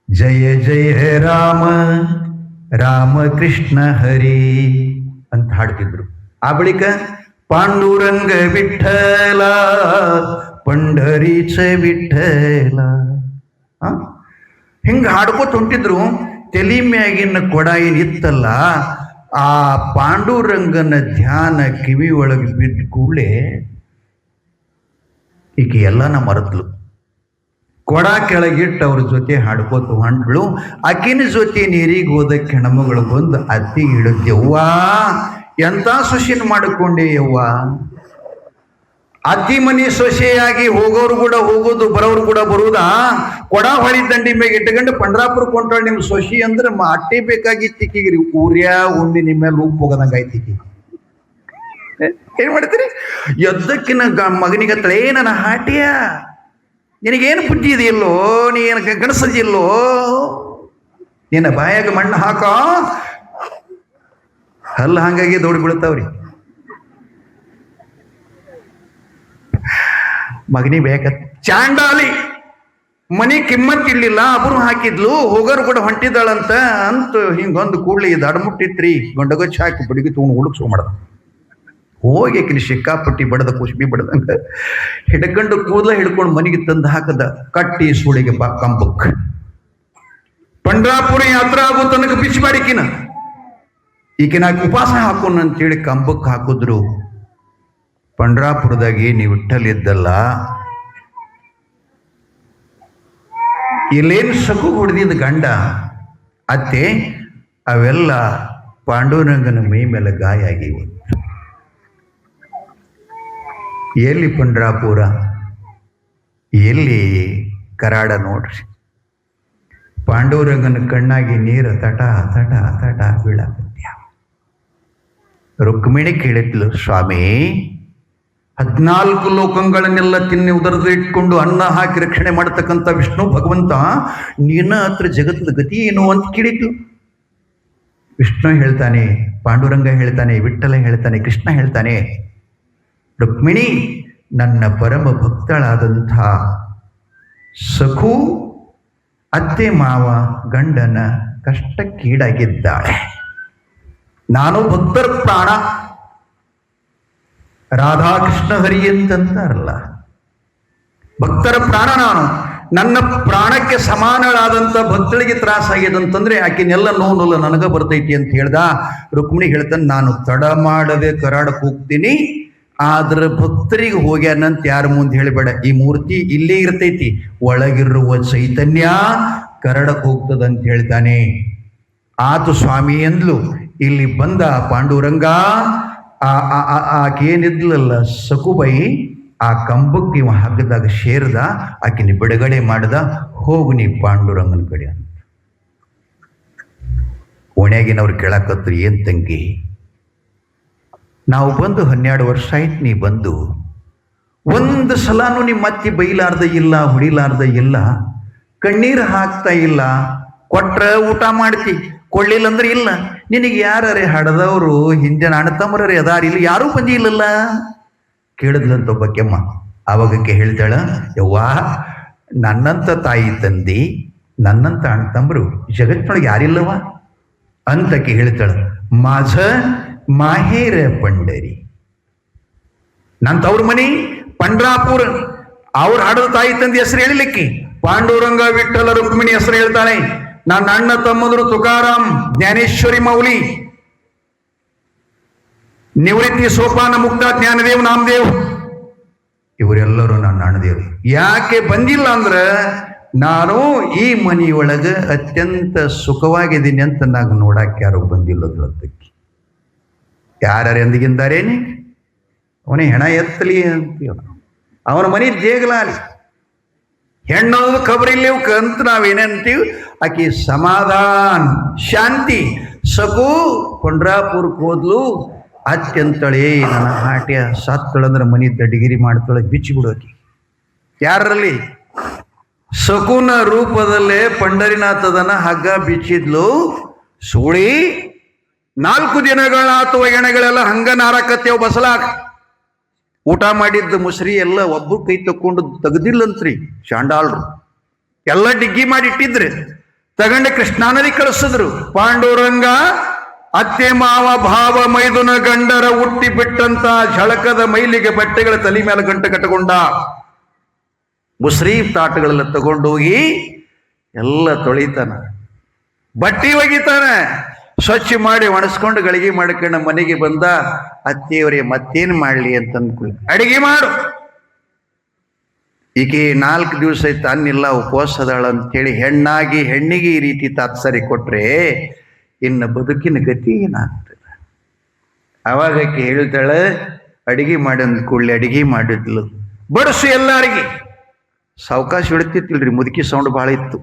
ಜಯ ಜಯ ರಾಮ ರಾಮ ಕೃಷ್ಣ ಹರಿ ಅಂತ ಹಾಡ್ತಿದ್ರು. ಆ ಬಳಿಕ ಪಾಂಡುರಂಗ ವಿಠಲ ಪಂಡರೀಚ ವಿಠಲ ಹಿಂಗ ಹಾಡ್ಕೋತ ಹೊಂಟಿದ್ರು. ತಲೆ ಮ್ಯಾಗಿನ ಕೊಡ ಏನಿತ್ತಲ್ಲ, ಆ ಪಾಂಡುರಂಗನ ಧ್ಯಾನ ಕಿವಿ ಒಳಗೆ ಬಿದ್ದ ಕೂಡಲೇ ಈಕೆ ಎಲ್ಲನ ಮರೆತ್ಲು. ಕೊಡ ಕೆಳಗಿಟ್ಟು ಅವ್ರ ಜೊತೆ ಹಾಡ್ಕೋತ ಹೊಂಟ್ಳು. ಆಕಿನ ಜೊತೆ ನೀರಿಗೆ ಹೋದ ಹೆಣ್ಮಗಳು ಬಂದು ಅತ್ತಿ ಹಿಡಿದ್ಯವ್ವ, ಎಂತ ಸೊಸೆನ ಮಾಡಿಕೊಂಡೆ ಯವ್ವ. ಅತ್ತಿ ಮನಿ ಸೊಸೆಯಾಗಿ ಹೋಗೋರು ಕೂಡ ಹೋಗೋದು, ಬರೋರು ಕೂಡ ಬರುವುದಾ? ಕೊಡ ಹೊಳಿ ದಂಡಿ ಮೇಲೆ ಇಟ್ಕೊಂಡು ಪಂಡ್ರಾಪುರ ಕೊಂಡ್ರು ನಿಮ್ಮ ಸೊಸಿ ಅಂದ್ರೆ ಅಟ್ಟೆ ಬೇಕಾಗಿತ್ತಿಕ್ಕಿಗ್ರಿ. ಊರ್ಯಾ ಉಂಡಿ ನಿಮ್ಮ ಮೇಲೆ ಉಪ್ಪು ಹೋಗೋದಂಗ ಐತಿಕ್ಕಿ. ಏನ್ ಮಾಡ್ತೀರಿ? ಎದ್ದಕ್ಕಿನ ಮಗನಿಗತ್ತಲೇ ನನ್ನ ಹಾಟಿಯ, ನಿನಗೇನು ಬುದ್ಧಿ ಇದೆಯಲ್ಲೋ, ನೀನು ಗಣಸದಿಲ್ಲೋ, ನಿನ್ನ ಬಾಯಾಗ ಮಣ್ಣು ಹಾಕ, ಹಲ್ಲ ಹಂಗಾಗಿ ದೌಡಿ ಬೀಳ್ತಾವ್ರಿ. ಮಗನಿ ಬೇಕ ಚಾಂಡಾಲಿ ಮನಿ ಕಿಮ್ಮತ್ ಇರ್ಲಿಲ್ಲ, ಅಬ್ರು ಹಾಕಿದ್ಲು, ಹೋಗೋರು ಕೂಡ ಹೊಂಟಿದ್ದಾಳಂತ ಅಂತ ಹಿಂಗೊಂದು ಕೂಡ್ಲಿ ಇದು ಅಡಮುಟ್ಟಿತ್ರಿ. ಗಂಡಗೊಚ್ಚ ಹಾಕಿ ಬಡಿಗೆ ತಗೊಂಡು ಉಳುಕ್ಸೋ ಮಾಡ್ದ. ಹೋಗಿ ಆಕಿನ ಸಿಕ್ಕಾಪಟ್ಟಿ ಬಡದ ಕುಸ್ಬಿ ಬಡದಂಗ ಹಿಡ್ಕೊಂಡು ಕೂದಲ ಹಿಡ್ಕೊಂಡು ಮನೆಗೆ ತಂದು ಹಾಕದ. ಕಟ್ಟಿ ಸುಳಿಗೆ ಬಾ ಕಂಬಕ್. ಪಂಡ್ರಾಪುರ ಯಾತ್ರಾ ಆಗೋ ತನಕ ಬಿಚ್ಚಿ ಬಾಡಿಕಿನ ಈಕಿನ ಉಪವಾಸ ಹಾಕೋಣ ಅಂತೇಳಿ ಕಂಬಕ್ಕೆ ಹಾಕಿದ್ರು. ಪಂಡ್ರಾಪುರದಾಗಿ ನೀವು ವಿಠ್ಠಲ್ ಇಲ್ಲೇನು ಸಗು ಹೊಡೆದಿದ್ದ ಗಂಡ ಅತ್ತೆ, ಅವೆಲ್ಲ ಪಾಂಡುರಂಗನ ಮೈ ಮೇಲೆ ಗಾಯ ಆಗಿವೆ. ಎಲ್ಲಿ ಪಂಡ್ರಾಪುರ, ಎಲ್ಲಿ ಕರಾಡ ನೋಡ್ರಿ. ಪಾಂಡುರಂಗನ ಕಣ್ಣಾಗಿ ನೀರು ತಟ ತಟ ತಟ ಬೀಳಾಕತ್ಯ. ರುಕ್ಮಿಣಿ ಕೇಳಿದ್ಲು, ಸ್ವಾಮಿ 14 ಲೋಕಗಳನ್ನೆಲ್ಲ ತಿನ್ನಿ ಉದರದ ಇಟ್ಕೊಂಡು ಅನ್ನ ಹಾಕಿ ರಕ್ಷಣೆ ಮಾಡತಕ್ಕಂಥ ವಿಷ್ಣು ಭಗವಂತ, ನೀನ ಹತ್ರ ಜಗತ್ತದ ಗತಿ ಏನು ಅಂತ ಕೇಳಿದ್ಲು. ವಿಷ್ಣು ಹೇಳ್ತಾನೆ, ಪಾಂಡುರಂಗ ಹೇಳ್ತಾನೆ, ವಿಠ್ಠಲ ಹೇಳ್ತಾನೆ, ಕೃಷ್ಣ ಹೇಳ್ತಾನೆ, ರುಕ್ಮಿಣಿ ನನ್ನ ಪರಮ ಭಕ್ತಳಾದಂಥ ಸಖು ಅತ್ತೆ ಮಾವ ಗಂಡನ ಕಷ್ಟಕ್ಕೀಡಾಗಿದ್ದಾಳೆ. ನಾನು ಭಕ್ತರ ಪ್ರಾಣ, ರಾಧಾಕೃಷ್ಣ ಹರಿ ಅಂತಂತಾರಲ್ಲ, ಭಕ್ತರ ಪ್ರಾಣ ನಾನು. ನನ್ನ ಪ್ರಾಣಕ್ಕೆ ಸಮಾನಳಾದಂಥ ಭಕ್ತಳಿಗೆ ತ್ರಾಸಾಗ್ಯದಂತಂದ್ರೆ ಆಕಿನೆಲ್ಲ ನೋವು ನನಗ ಬರ್ತೈತಿ ಅಂತ ಹೇಳ್ದ. ರುಕ್ಮಿಣಿ ಹೇಳ್ತಾನೆ, ನಾನು ತಡ ಮಾಡದೆ ಕರಾಡಕ್ಕೆ ಹೋಗ್ತೀನಿ, ಆದ್ರೆ ಭಕ್ತರಿಗೆ ಹೋಗ್ಯಾನಂತ ಯಾರ ಮುಂದೆ ಹೇಳಿಬೇಡ. ಈ ಮೂರ್ತಿ ಇಲ್ಲೇ ಇರ್ತೈತಿ, ಒಳಗಿರುವ ಚೈತನ್ಯ ಕರಡಕ್ಕೆ ಹೋಗ್ತದಂತ ಹೇಳ್ತಾನೆ. ಆತು ಸ್ವಾಮಿ ಎಂದ್ಲು. ಇಲ್ಲಿ ಬಂದ ಪಾಂಡುರಂಗ, ಆಕೇನಿದ್ಲಲ್ಲ ಸಕುಬೈ, ಆ ಕಂಬಕ್ಕೆ ಇವ ಹಗ್ಗದಾಗ ಸೇರ್ದ, ಆಕಿನ ಬಿಡುಗಡೆ ಮಾಡ್ದ. ಹೋಗು ನೀ ಪಾಂಡುರಂಗನ ಕಡೆ ಅಂತ. ಓಣ್ಯಾಗಿನವ್ರು ಕೇಳಾಕತ್ರು, ಏನ್ ತಂಗಿ, ನಾವು ಬಂದು 12 ವರ್ಷ ಆಯ್ತು, ನೀ ಬಂದು ಒಂದು ಸಲಾನು ನಿಮ್ಮ ಅತ್ತಿ ಬೈಲಾರ್ದ ಇಲ್ಲ, ಹೊಡಿಲಾರ್ದ ಇಲ್ಲ, ಕಣ್ಣೀರು ಹಾಕ್ತಾ ಇಲ್ಲ, ಕೊಟ್ರ ಊಟ ಮಾಡ್ತಿ, ಕೊಳ್ಳಿಲ್ಲ ಅಂದ್ರೆ ಇಲ್ಲ. ನಿನಗೆ ಯಾರೇ ಹಡದವರು ಹಿಂದಿನ ಅಣ್ಣತಮ್ಮರೇ ಅದಾರಿಲ್ಲ, ಯಾರೂ ಬಂದಿ ಇಲ್ಲಲ್ಲ ಕೇಳಿದ್ಲಂತ ಒಬ್ಬ ಕೆಮ್ಮ. ಅವಾಗಕ್ಕೆ ಹೇಳ್ತಾಳ, ಯವ್ವಾ ನನ್ನಂತ ತಾಯಿ ತಂದಿ ನನ್ನಂತ ಅಣ್ಣ ತಮ್ಮರು ಜಗತ್ತಿನೊಳಗೆ ಯಾರಿಲ್ಲವ ಅಂತಕ್ಕೆ ಹೇಳ್ತಾಳ, माझ ಮಾಹೇರ पंढरी. ನನ್ನ ತವ್ರ ಮನಿ ಪಂಡ್ರಾಪುರ. ಅವ್ರ ಹಾಡದ ತಾಯಿ ತಂದೆ ಹೆಸರು ಹೇಳಿಲಿಕ್ಕೆ ಪಾಂಡುರಂಗ ವಿಠ್ಠಲ ರುಕ್ಮಿಣಿ ಹೆಸರು ಹೇಳ್ತಾಳೆ. ನನ್ನ ಅಣ್ಣ ತಮ್ಮಂದರು ತುಕಾರಾಮ್, ಜ್ಞಾನೇಶ್ವರಿ ಮೌಲಿ, ನಿವೃತ್ತಿ ಸೋಪಾನ ಮುಕ್ತ ಜ್ಞಾನದೇವ್ ನಾಮದೇವ್, ಇವರೆಲ್ಲರೂ ನನ್ನ ಅಣ್ಣದೇವರು. ಯಾಕೆ ಬಂದಿಲ್ಲ ಅಂದ್ರ ನಾನು ಈ ಮನೆಯೊಳಗ ಅತ್ಯಂತ ಸುಖವಾಗಿದ್ದೀನಿ ಅಂತ ನಾನು ನೋಡಕ್ಕೆ ಯಾರು ಬಂದಿಲ್ಲದಕ್ಕೆ. ಯಾರ್ಯಾರು ಎಂದಿಗಿಂದಾರೇನೆ ಅವನೇ ಹೆಣ ಎತ್ತಲಿ ಅಂತೀವ, ಅವನ ಮನೆ ದೇಗಲಾಲಿ ಹೆಣ್ಣೋದು ಖಬರಿಲ್ಲೇವು ಅಂತ ನಾವೇನಂತೀವಿ. ಆಕಿ ಸಮಾಧಾನ ಶಾಂತಿ ಸಕು ಕೊಂಡ್ರಾಪುರಕ್ಕೆ ಹೋದ್ಲು. ಅತ್ಯಂತಳೇ ನನ್ನ ಆಟ್ಯ ಸತ್ತಳಂದ್ರೆ ಮನಿ ದಡ್ಡಿಗಿರಿ ಮಾಡ್ತಾಳೆ, ಬಿಚ್ಚಿ ಬಿಡೋಕಿ. ಯಾರಲ್ಲಿ ಸಕುನ ರೂಪದಲ್ಲೇ ಪಂಡರಿನಾಥದನ್ನ ಹಗ್ಗ ಬಿಚ್ಚಿದ್ಲು. ಸೂಳಿ 4 ದಿನಗಳಾತು ಎಣೆಗಳೆಲ್ಲ ಹಂಗ ನಾರಕತ್ತೇವ್ ಬಸಲಾಕ. ಊಟ ಮಾಡಿದ್ದ ಮುಸ್ರಿ ಎಲ್ಲ ಒಬ್ಬರು ಕೈ ತಕ್ಕೊಂಡು ತೆಗ್ದಿಲ್ಲಂತ್ರಿ ಶಾಂಡಾಳ್ರು. ಎಲ್ಲ ಡಿಗ್ಗಿ ಮಾಡಿ ಇಟ್ಟಿದ್ರಿ, ತಗಂಡು ಕೃಷ್ಣಾ ನದಿ ಕಳಿಸಿದ್ರು. ಪಾಂಡುರಂಗ ಅತ್ತೆ ಮಾವ ಭಾವ ಮೈದುನ ಗಂಡರ ಹುಟ್ಟಿ ಬಿಟ್ಟಂತ ಝಳಕದ ಮೈಲಿಗೆ ಬಟ್ಟೆಗಳ ತಲೆ ಮೇಲೆ ಗಂಟೆ ಕಟ್ಟಕೊಂಡ. ಮುಸ್ರಿ ತಾಟಗಳೆಲ್ಲ ತಗೊಂಡೋಗಿ ಎಲ್ಲ ತೊಳಿತಾನ, ಬಟ್ಟಿ ಒಗಿತಾನ, ಸ್ವಚ್ಛ ಮಾಡಿ ಒಣಸ್ಕೊಂಡು ಗಳಿಗೆ ಮಾಡ್ಕೊಂಡು ಮನೆಗೆ ಬಂದ. ಅತ್ತೆಯವರೇ ಮತ್ತೇನು ಮಾಡಲಿ ಅಂತ ಅಂದ್ಕೊಳ್ಳಿ, ಅಡಿಗೆ ಮಾಡು. ಈಕೆ 4 ದಿವಸ ಐತೆ ಅನ್ನಿಲ್ಲ, ಉಪವಾಸ ಅದಾಳ ಅಂತೇಳಿ ಹೆಣ್ಣಾಗಿ ಹೆಣ್ಣಿಗೆ ಈ ರೀತಿ ತಾತ್ಸರಿ ಕೊಟ್ರೆ ಇನ್ನು ಬದುಕಿನ ಗತಿ ಏನಾಗ್ತದೆ? ಅವಾಗ ಆಕೆ ಹೇಳ್ತಾಳೆ, ಅಡಿಗೆ ಮಾಡಿ ಅಂದ್ಕೊಳ್ಳಿ. ಅಡಿಗೆ ಮಾಡಿದ್ಲು, ಬಡಿಸು ಎಲ್ಲಾರಿಗೆ. ಸಾವಕಾಶ ಹಿಡ್ತಿತ್ತಿಲ್ರಿ, ಮುದುಕಿ ಸೌಂಡ್ ಭಾಳ ಇತ್ತು.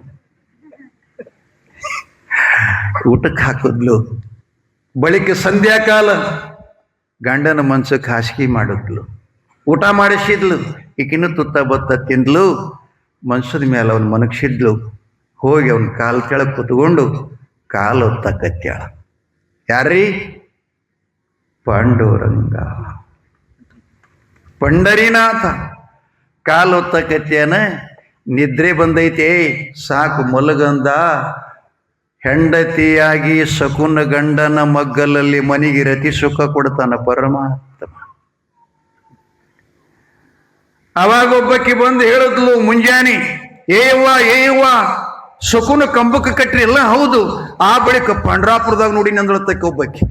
ಊಟಕ್ಕೆ ಹಾಕಿದ್ಲು. ಬಳಿಕ ಸಂಧ್ಯಾಕಾಲ ಗಂಡನ ಮನ್ಸಕ್ಕೆ ಹಾಸಿಗೆ ಮಾಡಿದ್ಲು, ಊಟ ಮಾಡಿಸಿದ್ಲು. ಈಕಿನ ತುತ್ತ ಬತ್ತ ತಿಂದ್ಲು, ಮನ್ಸದ ಮೇಲೆ ಅವನ್ ಮನಗಿಸಿದ್ಲು. ಹೋಗಿ ಅವನ ಕಾಲು ಕೆಳಗೆ ಕೂತ್ಕೊಂಡು ಕಾಲು ಒತ್ತಕತ್ಯಾಳ. ಯಾರ್ರೀ? ಪಾಂಡುರಂಗ, ಪಂಡರಿನಾಥ. ಕಾಲು ಒತ್ತಕತ್ಯಾನ. ನಿದ್ರೆ ಬಂದೈತೆ, ಸಾಕು ಮಲಗಂದ. ಹೆಂಡತಿಯಾಗಿ ಸಕುನ ಗಂಡನ ಮಗ್ಗಲಲ್ಲಿ ಮನೆಗೆ ರತಿ ಸುಖ ಕೊಡ್ತಾನ ಪರಮಾತ್ಮ. ಅವಾಗ ಒಬ್ಬಕ್ಕೆ ಬಂದು ಹೇಳಿದ್ಲು ಮುಂಜಾನೆ, ಏವ್ವ ಸಕುನ ಕಂಬಕ್ಕೆ ಕಟ್ರಿ ಎಲ್ಲ ಹೌದು. ಆ ಬಳಿಕ ಪಂಡ್ರಾಪುರದಾಗ ನೋಡಿ ನಂದಳತಕ್ಕ ಒಬ್ಬಕ್ಕೆ,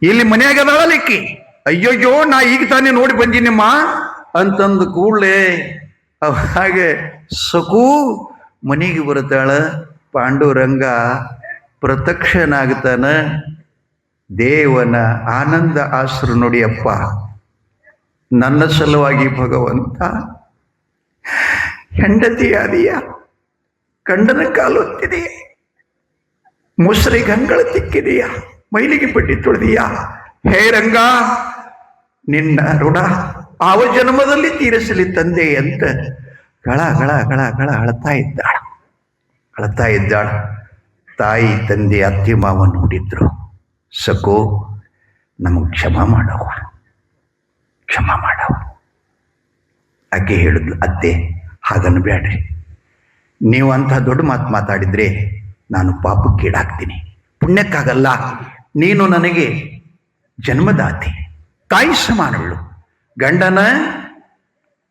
ಇಲ್ಲಿ ಮನ್ಯಾಗ ಅದಾಳಲಿಕ್ಕಿ. ಅಯ್ಯೋಯ್ಯೋ ನಾ ಈಗ ತಾನೇ ನೋಡಿ ಬಂದಿನಿಮ್ಮ ಅಂತಂದು ಕೂಡಲೇ ಹಾಗೆ ಸಕು ಮನೆಗೆ ಬರ್ತಾಳ. ಪಾಂಡುರಂಗ ಪ್ರತ್ಯಕ್ಷನಾಗ್ತಾನ. ದೇವನ ಆನಂದ ಆಶ್ರು ನೋಡಿಯಪ್ಪ, ನನ್ನ ಸಲುವಾಗಿ ಭಗವಂತ ಹೆಂಡತಿಯಾದಿಯ, ಗಂಡನ ಕಾಲು ಹೊತ್ತಿದೆಯಾ, ಮುಸ್ರಿ ಗಂಗಳ ತಿಕ್ಕಿದೆಯಾ, ಮೈಲಿಗೆ ಪಟ್ಟಿ ತೊಳೆದಿಯಾ. ಹೇ ರಂಗ, ನಿನ್ನ ಋಣ ಆವ ಜನ್ಮದಲ್ಲಿ ತೀರಿಸಲಿ ತಂದೆ ಅಂತ ಗಳ ಗಳ ಗಳ ಗಳ ಅಳ್ತಾ ಇದ್ದಾಳ. ತಾಯಿ ತಂದೆ ಅತ್ತಿ ಮಾವ ನೋಡಿದ್ರು. ಸಕು ನಮಗೆ ಕ್ಷಮ ಮಾಡವ. ಆಕೆ ಹೇಳಿದ್ಲು, ಅತ್ತೆ ಹಾಗನ್ಬೇಡ್ರಿ, ನೀವು ಅಂಥ ದೊಡ್ಡ ಮಾತು ಮಾತಾಡಿದ್ರೆ ನಾನು ಪಾಪಕ್ಕೀಡಾಗ್ತೀನಿ, ಪುಣ್ಯಕ್ಕಾಗಲ್ಲ. ನೀನು ನನಗೆ ಜನ್ಮದಾತಿ, ತಾಯಿ ಸಮಾನಗಳು. ಗಂಡನ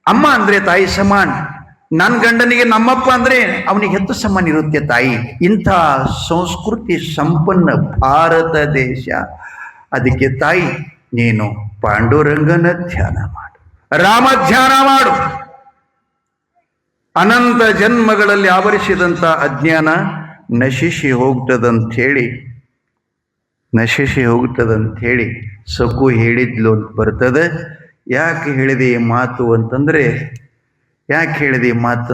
ಅಮ್ಮ ಅಂದ್ರೆ ತಾಯಿ ಸಮಾನ. ನನ್ನ ಗಂಡನಿಗೆ ನಮ್ಮಪ್ಪ ಅಂದ್ರೆ ಅವನಿಗೆ ಹೆಚ್ಚು ಸಮಾನ ಇರುತ್ತೆ ತಾಯಿ. ಇಂಥ ಸಂಸ್ಕೃತಿ ಸಂಪನ್ನ ಭಾರತ ದೇಶ. ಅದಕ್ಕೆ ತಾಯಿ, ನೀನು ಪಾಂಡುರಂಗನ ಧ್ಯಾನ ಮಾಡು, ರಾಮ ಧ್ಯಾನ ಮಾಡು. ಅನಂತ ಜನ್ಮಗಳಲ್ಲಿ ಆವರಿಸಿದಂಥ ಅಜ್ಞಾನ ನಶಿಸಿ ಹೋಗ್ತದಂಥೇಳಿ ಸಕು ಹೇಳಿದ್ಲು ಅಂತ ಬರ್ತದೆ. ಯಾಕೆ ಹೇಳಿದೆ ಈ ಮಾತು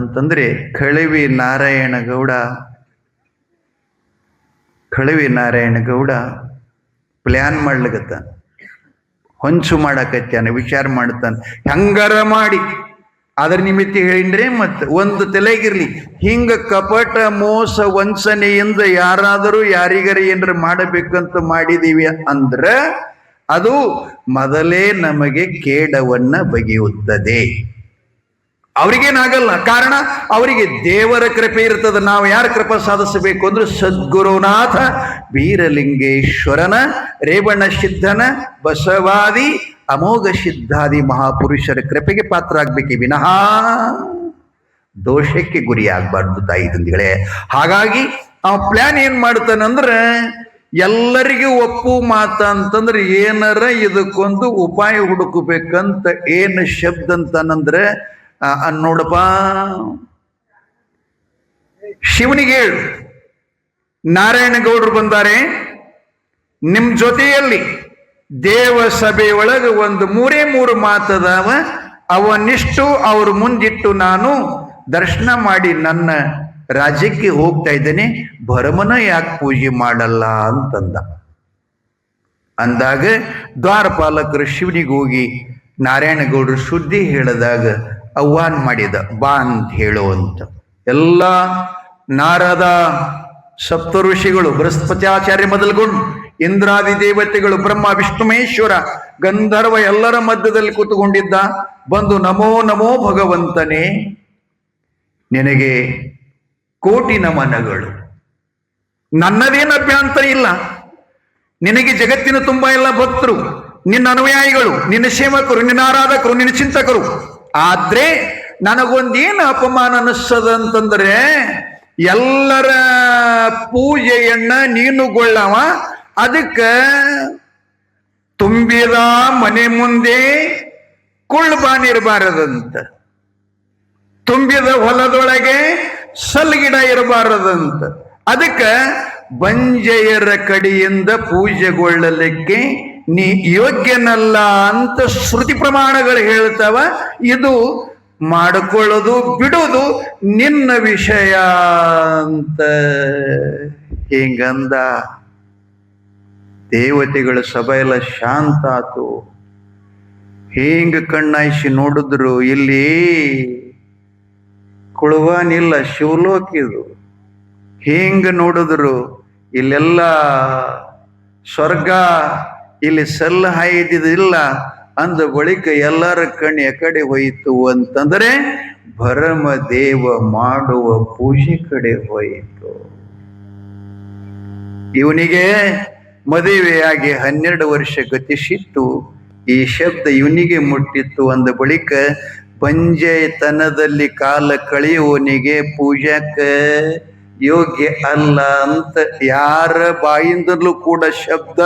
ಅಂತಂದ್ರೆ ಕಳವಿ ನಾರಾಯಣ ಗೌಡ ಪ್ಲ್ಯಾನ್ ಮಾಡ್ಲಿಕತ್ತಾನ, ಹೊಂಚು ಮಾಡಕತ್ತಾನ, ವಿಚಾರ ಮಾಡ್ತಾನೆ. ಹೆಂಗಾರ ಮಾಡಿ ಅದರ ನಿಮಿತ್ತ ಹೇಳಿದ್ರೆ ಮತ್ತೆ ಒಂದು ತಲೆಗಿರ್ಲಿ. ಹಿಂಗ ಕಪಟ ಮೋಸ ವಂಚನೆಯಿಂದ ಯಾರಾದರೂ ಯಾರಿಗಾರ ಏನಾರ ಮಾಡಬೇಕಂತ ಮಾಡಿದೀವಿ ಅಂದ್ರ ಅದು ಮೊದಲೇ ನಮಗೆ ಕೇಡವನ್ನ ಬಗೆಯುತ್ತದೆ. ಅವ್ರಿಗೇನಾಗಲ್ಲ, ಕಾರಣ ಅವರಿಗೆ ದೇವರ ಕೃಪೆ ಇರ್ತದೆ. ನಾವು ಯಾರ ಕೃಪೆ ಸಾಧಿಸಬೇಕು ಅಂದ್ರೆ ಸದ್ಗುರುನಾಥ ಬೀರಲಿಂಗೇಶ್ವರನ, ರೇವಣ ಸಿದ್ಧನ, ಬಸವಾದಿ ಅಮೋಘ ಸಿದ್ಧಾದಿ ಮಹಾಪುರುಷರ ಕೃಪೆಗೆ ಪಾತ್ರ ಆಗ್ಬೇಕೆ ವಿನಃ ದೋಷಕ್ಕೆ ಗುರಿ ಆಗ್ಬಾರ್ದು ತಾಯಿ ತಂದಿಗಳೇ. ಹಾಗಾಗಿ ಆ ಪ್ಲಾನ್ ಏನ್ ಮಾಡ್ತಾನಂದ್ರೆ ಎಲ್ಲರಿಗೂ ಒಪ್ಪು ಮಾತ ಅಂತಂದ್ರೆ ಏನಾರ ಇದಕ್ಕೊಂದು ಉಪಾಯ ಹುಡುಕಬೇಕಂತ ಏನು ಶಬ್ದ ಅಂತಾನಂದ್ರೆ ನೋಡಪ್ಪ, ಶಿವನಿಗೆ ಹೇಳು, ನಾರಾಯಣಗೌಡರು ಬಂದಾರೆ ನಿಮ್ ಜೊತೆಯಲ್ಲಿ ದೇವ ಸಭೆಯೊಳಗೆ ಒಂದು 3 ಮಾತದಾವ, ಅವನಿಷ್ಟು ಅವ್ರ ಮುಂದಿಟ್ಟು ನಾನು ದರ್ಶನ ಮಾಡಿ ನನ್ನ ರಾಜ್ಯಕ್ಕೆ ಹೋಗ್ತಾ ಇದ್ದೇನೆ, ಭರಮನ ಯಾಕೆ ಪೂಜೆ ಮಾಡಲ್ಲ ಅಂತಂದ. ಅಂದಾಗ ದ್ವಾರಪಾಲಕರು ಶಿವನಿಗೆ ಹೋಗಿ ನಾರಾಯಣಗೌಡರು ಸುದ್ದಿ ಹೇಳಿದಾಗ ಆಹ್ವಾನ ಮಾಡಿದ, ಬಾ ಅಂತ ಹೇಳು ಅಂತ. ಎಲ್ಲ ನಾರದ ಸಪ್ತ ಋಷಿಗಳು, ಬೃಹಸ್ಪತ್ಯಾಚಾರ್ಯ ಮೊದಲುಗೊಂಡು ಇಂದ್ರಾದಿ ದೇವತೆಗಳು, ಬ್ರಹ್ಮ ವಿಷ್ಣು ಮಹೇಶ್ವರ ಗಂಧರ್ವ ಎಲ್ಲರ ಮಧ್ಯದಲ್ಲಿ ಕೂತುಕೊಂಡಿದ್ದ. ಬಂದು ನಮೋ ನಮೋ ಭಗವಂತನೇ, ನಿನಗೆ ಕೋಟಿ ನಮನಗಳು, ನನ್ನದೇನು ಅಭ್ಯಂತರ ಇಲ್ಲ, ನಿನಗೆ ಜಗತ್ತಿನ ತುಂಬ ಎಲ್ಲ ಭಕ್ತರು, ನಿನ್ನ ಅನುಯಾಯಿಗಳು, ನಿನ್ನ ಸೇವಕರು, ನಿನ್ನ ಆರಾಧಕರು, ನಿನ್ನ ಚಿಂತಕರು. ಆದ್ರೆ ನನಗೊಂದೇನು ಅಪಮಾನ ಅನ್ನಿಸ್ತದಂತಂದ್ರೆ ಎಲ್ಲರ ಪೂಜೆಯನ್ನ ನೀನುಗೊಳ್ಳವ, ಅದಕ್ಕ ತುಂಬಿದ ಮನೆ ಮುಂದೆ ಕುಳ್ಬಾನಿರಬಾರದಂತ, ತುಂಬಿದ ಹೊಲದೊಳಗೆ ಸಲ್ಗಿಡ ಇರಬಾರದಂತ, ಅದಕ್ಕ ಬಂಜೆಯರ ಕಡೆಯಿಂದ ಪೂಜೆಗೊಳ್ಳಲಿಕ್ಕೆ ನೀ ಯೋಗ್ಯನಲ್ಲ ಅಂತ ಶ್ರುತಿ ಪ್ರಮಾಣಗಳು ಹೇಳ್ತಾವ. ಇದು ಮಾಡಿಕೊಳ್ಳೋದು ಬಿಡೋದು ನಿನ್ನ ವಿಷಯ ಅಂತ ಹಿಂಗಂದ. ದೇವತೆಗಳ ಸಭೆ ಎಲ್ಲ ಶಾಂತ ಆತು. ಹಿಂಗ ಕಣ್ಣಾಯಿಸಿ ನೋಡಿದ್ರು, ಇಲ್ಲಿ ಕುಳುವಾನಿಲ್ಲ, ಶಿವಲೋಕಿದು. ಹಿಂಗ ನೋಡಿದ್ರು ಇಲ್ಲೆಲ್ಲ ಸ್ವರ್ಗ, ಇಲ್ಲಿ ಸಲ್ಲ ಹಾಯ್ದಿಲ್ಲ ಅಂದ ಬಳಿಕ ಎಲ್ಲರ ಕಣ್ಣು ಎಕಡೆ ಹೋಯಿತು ಅಂತಂದ್ರೆ ಭರಮ ದೇವ ಮಾಡುವ ಪೂಜೆ ಕಡೆ ಹೋಯಿತು. ಇವನಿಗೆ ಮದುವೆಯಾಗಿ 12 ವರ್ಷ ಗತಿಸಿತ್ತು. ಈ ಶಬ್ದ ಇವನಿಗೆ ಮುಟ್ಟಿತ್ತು ಅಂದ ಬಳಿಕ ಬಂಜೆತನದಲ್ಲಿ ಕಾಲ ಕಳೆಯುವನಿಗೆ ಪೂಜಾಕ ಯೋಗ್ಯ ಅಲ್ಲ ಅಂತ ಯಾರ ಬಾಯಿಂದಲೂ ಕೂಡ ಶಬ್ದ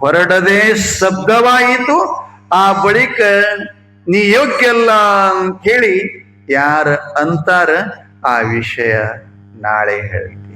ಹೊರಡದೆ ಶಬ್ದವಾಯಿತು. ಆ ಬಳಿಕ ನೀ ಯೋಗ್ಯ ಅಲ್ಲ ಅಂತ ಹೇಳಿ ಯಾರ ಅಂತಾರ ಆ ವಿಷಯ ನಾಳೆ ಹೇಳ್ತೀನಿ.